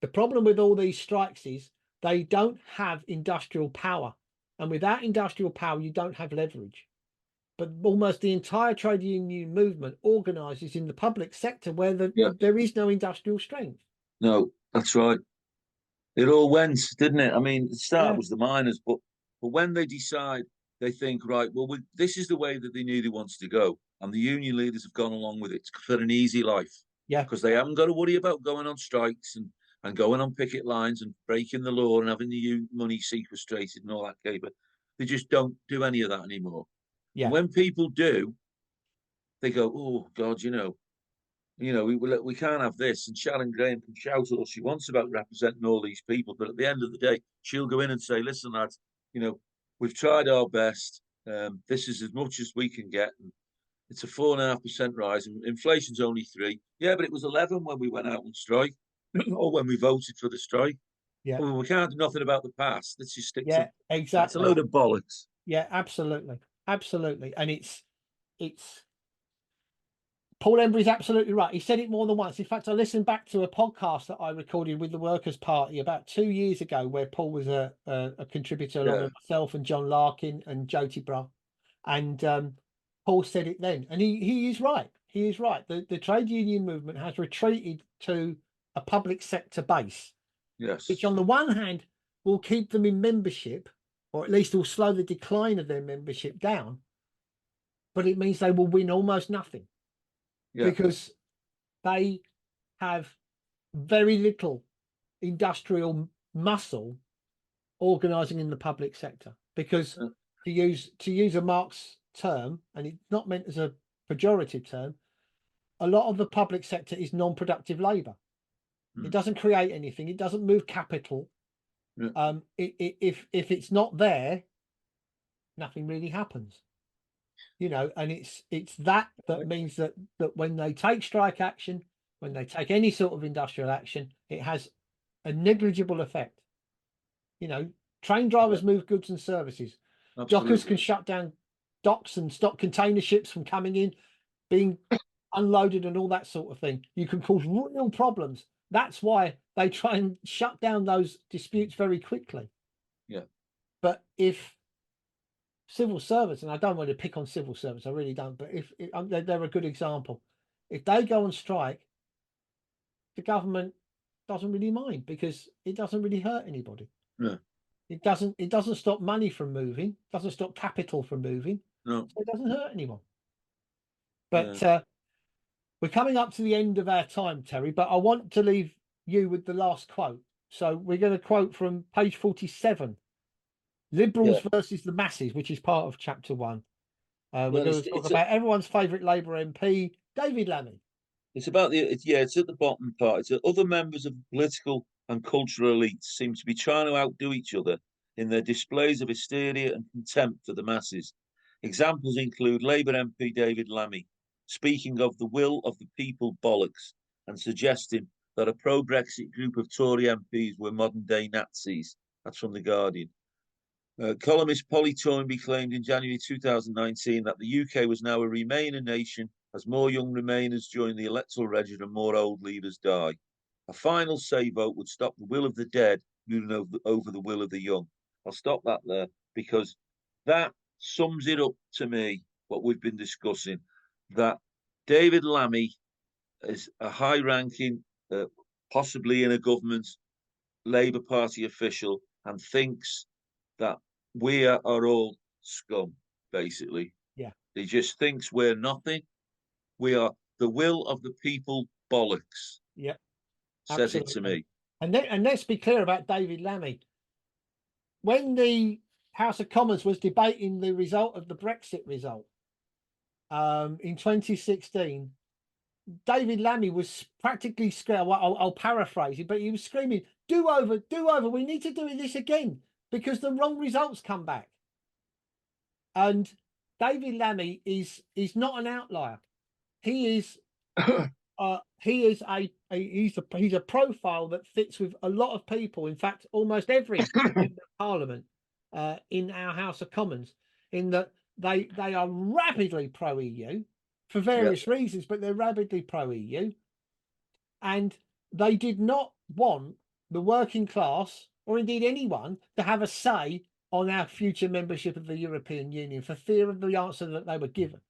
The problem with all these strikes is they don't have industrial power. And without industrial power, you don't have leverage. But almost the entire trade union movement organises in the public sector where there is no industrial strength. No, that's right. It all went, didn't it? I mean, the start was the miners, but when they decide, they think, right, well, this is the way that they knew they wanted to go. And the union leaders have gone along with it for an easy life. Yeah. Because they haven't got to worry about going on strikes and going on picket lines and breaking the law and having the money sequestrated and all that caper. They just don't do any of that anymore. Yeah. And when people do, they go, oh, God, we can't have this. And Sharon Graham can shout all she wants about representing all these people. But at the end of the day, she'll go in and say, listen, lads, we've tried our best. This is as much as we can get. And it's a 4.5% rise. And inflation's only 3%. Yeah, but it was 11 when we went out on strike or when we voted for the strike. Yeah. Well, we can't do nothing about the past. Let's just stick to exactly. That's a load of bollocks. Yeah, absolutely. Absolutely. And it's Paul Embery's absolutely right. He said it more than once. In fact, I listened back to a podcast that I recorded with the Workers' Party about 2 years ago, where Paul was a contributor along with myself and John Larkin and Jyoti Bra. And Paul said it then. And he is right. He is right. The trade union movement has retreated to a public sector base. Yes. Which on the one hand will keep them in membership, or at least will slow the decline of their membership down. But it means they will win almost nothing. Yeah. Because they have very little industrial muscle organising in the public sector. Because to use a Marx term, and it's not meant as a pejorative term, a lot of the public sector is non-productive labour. It doesn't create anything. It doesn't move capital. Yeah. If it's not there, nothing really happens. And it's that means that when they take strike action, when they take any sort of industrial action, it has a negligible effect. Train drivers move goods and services. Absolutely. Dockers can shut down docks and stop container ships from coming in, being unloaded and all that sort of thing. You can cause real problems. That's why they try and shut down those disputes very quickly. Yeah. But if civil servants, and I don't want to pick on civil servants, I really don't, but if they're a good example. If they go on strike, the government doesn't really mind because it doesn't really hurt anybody. No. It doesn't stop money from moving, doesn't stop capital from moving. No. So it doesn't hurt anyone. But we're coming up to the end of our time, Terry, but I want to leave you with the last quote. So we're going to quote from page 47, Liberals versus the Masses, which is part of chapter 1. We're going to talk about everyone's favourite Labour MP, David Lammy. It's about it's at the bottom part. It's that other members of the political and cultural elites seem to be trying to outdo each other in their displays of hysteria and contempt for the masses. Examples include Labour MP David Lammy speaking of the will of the people bollocks and suggesting that a pro-Brexit group of Tory MPs were modern-day Nazis. That's from The Guardian. Columnist Polly Toynbee claimed in January 2019 that the UK was now a Remainer nation as more young Remainers join the electoral register and more old leaders die. A final say vote would stop the will of the dead moving over the will of the young. I'll stop that there because that sums it up to me, what we've been discussing, that David Lammy is a high-ranking, possibly in a government, Labour Party official, and thinks that we are all scum, basically. Yeah. He just thinks we're nothing. We are the will of the people bollocks. Yeah. Says it to me. And let's be clear about David Lammy. When the House of Commons was debating the result of the Brexit result in 2016, David Lammy was practically screaming. I'll paraphrase it, but he was screaming, "Do over, do over. We need to do this again because the wrong results come back." And David Lammy is not an outlier. He is he's a profile that fits with a lot of people. In fact, almost every member of Parliament in our House of Commons, in that they are rapidly pro EU for various reasons, but they're rapidly pro EU, and they did not want the working class, or indeed anyone, to have a say on our future membership of the European Union for fear of the answer that they were given.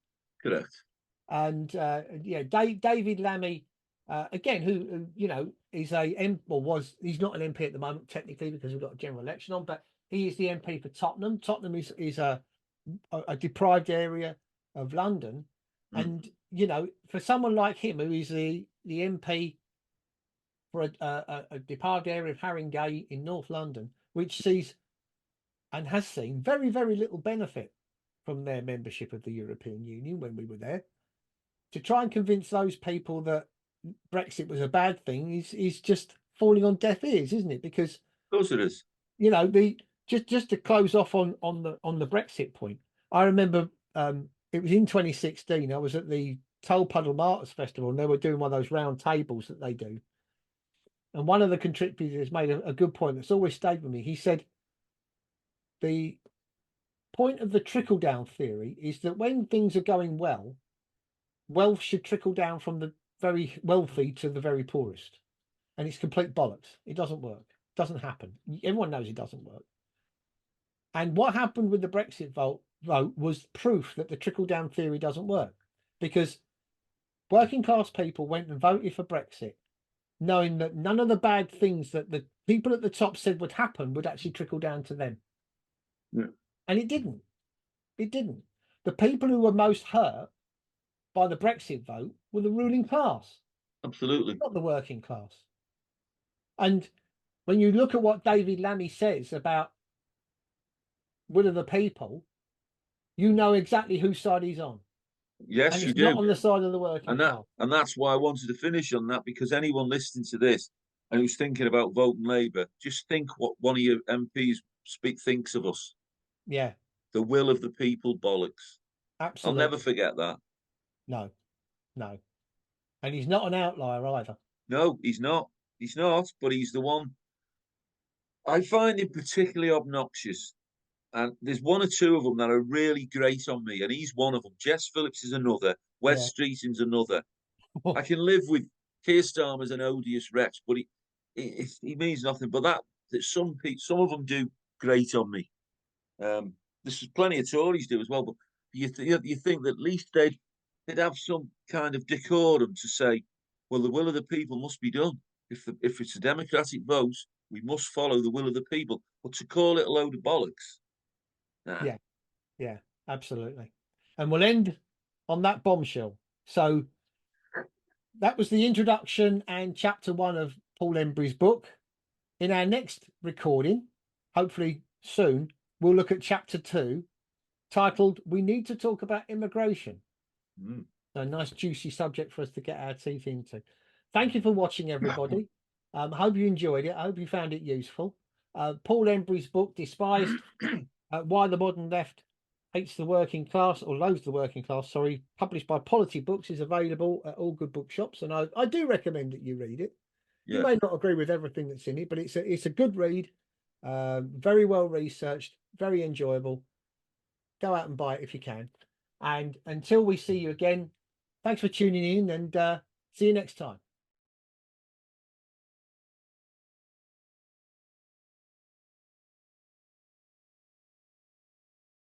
Correct. And David Lammy, again, who is he's not an MP at the moment technically because we've got a general election on, but he is the MP for Tottenham. Tottenham is a deprived area of London, and for someone like him who is the MP for a deprived area of Haringey in North London, which sees and has seen very, very little benefit from their membership of the European Union when we were there, to try and convince those people that Brexit was a bad thing is just falling on deaf ears, isn't it? Because of course it is. Just to close off on the Brexit point, I remember it was in 2016. I was at the Toll Puddle Martyrs Festival, and they were doing one of those round tables that they do. And one of the contributors made a good point that's always stayed with me. He said, the point of the trickle-down theory is that when things are going well, wealth should trickle down from the very wealthy to the very poorest. And it's complete bollocks. It doesn't work. It doesn't happen. Everyone knows it doesn't work. And what happened with the Brexit vote was proof that the trickle-down theory doesn't work, because working class people went and voted for Brexit, knowing that none of the bad things that the people at the top said would happen would actually trickle down to them. Yeah. And it didn't. It didn't. The people who were most hurt by the Brexit vote were the ruling class. Absolutely. Not the working class. And when you look at what David Lammy says about will of the people, you know exactly whose side he's on. Yes, and you it's do. not on the side of the working class. And that's why I wanted to finish on that, because anyone listening to this and who's thinking about voting Labour, just think what one of your MPs thinks of us. Yeah. The will of the people bollocks. Absolutely. I'll never forget that. No. And he's not an outlier either. No, he's not. He's not, but he's the one. I find him particularly obnoxious. And there's one or two of them that are really great on me, and he's one of them. Jess Phillips is another. Wes Streeting's another. I can live with Keir Starmer's an odious wretch, but he means nothing. But that some of them do great on me. There's plenty of Tories do as well, but you think that at least they'd have some kind of decorum to say, well, the will of the people must be done. If it's a democratic vote, we must follow the will of the people. But to call it a load of bollocks. Nah. Yeah, absolutely. And we'll end on that bombshell. So that was the introduction and chapter 1 of Paul Embery's book. In our next recording, hopefully soon, we'll look at chapter 2, titled "We Need to Talk About Immigration." A nice juicy subject for us to get our teeth into. Thank you for watching, everybody. I hope you enjoyed it. I hope you found it useful. Paul Embery's book, Despised, Why the Modern Left Hates the Working Class, or Loathes the Working Class, sorry, published by Polity Books, is available at all good bookshops, and I do recommend that you read it. You may not agree with everything that's in it, but it's a good read, very well researched, very enjoyable. Go out and buy it if you can. And until we see you again, thanks for tuning in, and see you next time.